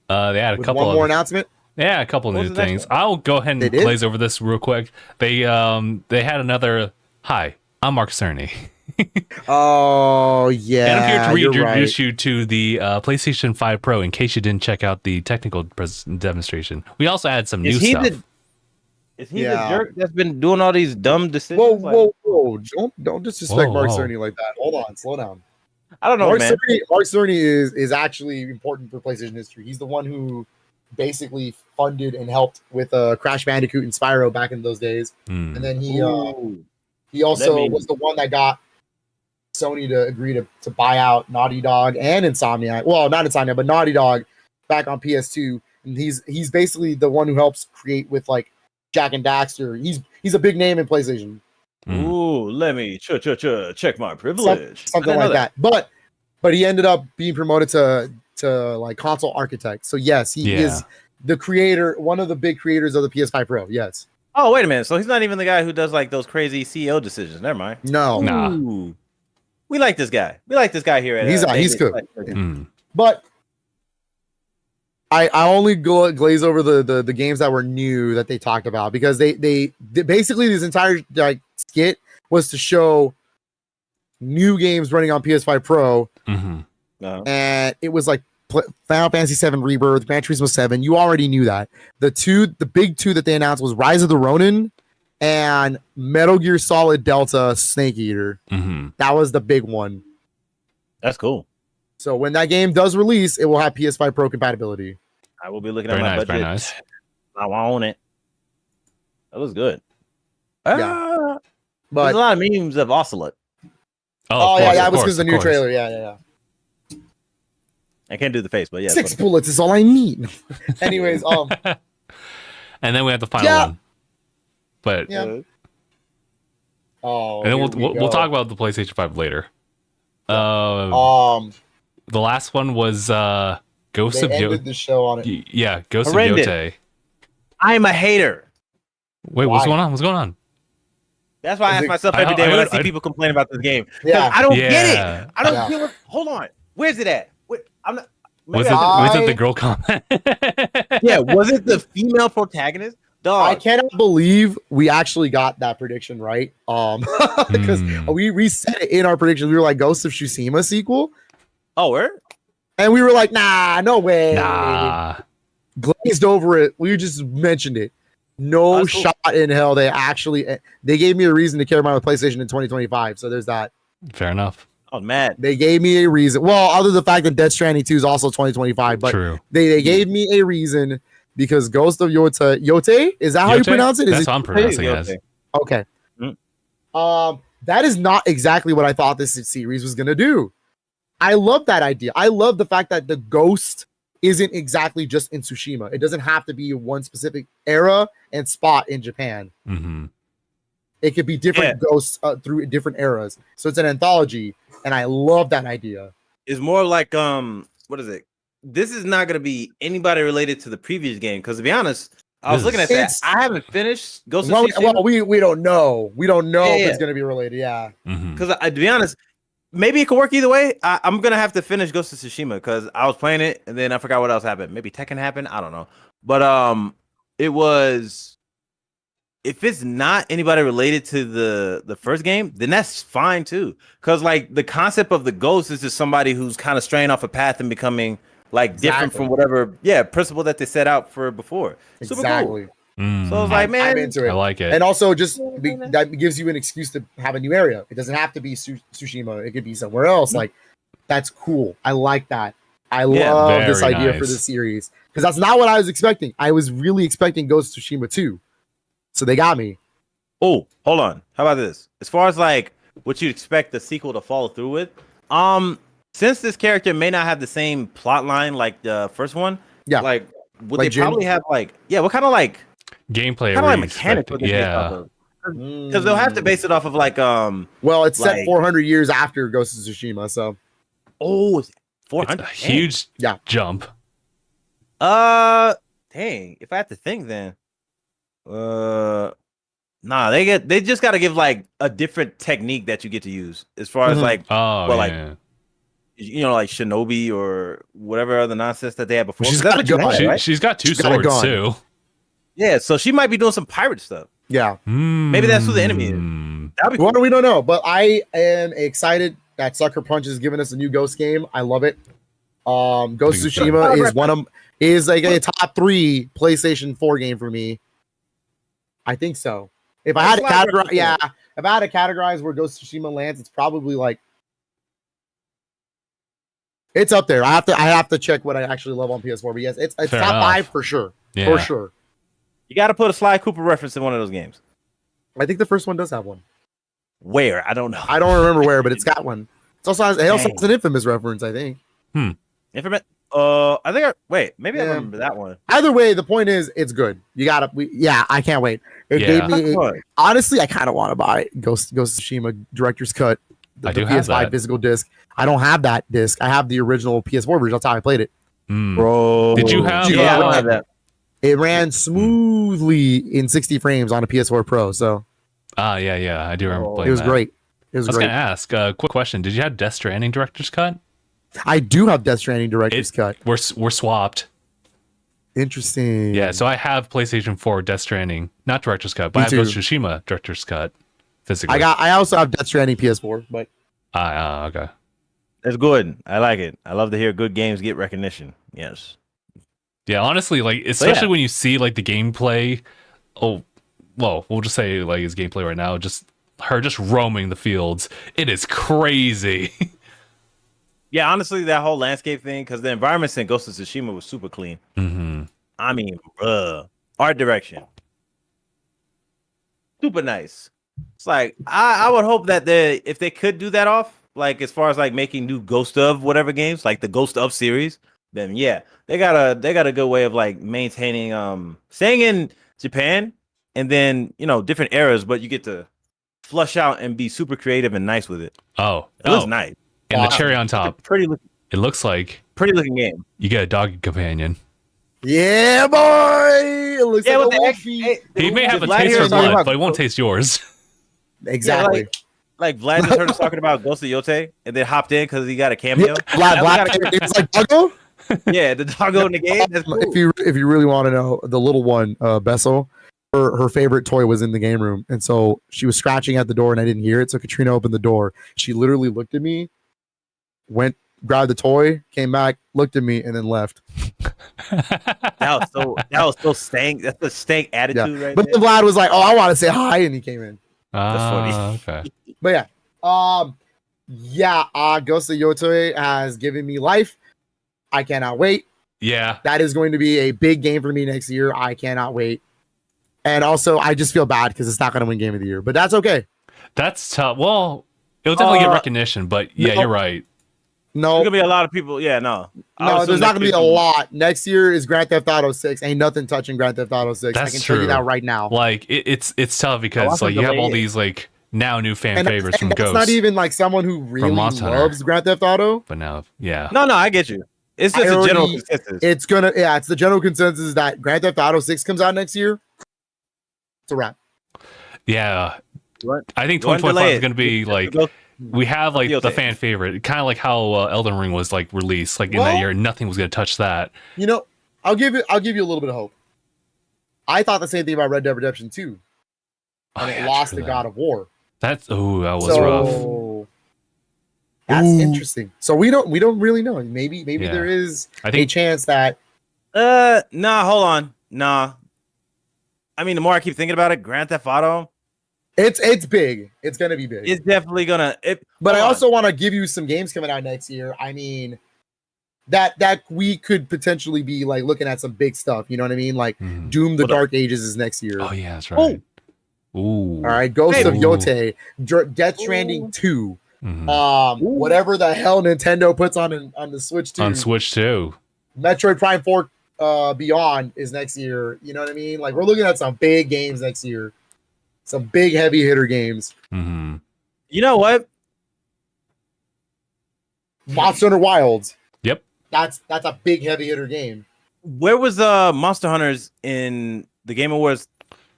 They had a With couple one more announcement. Yeah, a couple What new was the next things. I'll go ahead and glaze over this real quick. They had another. Hi, I'm Mark Cerny. Oh yeah. And I'm here to you're reintroduce right. you to the PlayStation 5 Pro in case you didn't check out the technical demonstration. We also had some new stuff. Is he the jerk that's been doing all these dumb decisions? Whoa! Don't disrespect Mark Cerny like that. Hold on, slow down. I don't know, man. Mark Cerny is actually important for PlayStation history. He's the one who basically funded and helped with Crash Bandicoot and Spyro back in those days. And then he also was the one that got Sony to agree to buy out Naughty Dog and Insomniac. Well, not Insomniac, but Naughty Dog back on PS2. And he's basically the one who helps create with like Jack and Daxter. He's a big name in PlayStation. Ooh, let me check my privilege. Something like that. But he ended up being promoted to like console architect. So yes, he is the creator, one of the big creators of the PS5 Pro. Yes. Oh, wait a minute. So he's not even the guy who does like those crazy CEO decisions. Never mind. No. Nah. We like this guy. We like this guy here. He's good. But I only glaze over the games that were new that they talked about because they basically this entire like skit was to show new games running on PS5 Pro, and it was like Final Fantasy 7 Rebirth, Gran Turismo 7. You already knew that. The big two that they announced was Rise of the Ronin and Metal Gear Solid Delta Snake Eater. That was the big one. That's cool. So when that game does release, it will have PS5 Pro compatibility. I will be looking at my budget. Very nice. I want it. That was good. Yeah. But there's a lot of memes of Ocelot. Yeah, it was because the new trailer. Yeah. I can't do the face, but yeah. 6 bullets is all I need. Anyways, and then we have the final one. But and then we'll talk about the PlayStation 5 later. The last one was Ghost of ended the show on it. Yeah, Ghost of Yote. I'm a hater. Wait, what's going on? What's going on? That's why I ask myself every day when I see people complain about this game. Yeah. I don't get it. I don't get it. Hold on. Where's it at? I'm not. Was it the girl comment? Yeah, was it the female protagonist? Dog. I cannot believe we actually got that prediction right. Because we said it in our predictions. We were like Ghost of Tsushima sequel. Oh, where? And we were like, nah, no way. Nah. Glazed over it. We just mentioned it. No shot in hell. They gave me a reason to carry my PlayStation in 2025. So there's that. Fair enough. Oh, man. They gave me a reason. Well, other than the fact that Death Stranding 2 is also 2025, but True. They gave me a reason because Ghost of Yote, is that how you pronounce it? That's how I'm pronouncing it as. Okay. That is not exactly what I thought this series was gonna do. I love that idea. I love the fact that the ghost isn't exactly just in Tsushima. It doesn't have to be one specific era and spot in Japan. It could be different ghosts through different eras. So it's an anthology, and I love that idea. It's more like what is it? This is not gonna be anybody related to the previous game because to be honest, I was looking at that. I haven't finished Ghost of Tsushima. Well, we don't know. We don't know if it's gonna be related. Yeah. Because to be honest, maybe it could work either way. I'm gonna have to finish Ghost of Tsushima because I was playing it and then I forgot what else happened. Maybe Tekken happened. I don't know. But it was. If it's not anybody related to the first game, then that's fine too. Because like the concept of the ghost is just somebody who's kind of straying off a path and becoming like different from whatever principle that they set out for before. Super cool. So it's like, man, I'm into it. I like it. And also that gives you an excuse to have a new area. It doesn't have to be Tsushima. It could be somewhere else. Like that's cool. I like that. I love this idea for this series. Because that's not what I was expecting. I was really expecting Ghost of Tsushima 2. So they got me. Oh, hold on. How about this? As far as like what you'd expect the sequel to follow through with, since this character may not have the same plot line like the first one, like would they probably have like what kind of like gameplay, kind of like mechanics? Because they'll have to base it off of like well, it's set 400 years after Ghost of Tsushima, so 400, it's a huge jump. Dang, if I have to think then. Nah, they just got to give like a different technique that you get to use as far as like like like Shinobi or whatever other nonsense that they had before. She's got she's got two swords too. Yeah, so she might be doing some pirate stuff. Yeah, maybe that's who the enemy is. That'd be cool. Well, we don't know, but I am excited that Sucker Punch is giving us a new Ghost game. I love it. Ghost of Tsushima is like a top 3 PlayStation 4 game for me. I think so. If I had to categorize where Ghost of Tsushima lands, it's probably like it's up there. I have to check what I actually love on PS4, but yes, it's top 5 for sure. Yeah. For sure. You got to put a Sly Cooper reference in one of those games. I think the first one does have one. Where? I don't know. I don't remember where, but it's got one. It also has an Infamous reference, I think. Infamous. I think maybe I remember that one. Either way, the point is it's good. You gotta I can't wait. It gave me honestly, I kind of want to buy Ghost of Tsushima Director's Cut. The PS5 physical disc. I don't have that disc. I have the original PS4 version. That's how I played it. Bro. Did you have I don't have that. It ran smoothly in 60 frames on a PS4 Pro. So I do remember playing it was that. great. I was gonna ask a quick question. Did you have Death Stranding Director's Cut? I do have Death Stranding Director's Cut. We're swapped. Interesting. Yeah, so I have PlayStation 4 Death Stranding, not Director's Cut, but I have Ghost of Tsushima Director's Cut physically. I also have Death Stranding PS4, but okay. It's good. I like it. I love to hear good games get recognition. Yes. Yeah, honestly, like especially when you see like the gameplay. Oh, well, we'll just say like his gameplay right now, just her just roaming the fields. It is crazy. Yeah, honestly, that whole landscape thing, because the environments in Ghost of Tsushima was super clean. I mean, art direction, super nice. It's like I would hope that if they could do that off, like as far as like making new Ghost of whatever games, like the Ghost of series, then yeah, they got a good way of like maintaining staying in Japan and then different eras, but you get to flush out and be super creative and nice with it. It looks nice. And the cherry on top, it looks like pretty looking game. You get a dog companion. Yeah, boy. It looks like a Wolfie. He may have a taste for blood, but he won't taste yours. Exactly. Like Vlad just heard us talking about Ghost of Yote and then hopped in because he got a cameo. Vlad it's like Doggo? Yeah, the doggo in the game. That's cool. If you really want to know, the little one, Bessel, her favorite toy was in the game room. And so she was scratching at the door and I didn't hear it. So Katrina opened the door. She literally looked at me, grabbed the toy, came back, looked at me, and then left. That was so stank. That's the stank attitude right but there. But Vlad was like, "Oh, I want to say hi," and he came in. That's funny. Okay. But Ghost of Yotoe has given me life. I cannot wait. Yeah. That is going to be a big game for me next year. I cannot wait. And also, I just feel bad because it's not going to win Game of the Year, but that's okay. That's tough. Well, it'll definitely get recognition, but yeah, you're right. No, There's gonna be a lot of people. Yeah, no. no, there's not gonna be a lot. Next year is Grand Theft Auto 6. Ain't nothing touching Grand Theft Auto 6. I That's can tell you true. that right now. Like it's tough because like you have all these like now new fan favorites from that's Ghost. not even like someone who really Monster Hunter. loves Grand Theft Auto. But now, yeah. No, I get you. It's just a general consensus. It's the general consensus that Grand Theft Auto 6 comes out next year. It's a wrap. Yeah. What? I think 2025 is going to be like we have like the fan favorite, kind of like how Elden Ring was like released. Like in that year, nothing was going to touch that. You know, I'll give you a little bit of hope. I thought the same thing about Red Dead Redemption 2, and it lost to God of War. That was rough. That's interesting. So we don't really know. Maybe there is a chance that. Nah, hold on. Nah. I mean, the more I keep thinking about it, Grand Theft Auto. It's big. It's gonna be big. It's definitely gonna. But I also want to give you some games coming out next year. I mean, that we could potentially be like looking at some big stuff. You know what I mean? Like Doom: The Dark Ages is next year. Oh yeah, that's right. Ooh. All right, Ghost of Yote, Death Stranding 2. Whatever the hell Nintendo puts on the Switch 2. On Switch 2. Metroid Prime 4 Beyond is next year. You know what I mean? Like we're looking at some big games next year. Some big heavy hitter games. Mm-hmm. You know what? Monster Hunter Wilds. Yep. That's a big heavy hitter game. Where was Monster Hunters in the Game Awards?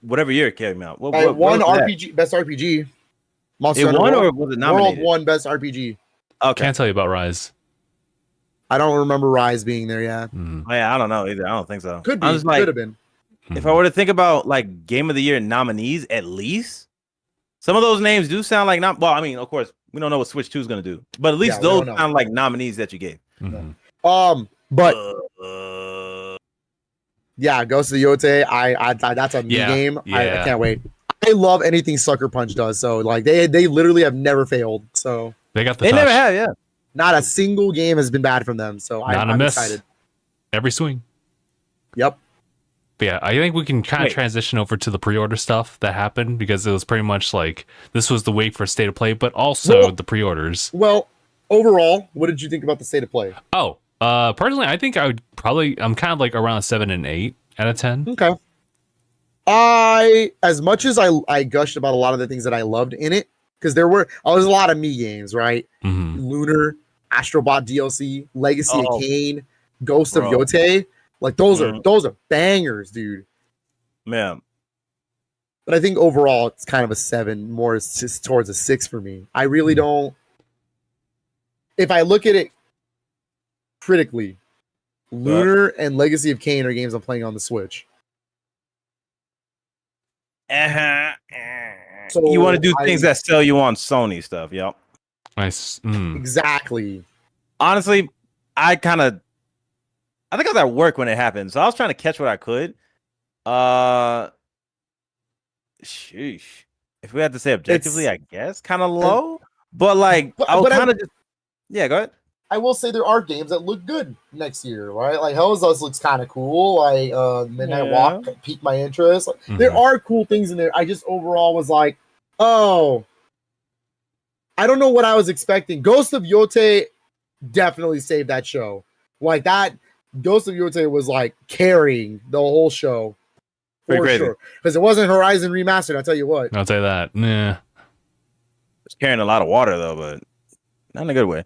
Whatever year it came out. What won RPG best RPG. Monster Hunter won or was it nominated? World won best RPG. Okay. Can't tell you about Rise. I don't remember Rise being there. Yeah. Oh, yeah, I don't know either. I don't think so. Could be. Could have been. If I were to think about like Game of the Year nominees, at least some of those names do sound like not. Well, I mean, of course, we don't know what Switch 2 is going to do, but at least those sound like nominees that you gave. But yeah, Ghost of Yote. I that's a new game. I can't wait. I love anything Sucker Punch does. So like they literally have never failed. So they got the. They never have. Yeah. Not a single game has been bad from them. So I'm excited. Every swing. Yep. But yeah, I think we can kind of transition over to the pre-order stuff that happened because it was pretty much like this was the week for State of Play, but also the pre-orders. Well, overall, what did you think about the State of Play? Oh, personally, I think I'm kind of like around a 7 and 8 out of 10. Okay. As much as I gushed about a lot of the things that I loved in it, because there's a lot of me games, right? Mm-hmm. Lunar, Astro Bot DLC, Legacy of Kain, Ghost of Yote. Like those are bangers, dude. Man. But I think overall it's kind of a 7, more it's just towards a 6 for me. I really don't. If I look at it critically, Lunar and Legacy of Kain are games I'm playing on the Switch. So you want to do things that sell you on Sony stuff, yep. Nice. Exactly. Honestly, I think I was at work when it happened, so I was trying to catch what I could. Sheesh. If we had to say objectively, I guess kind of low, but like I was kind of just. Yeah, go ahead. I will say there are games that look good next year, right? Like Hell's Us looks kind of cool. Like Midnight Walk piqued my interest. Like, there are cool things in there. I just overall was like, oh, I don't know what I was expecting. Ghost of Yote definitely saved that show. Like that, Ghost of Yote was like carrying the whole show for sure. Because it wasn't Horizon Remastered. I'll tell you what. I'll tell you that. Nah. It's carrying a lot of water though, but not in a good way.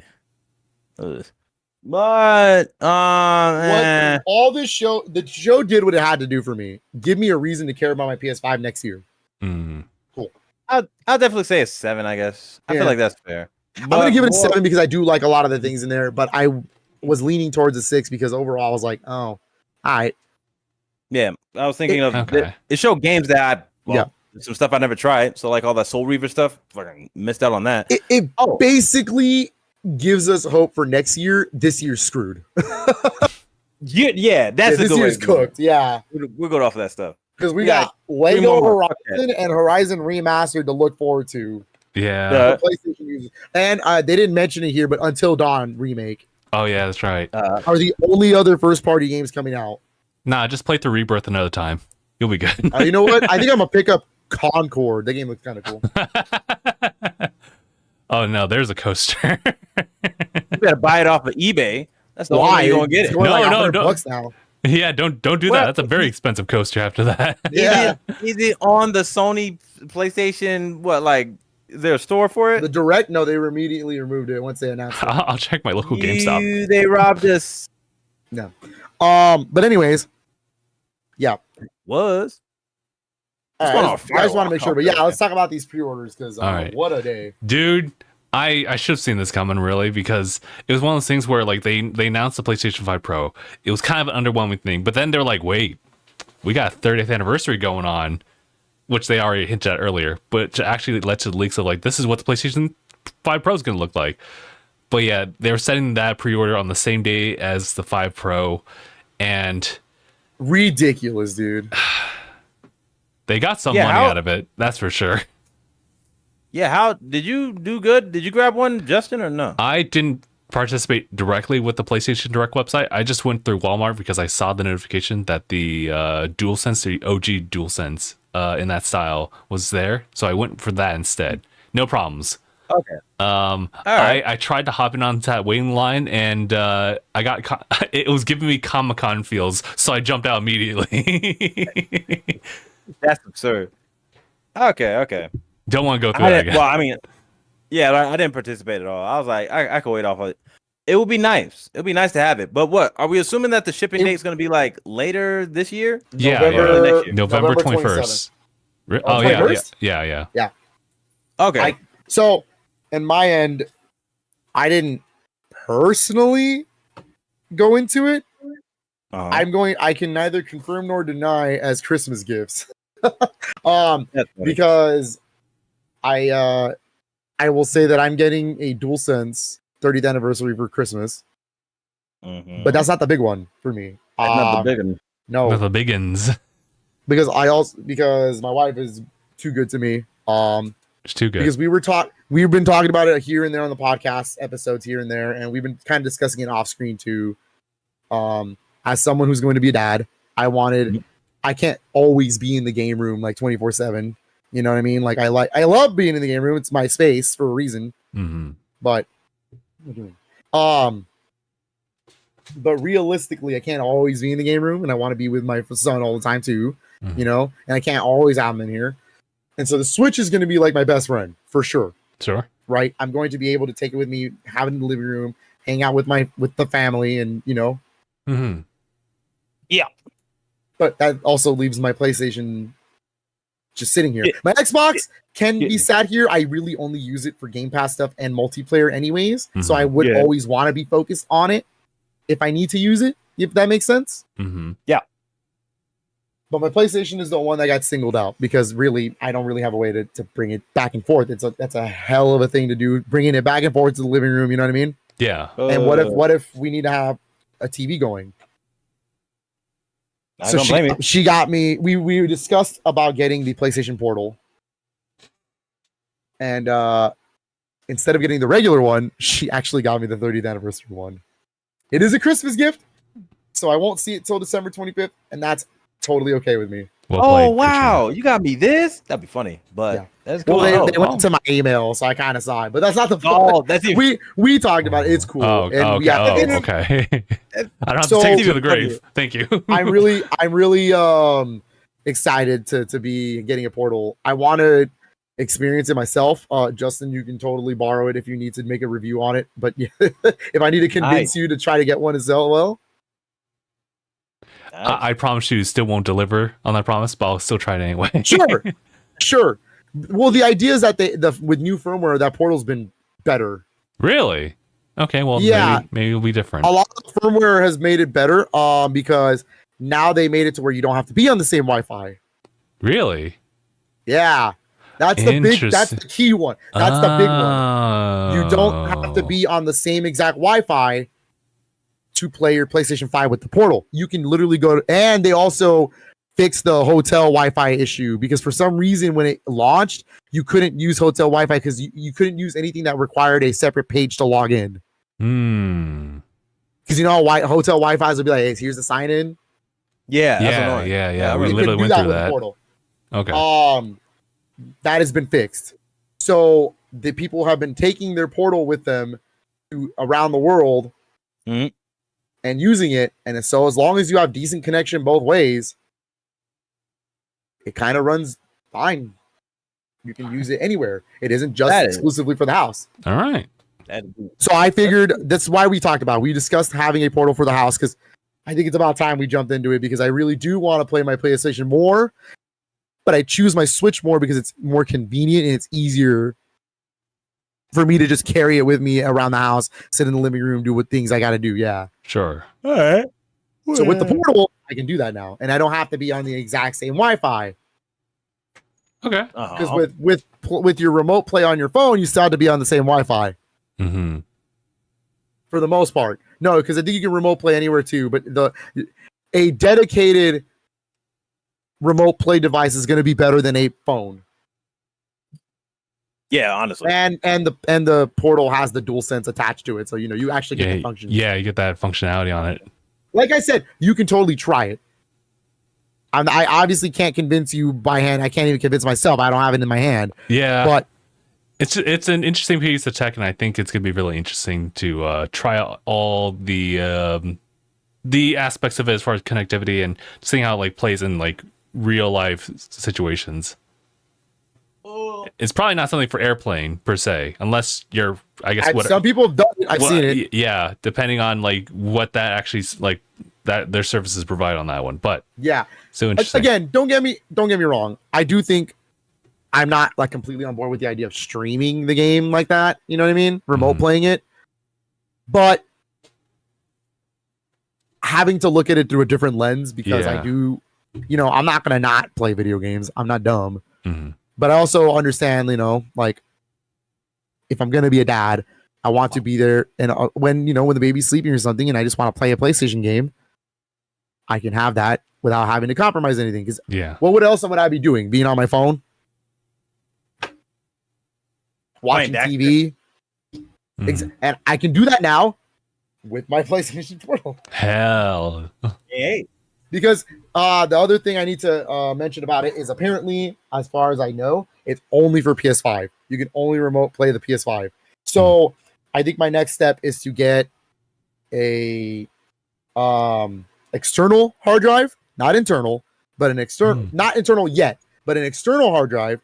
But all this show, the show did what it had to do for me. Give me a reason to care about my PS5 next year. Cool. I'll definitely say a 7. I guess I feel like that's fair. I'm gonna give it a 7 because I do like a lot of the things in there, but I was leaning towards a 6 because overall I was like, oh, all right. Yeah, I was thinking it showed games that some stuff I never tried. So like all that Soul Reaver stuff, fucking missed out on that. It basically gives us hope for next year. This year's screwed. That's this year's cooked. Yeah, we're good off of that stuff because we got Lego Horizon and Horizon Remastered to look forward to. Yeah, PlayStation users, and they didn't mention it here, but Until Dawn remake. Oh yeah, that's right. Are the only other first-party games coming out? Nah, just play through Rebirth another time. You'll be good. You know what? I think I'm gonna pick up Concord. That game looks kind of cool. Oh no, there's a coaster. You better buy it off of eBay. That's the only Why? way you're gonna get It's it. going like No, $100 no. bucks now. Yeah, don't do that. Well, That's a very expensive coaster after that. Yeah. Is it on the Sony PlayStation? What, like, is there a store for it? The direct, no, they immediately removed it once they announced it. I'll check my local GameStop. They robbed us. But anyways, yeah. Was. All going right, on I just want to make sure. But yeah, Firewalk. let's talk about these pre-orders because All right. what a day. Dude, I should have seen this coming really because it was one of those things where like they announced the PlayStation 5 Pro. It was kind of an underwhelming thing, but then they're like, wait, we got a 30th anniversary going on, which they already hinted at earlier, but actually led to the leaks of like this is what the PlayStation 5 Pro is going to look like. But yeah, they were setting that pre-order on the same day as the 5 Pro, and Ridiculous, dude. they got some Yeah, money how- out of it. That's for sure. Yeah, how did you do good? Did you grab one, Justin, or no? I didn't participate directly with the PlayStation Direct website. I just went through Walmart because I saw the notification that the DualSense, the OG DualSense in that style was there. So I went for that instead. No problems. Okay. right. I tried to hop in on that waiting line and I got it was giving me Comic-Con feels, so I jumped out immediately. That's absurd. Okay. Don't want to go through that again. Well, I mean, yeah, I didn't participate at all. I was like, I could wait off of it. It would be nice. It would be nice to have it. But what are we assuming that the shipping date is going to be like later this year? Yeah, November- Next year? November November 21st. Oh, Oh, yeah, 21st? yeah. Okay. So, in my end, I didn't personally go into it. Uh-huh. I can neither confirm nor deny as Christmas gifts. That's funny. Because I will say that I'm getting a DualSense 30th anniversary for Christmas, Mhm. but that's not the big one for me. That's not the big one. No, With the biggins. because my wife is too good to me. It's too good. Because we've been talking about it here and there on the podcast episodes here and there, and we've been kind of discussing it off screen too. As someone who's going to be a dad, I can't always be in the game room like 24/7. You know what I mean? Like I love being in the game room. It's my space for a reason. Mm-hmm. But realistically, I can't always be in the game room, and I want to be with my son all the time too. Mhm. You know, and I can't always have him in here. And so the Switch is going to be like my best friend for sure. Sure. Right? I'm going to be able to take it with me, have it in the living room, hang out with the family, and you know. Mm-hmm. But that also leaves my PlayStation just sitting here. My Xbox can be sat here. I really only use it for Game Pass stuff and multiplayer anyways. So I would Yeah. always want to be focused on it if I need to use it, if that makes sense. Mm-hmm. But my PlayStation is the one that got singled out because really, I don't really have a way to bring it back and forth. That's a hell of a thing to do, bringing it back and forth to the living room. You know what I mean? Yeah. And what if we need to have a TV going? I don't blame you. She got me. We discussed about getting the PlayStation Portal, and instead of getting the regular one, she actually got me the 30th anniversary one. It is a Christmas gift, so I won't see it till December 25th, and that's totally okay with me. Well Oh played, wow, you got me this. That'd be funny, but Yeah. that's cool. Well, they went to my email, so I kind of saw it, but that's not the Oh, that's even, we talked about it. It's cool. Oh, And okay. yeah, Oh, okay. I don't have So- to take you to the grave. Thank you. I'm really excited to be getting a Portal. I want to experience it myself. Justin, you can totally borrow it if you need to make a review on it. But yeah, if I need to convince you to try to get one as well, I promise you, still won't deliver on that promise, but I'll still try it anyway. sure. Well, the idea is that with new firmware, that Portal's been better. Really? Okay. Well, Yeah. maybe it'll be different. A lot of the firmware has made it better. Because now they made it to where you don't have to be on the same Wi-Fi. Really? Yeah. That's the key one. That's the big one. You don't have to be on the same exact Wi-Fi to play your PlayStation 5 with the Portal. You can literally and they also fixed the hotel Wi-Fi issue because for some reason when it launched, you couldn't use hotel Wi-Fi because you couldn't use anything that required a separate page to log in. Because you know how hotel Wi-Fi's will be like, hey, here's the sign in. yeah, that's Yeah. annoying. We You literally couldn't do went that through with the that. Portal. Okay. That has been fixed. So the people have been taking their portal with them to around the world Mhm. and using it. And so as long as you have decent connection both ways, it kind of runs fine. You can use it anywhere. It isn't just That is- exclusively for the house. All right. So I figured that's why we talked about it. We discussed having a portal for the house because I think it's about time we jumped into it because I really do want to play my PlayStation more, but I choose my Switch more because it's more convenient and it's easier for me to just carry it with me around the house, sit in the living room, do what things I got to do. Yeah. Sure. All right. So with the portal, I can do that now, and I don't have to be on the exact same Wi-Fi. Okay. Because with your remote play on your phone, you still have to be on the same Wi-Fi Mm-hmm. for the most part. No, because I think you can remote play anywhere too, but a dedicated remote play device is going to be better than a phone. Yeah, honestly. And the portal has the DualSense attached to it, so you actually get Yeah, the function. yeah, you get that functionality on it. Like I said, you can totally try it. I obviously can't convince you by hand. I can't even convince myself. I don't have it in my hand. Yeah, But it's an interesting piece of tech, and I think it's gonna be really interesting to try out all the aspects of it as far as connectivity and seeing how it like plays in like real life situations. It's probably not something for airplane per se, unless you're, I guess, some people have done it. I've seen it. Yeah, depending on like what that actually like that their services provide on that one. But Yeah. so interesting. Again, don't get me wrong. I do think I'm not like completely on board with the idea of streaming the game like that. You know what I mean? Remote Mhm. playing it. But having to look at it through a different lens because I Yeah. do, I'm not going to not play video games. I'm not dumb. Mhm. But I also understand, like if I'm going to be a dad, I want to be there. And when the baby's sleeping or something and I just want to play a PlayStation game, I can have that without having to compromise anything. Because Yeah. what else would I be doing? Being on my phone? Watching Playing TV? Mhm. And I can do that now with my PlayStation Portal. Hell. Hey. Because the other thing I need to mention about it is apparently, as far as I know, it's only for PS5. You can only remote play the PS5. So I think my next step is to get a external hard drive, not internal, but an external, not internal yet, but an external hard drive,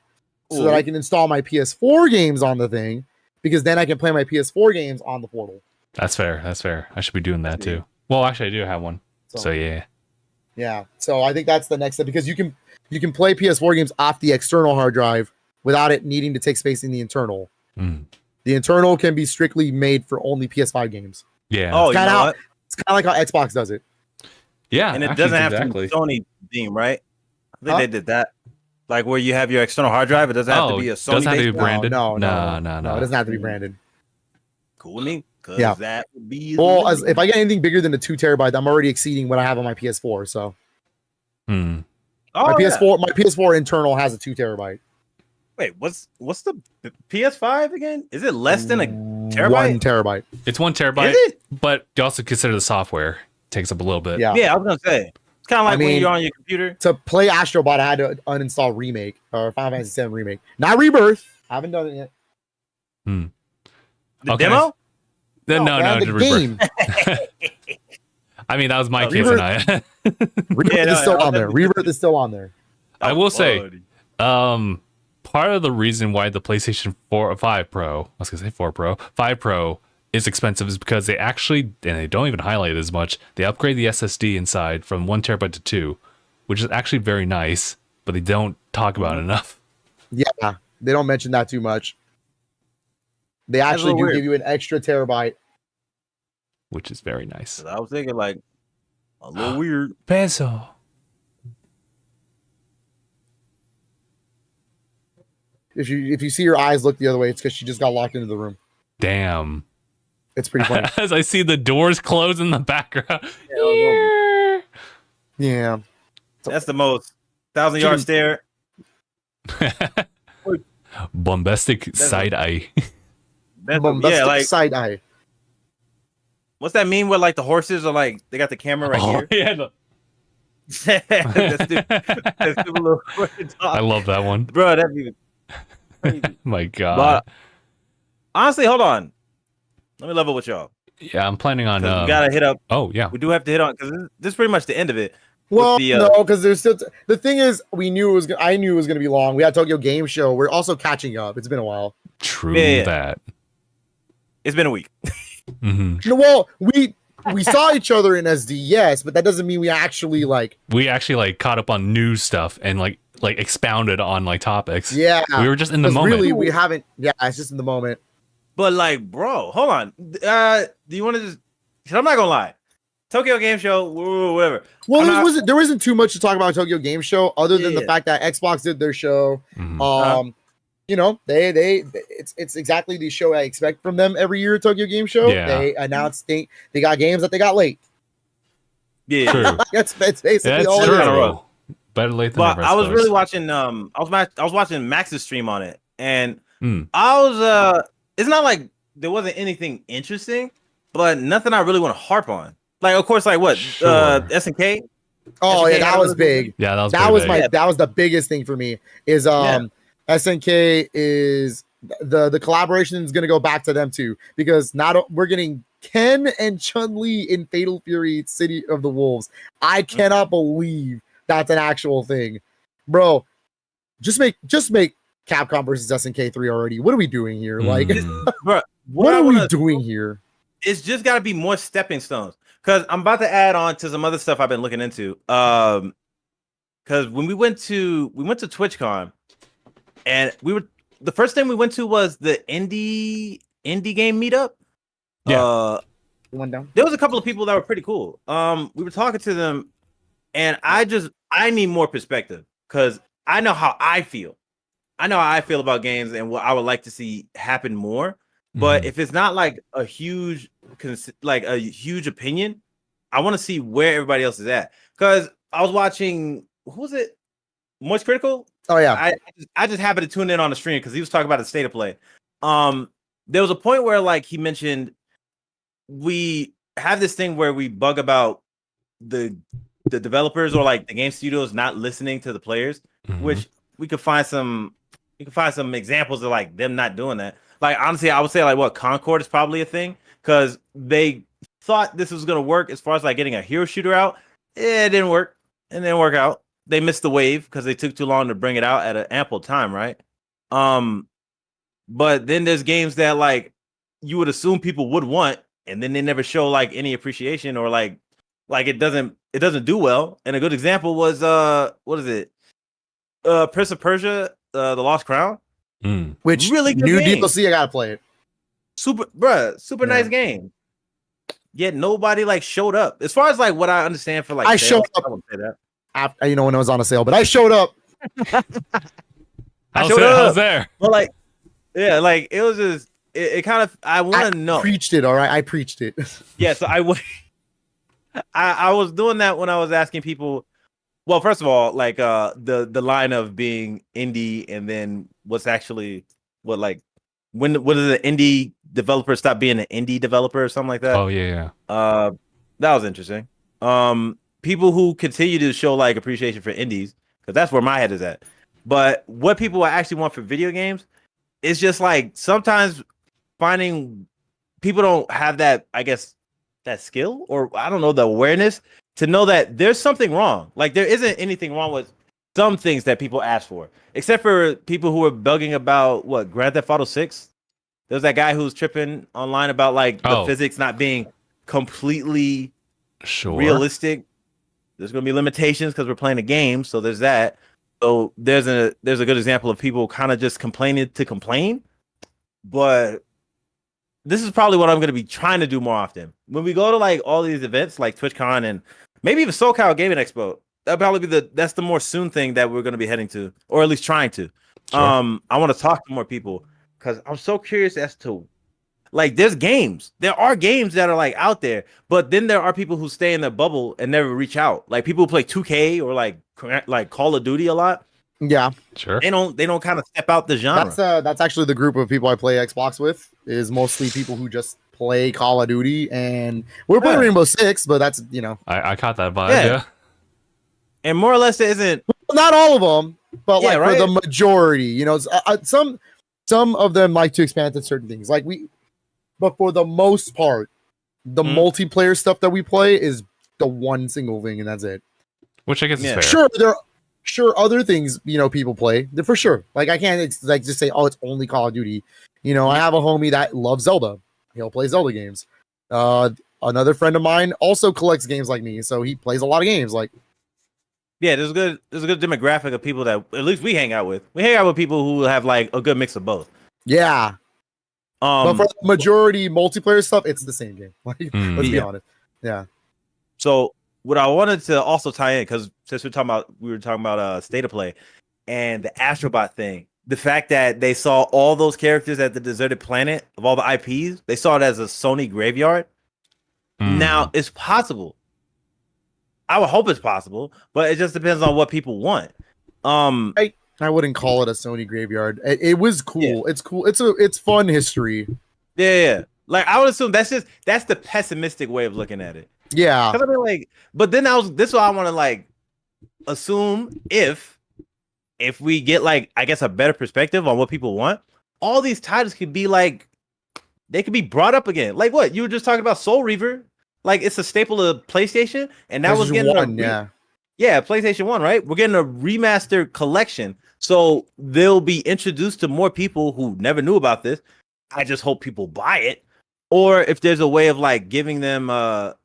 so that I can install my PS4 games on the thing. Because then I can play my PS4 games on the portal. That's fair. That's fair. I should be doing that too. Well, actually, I do have one. So yeah. Yeah, so I think that's the next step because you can play PS4 games off the external hard drive without it needing to take space in the internal. Mm. The internal can be strictly made for only PS5 games. Yeah. Oh, you kinda know how- what? It's kind of like how Xbox does it. Yeah. And it actually, doesn't have exactly. to be Sony theme, right? I think Huh? they did that. Like where you have your external hard drive, it doesn't have to be a Sony. doesn't have to be based- branded. No, No. it doesn't have to be branded. Cool with me, because Yeah. that would be. Well, if I get anything bigger than a 2 terabyte, I'm already exceeding what I have on my PS4. So Hmm. oh, yeah. my PS4 internal has a 2 terabyte. Wait, what's the PS5 again? Is it less than a 1 terabyte? terabyte. It's 1 terabyte, Is it? but you also consider the software takes up a little bit. Yeah. Yeah, I was gonna say it's kind of like I mean- when you're on your computer. To play Astro Bot, I had to uninstall Remake or Final Fantasy 7 Remake, not Rebirth. Haven't done it yet. The Okay. demo? No, man, the the Rebirth. game. I mean, that was my No, case and I. Rebirth Yeah, no, is still I'll on there. definitely- Rebirth is still on there. I will say, buddy. part of the reason why the PlayStation 5 Pro, I was gonna say 4 Pro, 5 Pro is expensive is because they actually, and they don't even highlight it as much, they upgrade the SSD inside from 1 terabyte to 2, which is actually very nice, but they don't talk about it enough. Yeah, they don't mention that too much. They actually little do weird. give you an extra terabyte. Which is very nice. I was thinking like a little weird. Peso. If you see her eyes look the other way, it's because she just got locked into the room. Damn. It's pretty funny. As I see the doors close in the background. Yeah. That's the most 1,000-yard stare. Bombastic side eye. Yeah, like side eye. what's that mean? Where like the horses are like they got the camera right Oh, here. yeah. no. That's stupid little I love that one. bro. That'd be crazy. My God. Honestly, hold on. Let me level with y'all. Yeah, I'm planning on. We gotta hit up. Oh yeah, We do have to hit on because this is pretty much the end of it. Well, the, no, because there's still the thing is, I knew it was going to be long. We had Tokyo Game Show. We're also catching up. It's been a while. true Yeah. that. It's been a week. hmm No, well, we saw each other in SD, yes, but that doesn't mean we actually We actually like caught up on news stuff and like expounded on like topics. Yeah, We were just in the 'cause moment. really we haven't. Yeah, it's just in the moment. But like, bro, hold on. Do you want to just? 'Cause I'm not gonna lie. Tokyo Game Show, whatever. Well, there wasn't too much to talk about Tokyo Game Show other than the Yeah. fact that Xbox did their show. Mhm. You know, it's exactly the show I expect from them every year at Tokyo Game Show. Yeah. They announced they got games that they got late. Yeah. True. That's basically That's all true. it is. True. Better late than But never. I was suppose. really watching. I was watching Max's stream on it, and Mm. I was. It's not like there wasn't anything interesting, but nothing I really want to harp on. Like, of course, like what Sure. SNK. Oh SNK yeah, that had was a- big. Yeah, that was. That pretty was big. that was the biggest thing for me. Is SNK is the collaboration is going to go back to them too, because we're getting Ken and Chun-Li in Fatal Fury City of the Wolves. I cannot believe that's an actual thing, bro. Just make Capcom versus SNK 3 already. What are we doing here? Like, Mhm. Bro, what I are we wanna- doing here? It's just got to be more stepping stones. Because I'm about to add on to some other stuff I've been looking into. Because when we went to TwitchCon, and the first thing we went to was the indie game meetup. Yeah. One down. There was a couple of people that were pretty cool. We were talking to them, and I need more perspective because I know how I feel. I know how I feel about games and what I would like to see happen more. But Mhm. if it's not like a huge opinion, I want to see where everybody else is at. Because I was watching, who was it? Moist Critical. Oh yeah, I just happened to tune in on the stream because he was talking about the state of play. There was a point where like he mentioned we have this thing where we bug about the developers or like the game studios not listening to the players, Mhm. which we could find some examples of like them not doing that. Like honestly, I would say like what Concord is probably a thing because they thought this was gonna work as far as like getting a hero shooter out. It didn't work. It didn't work out. They missed the wave because they took too long to bring it out at an ample time, right? But then there's games that like you would assume people would want, and then they never show like any appreciation or like it doesn't do well. And a good example was what is it? Prince of Persia, The Lost Crown. Mm. which really good new game. DLC I gotta play it. Super Yeah. nice game. Yet nobody like showed up. As far as like what I understand for like I sales, showed up. I would say that. After, when it was on a sale, but I showed up. I was showed there. I up. was there. But like, yeah, like it was just it kind of I want to know. Preached it, all right. I preached it. Yeah, so I was doing that when I was asking people. Well, first of all, like the line of being indie and then what's actually what like when does an indie developer stop being an indie developer or something like that? Oh yeah. That was interesting. People who continue to show like appreciation for indies because that's where my head is at. But what people actually want for video games is just like sometimes finding people don't have that, I guess, that skill or I don't know, the awareness to know that there's something wrong. Like there isn't anything wrong with some things that people ask for, except for people who are bugging about what Grand Theft Auto 6. There's that guy who's tripping online about like the physics not being completely Sure. realistic. There's going to be limitations because we're playing a game, so there's that. So there's a good example of people kind of just complaining to complain, but this is probably what I'm going to be trying to do more often. When we go to like all these events like TwitchCon and maybe even SoCal Gaming Expo, that'll probably be that's the more soon thing that we're going to be heading to, or at least trying to. Sure. I want to talk to more people because I'm so curious as to like there are games that are like out there, but then there are people who stay in their bubble and never reach out. Like people who play 2K or like Call of Duty a lot. Yeah, Sure. They don't kind of step out the genre. that's actually the group of people I play Xbox with. Is mostly people who just play Call of Duty, and we're playing Yeah. Rainbow Six, but that's I caught that vibe. Yeah. Yeah. And more or less, it isn't. not all of them, but Yeah, like right? for the majority. Some some of them like to expand to certain things. But for the most part, the multiplayer stuff that we play is the one single thing, and that's it. Which I guess is fair. Sure, other things, people play for sure. Like I can't just say, oh, it's only Call of Duty. I have a homie that loves Zelda. He'll play Zelda games. Another friend of mine also collects games like me, so he plays a lot of games. Like, yeah, there's a good demographic of people that at least we hang out with. We hang out with people who have like a good mix of both. Yeah. But for the majority multiplayer stuff, it's the same game. Like, let's be honest. Yeah. So what I wanted to also tie in, because since we were talking about state of play and the Astro Bot thing, the fact that they saw all those characters at the deserted planet of all the IPs, they saw it as a Sony graveyard. Now it's possible. I would hope it's possible, but it just depends on what people want. I wouldn't call it a Sony graveyard. It was cool. Yeah. It's cool. It's fun history. Yeah. Like I would assume that's the pessimistic way of looking at it. Yeah. I mean, but then this is what I want to like assume if we get like I guess a better perspective on what people want, all these titles could be like they could be brought up again. Like what you were just talking about, Soul Reaver. Like it's a staple of PlayStation, and that was getting PlayStation 1, right? We're getting a remastered collection, so they'll be introduced to more people who never knew about this. I just hope people buy it, or if there's a way of like giving them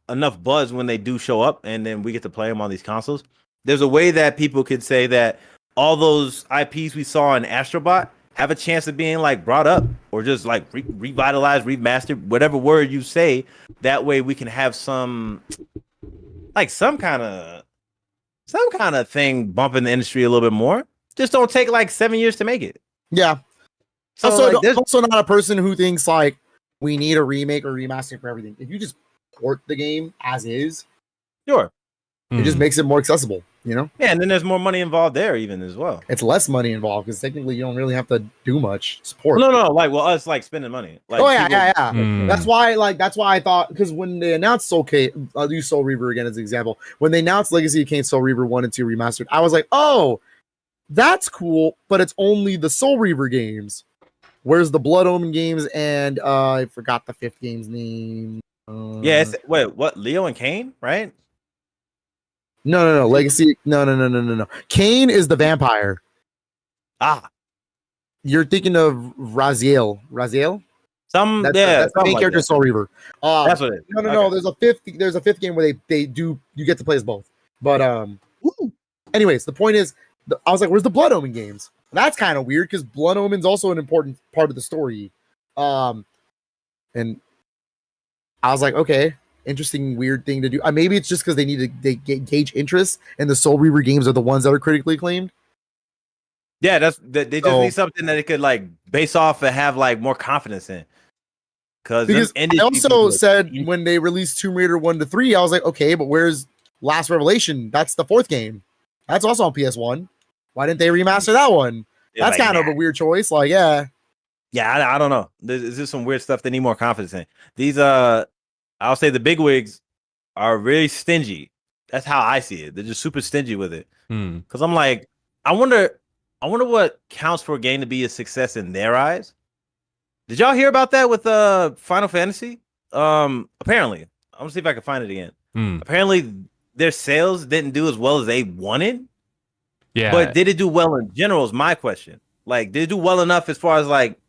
enough buzz when they do show up, and then we get to play them on these consoles. There's a way that people could say that all those IPs we saw in Astro Bot have a chance of being like brought up or just like revitalized, remastered, whatever word you say. That way we can have some kind of thing bumping the industry a little bit more. Just don't take like 7 years to make it. Yeah. So I'm also not a person who thinks like we need a remake or remaster for everything. If you just port the game as is, sure. It just makes it more accessible, Yeah, and then there's more money involved there even as well. It's less money involved because technically you don't really have to do much support. No, like us like spending money. Like, That's why I thought, because when they announced I'll use Soul Reaver again as an example. When they announced Legacy of Kain Soul Reaver 1 and 2 remastered, I was like, oh, that's cool, but it's only the Soul Reaver games. Where's the Blood Omen games? And I forgot the fifth game's name. Wait, what? Leo and Kain, right? No. Legacy. No. Kain is the vampire. You're thinking of Raziel. Raziel? That's the main like character, Soul Reaver. That's what it is. No. There's a fifth game where you get to play as both. But anyways, the point is, I was like, where's the Blood Omen games? That's kind of weird because Blood Omen's also an important part of the story. And I was like, okay. Interesting, weird thing to do. Maybe it's just because they need to gauge interest, and the Soul Reaver games are the ones that are critically acclaimed. Yeah, they just need something that they could like base off and have like more confidence in. Because I also said when they released Tomb Raider 1 to 3, I was like, okay, but where's Last Revelation? That's the fourth game. That's also on PS1. Why didn't they remaster that one? That's kind of a weird choice. Like, yeah, I don't know. There's just some weird stuff they need more confidence in. These I'll say the bigwigs are really stingy. That's how I see it. They're just super stingy with it. Because I'm like, I wonder what counts for a game to be a success in their eyes. Did y'all hear about that with Final Fantasy? Apparently, I'm gonna see if I can find it again. Apparently, their sales didn't do as well as they wanted. Yeah, but did it do well in general? Is my question. Like, did it do well enough as far as like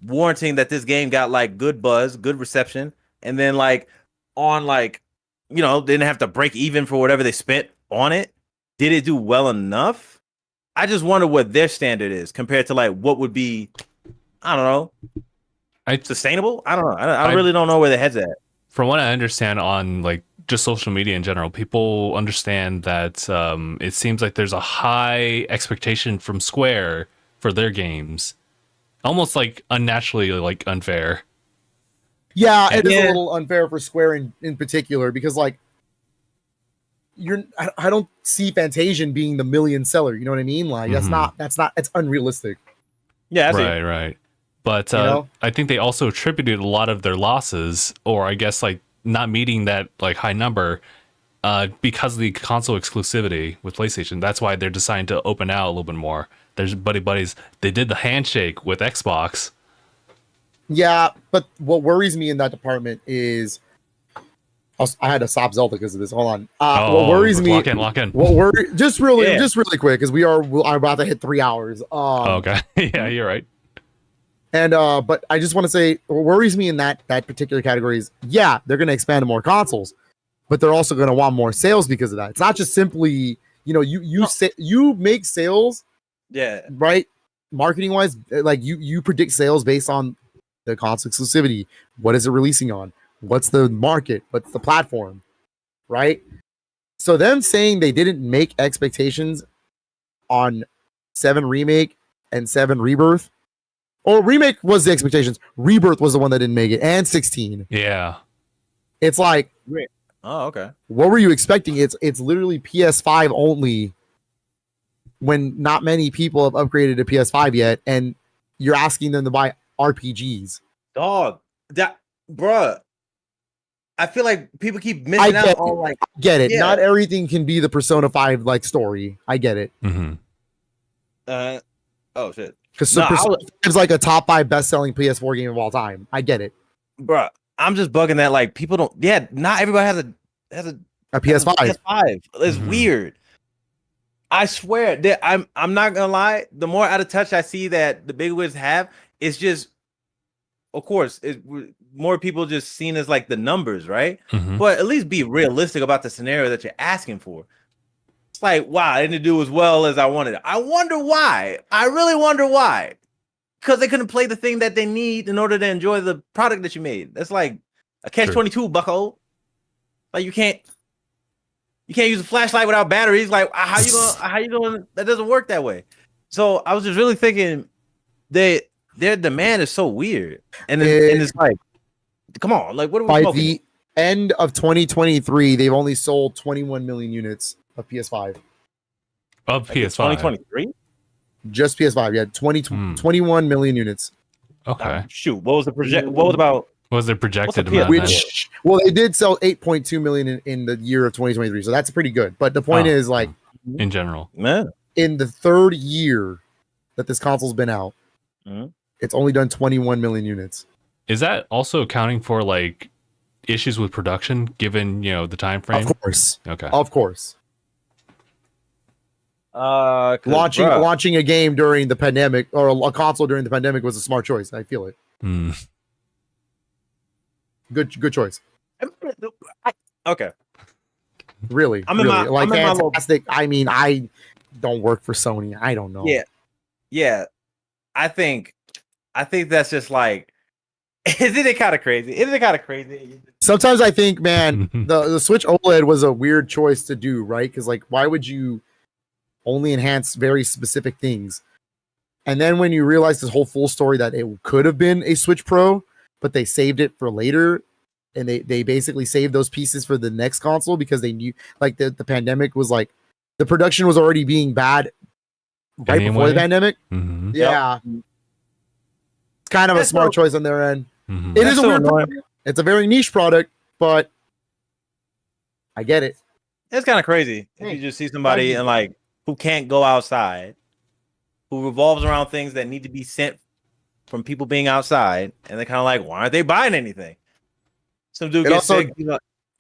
warranting that this game got like good buzz, good reception? And then like on like, didn't have to break even for whatever they spent on it. Did it do well enough? I just wonder what their standard is compared to like what would be, I don't know, sustainable. I don't know. I really don't know where their head's at. From what I understand on like just social media in general, people understand that it seems like there's a high expectation from Square for their games, almost like unnaturally like unfair. Yeah, it is a little unfair for Square in particular because like I don't see Fantasian being the million seller. You know what I mean? Like that's not it's unrealistic. Yeah, right. But I think they also attributed a lot of their losses, or I guess like not meeting that like high number, because of the console exclusivity with PlayStation. That's why they're deciding to open out a little bit more. There's buddies. They did the handshake with Xbox. Yeah, but what worries me in that department is I had to stop Zelda because of this. Hold on. What worries me? Lock in. What just really quick because I'm about to hit 3 hours. Okay. Yeah, you're right. And but I just want to say what worries me in that particular category is they're going to expand to more consoles, but they're also going to want more sales because of that. It's not just simply you make sales, right? Marketing wise, like you predict sales based on the console exclusivity. What is it releasing on? What's the market? What's the platform? Right? So them saying they didn't make expectations on 7 Remake and 7 Rebirth. Or Remake was the expectations. Rebirth was the one that didn't make it. And 16. Yeah. It's like, oh, okay. What were you expecting? It's literally PS5 only when not many people have upgraded to PS5 yet, and you're asking them to buy RPGs. Dog, bruh. I feel like people keep missing out on like. Get it? Not everything can be the Persona 5 like story. I get it. Mm-hmm. Oh shit. Because Persona 5 is like a top 5 best-selling PS4 game of all time. I get it, bruh. I'm just bugging that like people don't. Yeah, not everybody has a PS5. PS5. It's weird. I swear that I'm not gonna lie. The more out of touch I see that the big wigs have, it's just, of course, more people just seen as like the numbers, right? Mm-hmm. But at least be realistic about the scenario that you're asking for. It's like, wow, I didn't do as well as I wanted. I wonder why. I really wonder why. Because they couldn't play the thing that they need in order to enjoy the product that you made. That's like a catch-22, bucko. Like you can't use a flashlight without batteries. Like how you going? That doesn't work that way. So I was just really thinking their demand is so weird, and it's like, come on, like what are we by smoking? the end of 2023, they've only sold 21 million units of PS5. Of PS5. 2023? Just PS5, yeah, 21 million units. Okay. Shoot, what was the project? What was about? What was their projected What's the amount? Well, they did sell 8.2 million in the year of 2023, so that's pretty good. But the point is, like, in general, man, in the 3rd year that this console's been out, it's only done 21 million units. Is that also accounting for like issues with production, given the time frame? Of course. Okay. Of course. Launching a game during the pandemic or a console during the pandemic was a smart choice. I feel it. Good choice. Okay. Really, fantastic. I mean, I don't work for Sony. I don't know. Yeah. I think that's just like, isn't it kind of crazy? Sometimes I think, man, the Switch OLED was a weird choice to do, right? Because like, why would you only enhance very specific things? And then when you realize this whole full story that it could have been a Switch Pro, but they saved it for later, and they basically saved those pieces for the next console because they knew like the pandemic was like the production was already being bad right before the pandemic. Mm-hmm. Yeah. It's kind of a smart choice on their end. Mm-hmm. It is a weird product. It's a very niche product, but I get it. It's kind of crazy if you just see somebody and like who can't go outside, who revolves around things that need to be sent from people being outside, and they're kind of like, why aren't they buying anything? Some dude gets sick.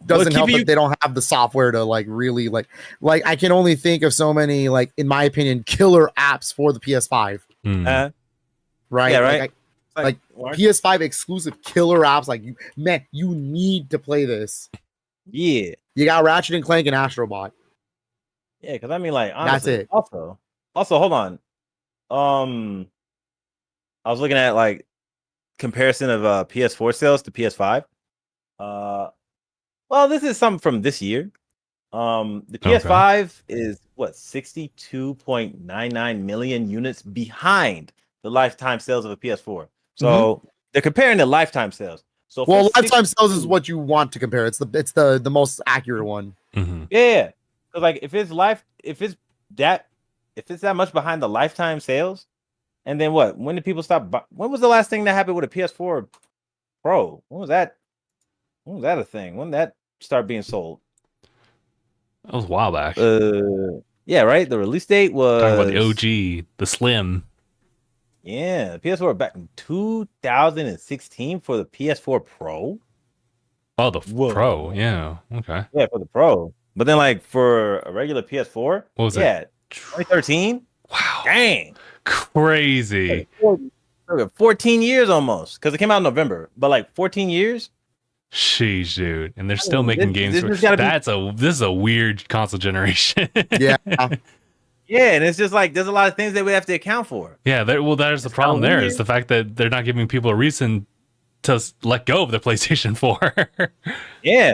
Doesn't help that they don't have the software to like really like I can only think of so many like, in my opinion, killer apps for the PS5. Right? Yeah, right. Like PS5 exclusive killer apps. Like you need to play this. Yeah. You got Ratchet and Clank and Astro Bot. Yeah, because I mean, like, honestly, that's it. Also, hold on. I was looking at like comparison of PS4 sales to PS5. Well, this is something from this year. The PS5 is what 62.99 million units behind the lifetime sales of a PS4. So they're comparing the lifetime sales. So lifetime sales is what you want to compare. It's the most accurate one. Mm-hmm. Yeah, because like if it's that much behind the lifetime sales, and then what? When did people stop? When was the last thing that happened with a PS4 Pro? When was that a thing? When did that start being sold? That was a while back. Yeah, right. The release date was Talking about the OG, the Slim. Yeah, the PS4 back in 2016 for the PS4 Pro. Oh, the Whoa. Pro. Yeah. Okay. Yeah, for the Pro. But then, like, for a regular PS4, What was it? 2013. Wow. Dang. Crazy. 14 years almost, because it came out in November. But like 14 years. Sheesh, dude. And they're still making games. This is a weird console generation. Yeah. Yeah, and it's just like there's a lot of things that we have to account for. Yeah, there's the problem there is the fact that they're not giving people a reason to let go of their PlayStation 4. Yeah.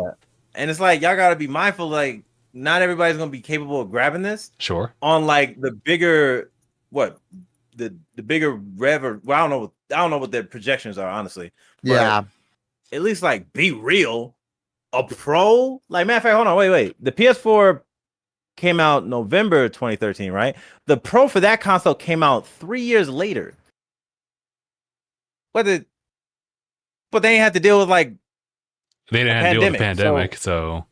And it's like y'all gotta be mindful, like not everybody's gonna be capable of grabbing this. Sure. On like the bigger the bigger rev or well, I don't know what their projections are, honestly. But Yeah. at least like be real. A Pro? Like matter of fact, hold on, wait. The PS4 came out November 2013, right? The Pro for that console came out 3 years later. But they ain't had to deal with like they didn't have to deal with the pandemic, so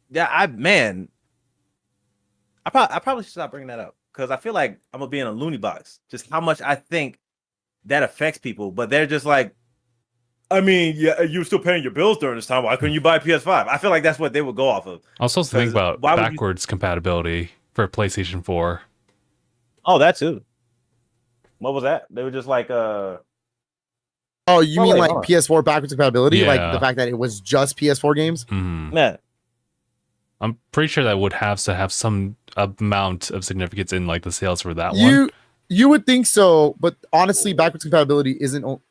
yeah, I probably should stop bringing that up because I feel like I'm gonna be in a loony box. Just how much I think that affects people, but they're just like, I mean, yeah, you were still paying your bills during this time. Why couldn't you buy a PS5? I feel like that's what they would go off of. I was supposed to think about backwards compatibility for PlayStation 4. Oh, that too. What was that? They were just like Oh, you mean like PS4 backwards compatibility? Yeah. Like the fact that it was just PS4 games? Mm-hmm. Man. I'm pretty sure that would have to have some amount of significance in like the sales for that one. You would think so, but honestly, backwards compatibility isn't.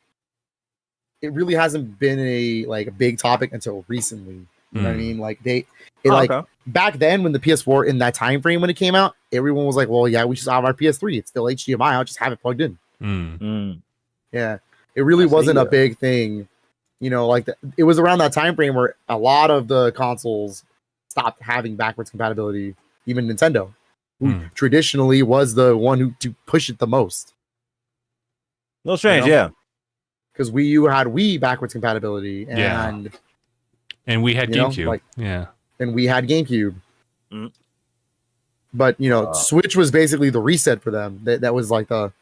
It really hasn't been a big topic until recently. You know what I mean? Like back then when the PS4 in that time frame when it came out, everyone was like, "Well, yeah, we should have our PS3. It's still HDMI. I'll just have it plugged in." Yeah, it really wasn't a big thing. You know, like it was around that time frame where a lot of the consoles stopped having backwards compatibility. Even Nintendo, who traditionally was the one who to push it the most. No strange, yeah. Because Wii U had Wii backwards compatibility, and we had GameCube, and we had GameCube. But Switch was basically the reset for them. That was like the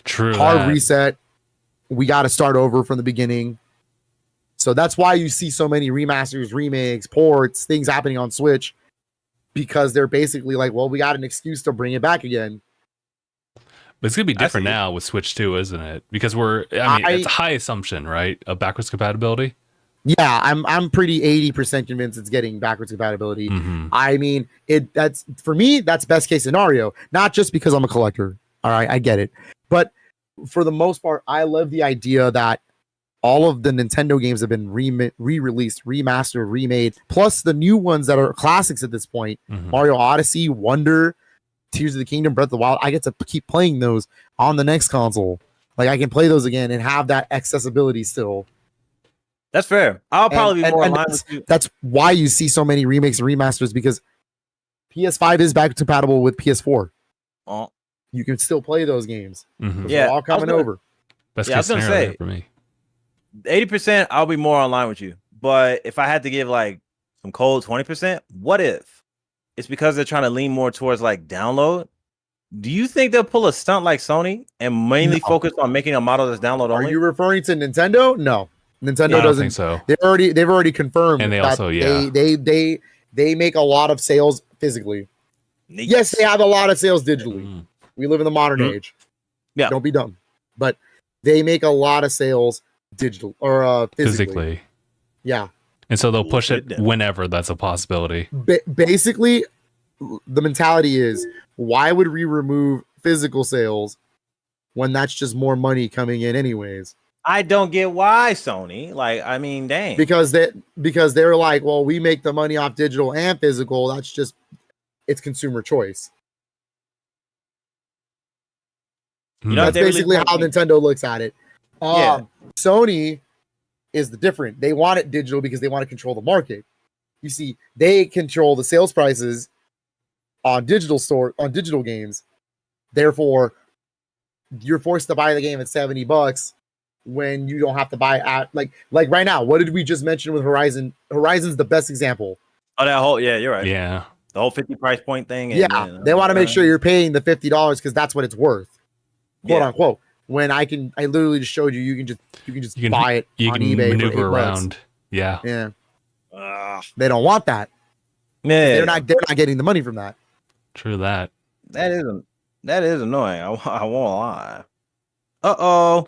hard reset. We got to start over from the beginning. So that's why you see so many remasters, remakes, ports, things happening on Switch, because they're basically like, well, we got an excuse to bring it back again. But it's gonna be different now with Switch 2, isn't it? Because it's a high assumption, right, of backwards compatibility. Yeah, I'm pretty 80% convinced it's getting backwards compatibility. I mean, that's for me, that's best case scenario. Not just because I'm a collector. All right, I get it. But for the most part, I love the idea that all of the Nintendo games have been re-released, remastered, remade, plus the new ones that are classics at this point. Mario Odyssey, Wonder, Tears of the Kingdom, Breath of the Wild. I get to keep playing those on the next console. Like I can play those again and have that accessibility still. That's fair. I'll probably be more in line with you. That's why you see so many remakes and remasters, because PS5 is backwards compatible with PS4. Oh. You can still play those games. Yeah, all coming over. Best case scenario for me. 80%, I'll be more online with you. But if I had to give like some cold 20%, what if it's because they're trying to lean more towards like download? Do you think they'll pull a stunt like Sony and mainly focus on making a model that's download only? Are you referring to Nintendo? No, Nintendo doesn't. I don't think so. They've already confirmed, and they that also they make a lot of sales physically. Yes, they have a lot of sales digitally. We live in the modern age. Yeah, don't be dumb. But they make a lot of sales digital or physically. Yeah. And so they'll push it whenever that's a possibility. Basically, the mentality is, why would we remove physical sales when that's just more money coming in anyways? I don't get why, Sony. Like, I mean, dang. Because they're like, well, we make the money off digital and physical. That's just, it's consumer choice. That's basically how Nintendo looks at it. Sony is the different. They want it digital because they want to control the market. You see, they control the sales prices on digital games. Therefore, you're forced to buy the game at $70 when you don't have to buy at like right now. What did we just mention with Horizon? Horizon's the best example. Oh, that whole you're right. Yeah. The whole 50 price point thing. Yeah, they want to make sure you're paying the $50 because that's what it's worth, quote unquote. When I literally just showed you, you can just buy it on eBay. Maneuver for $8. around. Yeah. They don't want that. Yeah, they're not getting the money from that. True that. That is annoying. I won't lie. Uh-oh.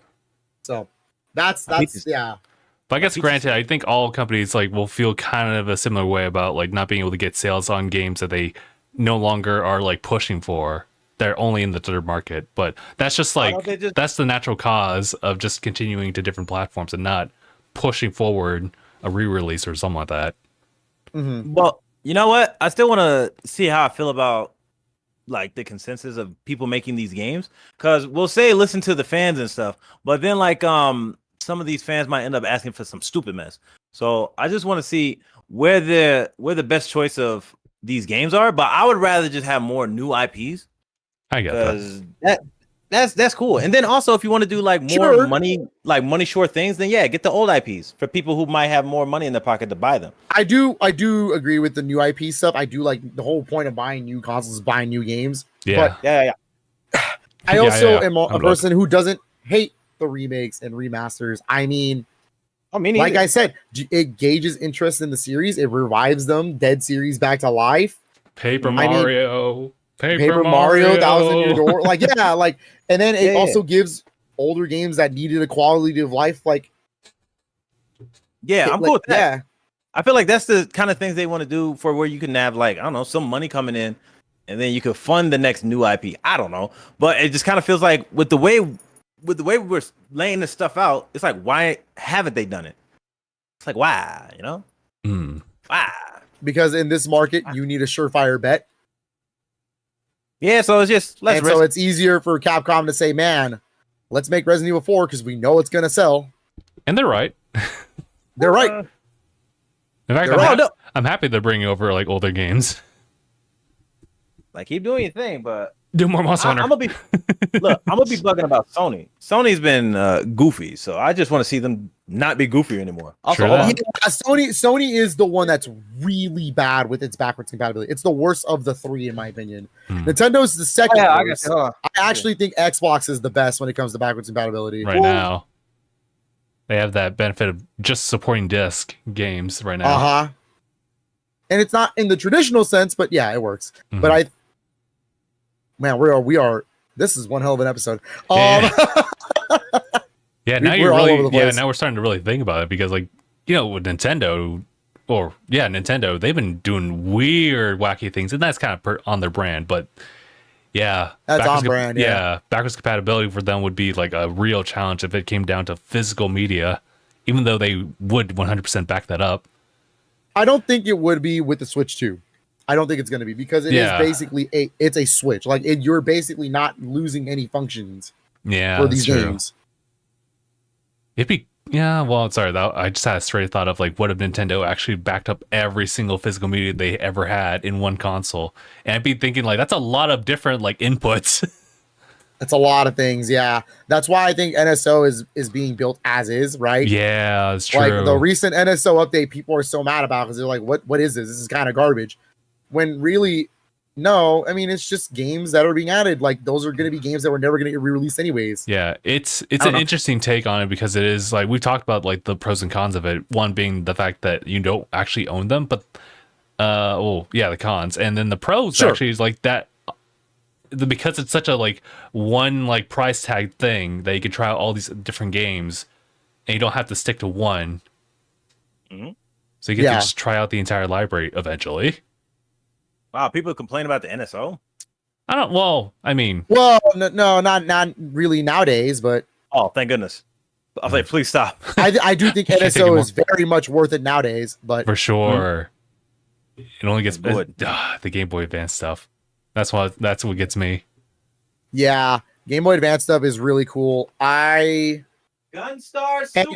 So that's yeah. But I guess granted, I think all companies like will feel kind of a similar way about like not being able to get sales on games that they no longer are like pushing for. They're only in the third market. But that's just like that's the natural cause of just continuing to different platforms and not pushing forward a re-release or something like that. Mm-hmm. Well, you know what? I still want to see how I feel about like the consensus of people making these games, because we'll say listen to the fans and stuff, but then like some of these fans might end up asking for some stupid mess. So I just want to see where the best choice of these games are. But I would rather just have more new IPs. I get that. That's cool. And then also if you want to do like more money short things, then yeah, get the old IPs for people who might have more money in their pocket to buy them. I do agree with the new IP stuff. I do like the whole point of buying new consoles, buying new games. Yeah. But I also am a person who doesn't hate the remakes and remasters. I mean, like I said, it gauges interest in the series. It revives them, dead series back to life. Paper Mario, that was in your door. Like, yeah, like, and then it also gives older games that needed a quality of life. Like, I'm cool with that. Yeah, I feel like that's the kind of things they want to do for where you can have like, I don't know, some money coming in, and then you could fund the next new IP. I don't know, but it just kind of feels like with the way we're laying this stuff out, it's like, why haven't they done it? It's like, why, you know? Why? Because in this market, you need a surefire bet. Yeah, so it's just so it's easier for Capcom to say, man, let's make Resident Evil 4 because we know it's gonna sell. And they're right. They're right. In fact, I'm happy they're bringing over like older games. Like, keep doing your thing, but do more Monster Hunter. I'm gonna be bugging about Sony. Sony's been goofy, so I just want to see them not be goofy anymore. Also, Sony is the one that's really bad with its backwards compatibility. It's the worst of the three, in my opinion. Nintendo's the second worst. I actually think Xbox is the best when it comes to backwards compatibility. Right now, they have that benefit of just supporting disc games right now. And it's not in the traditional sense, but yeah, it works. But we are. This is one hell of an episode. Yeah, now you're really now we're starting to really think about it, because like, you know, with Nintendo, they've been doing weird, wacky things, and that's kind of on their brand. But yeah, that's on brand. Yeah, backwards compatibility for them would be like a real challenge if it came down to physical media, even though they would 100% back that up. I don't think it would be with the Switch 2. I don't think it's going to be, because it is basically it's a Switch. Like, you're basically not losing any functions for these games. It'd be sorry, I just had a straight thought of like, what if Nintendo actually backed up every single physical media they ever had in one console? And I'd be thinking like, that's a lot of different like inputs. That's a lot of things. Yeah, that's why I think NSO is being built as is, right? Yeah, it's true. Like the recent NSO update, people are so mad about because they're like, what is this? This is kind of garbage. When really, no, I mean, it's just games that are being added. Like, those are going to be games that were never going to get re-released anyways. Yeah, it's an interesting take on it, because it is like, we talked about like the pros and cons of it. One being the fact that you don't actually own them, but the cons, and then the pros actually is like that, because it's such a like one like price tag thing that you can try out all these different games, and you don't have to stick to one. So you get to just try out the entire library eventually. Wow, people complain about the NSO? No, not really nowadays, but oh, thank goodness. I was like, please stop. I do think NSO is very much worth it nowadays, but for sure. It only gets good. The Game Boy Advance stuff. That's what gets me. Yeah, Game Boy Advance stuff is really cool. Gunstar,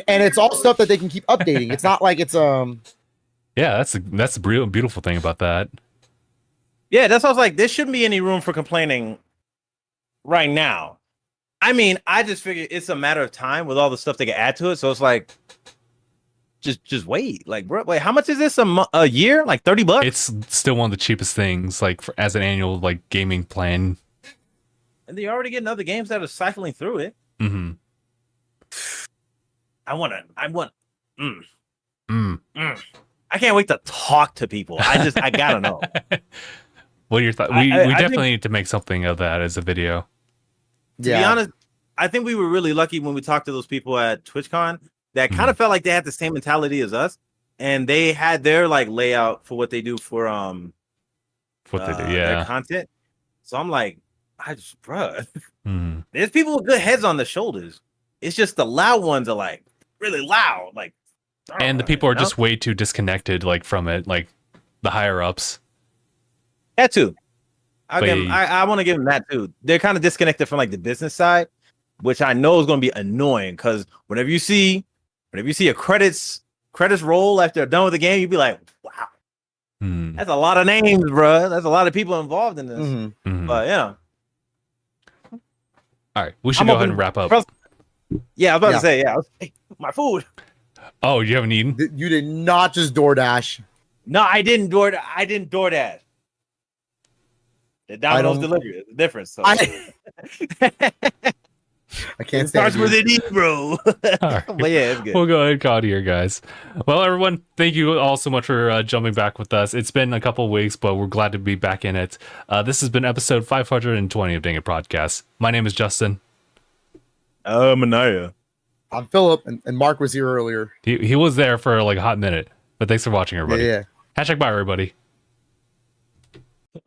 and it's all stuff that they can keep updating. It's not like it's Yeah, that's the beautiful thing about that. Yeah, that's what I was like. There shouldn't be any room for complaining right now. I mean, I just figured it's a matter of time with all the stuff they can add to it. So it's like, just wait. Like, bro, wait, how much is this a year? Like $30? It's still one of the cheapest things, like as an annual like gaming plan. And they already getting other games that are cycling through it. Mm-hmm. I want. I can't wait to talk to people. I gotta know. What are your thoughts? We definitely need to make something of that as a video. To be honest, I think we were really lucky when we talked to those people at TwitchCon that kind of felt like they had the same mentality as us, and they had their like layout for what they do for their content. So I'm like, there's people with good heads on the shoulders. It's just the loud ones are like really loud, like, and the people are just way too disconnected, like from it, like the higher ups. That too. I want to give them that too. They're kind of disconnected from like the business side, which I know is going to be annoying because whenever you see a credits roll after they're done with the game, you'd be like, wow, that's a lot of names, bro. That's a lot of people involved in this. But yeah. All right, we should go ahead and wrap up. Yeah, I was about to say, hey, my food. Oh, you haven't eaten? You did not just DoorDash. No, I didn't DoorDash. The Domino's delivery is the difference. So. I can't it starts with an E, bro. Right. But yeah, it's good. We'll go ahead and call it here, guys. Well, everyone, thank you all so much for jumping back with us. It's been a couple of weeks, but we're glad to be back in it. This has been episode 520 of DangIT Prodcast. My name is Justin. I'm Aniyah. I'm Philip, and Mark was here earlier. He was there for like a hot minute, but thanks for watching, everybody. Yeah. Hashtag bye, everybody.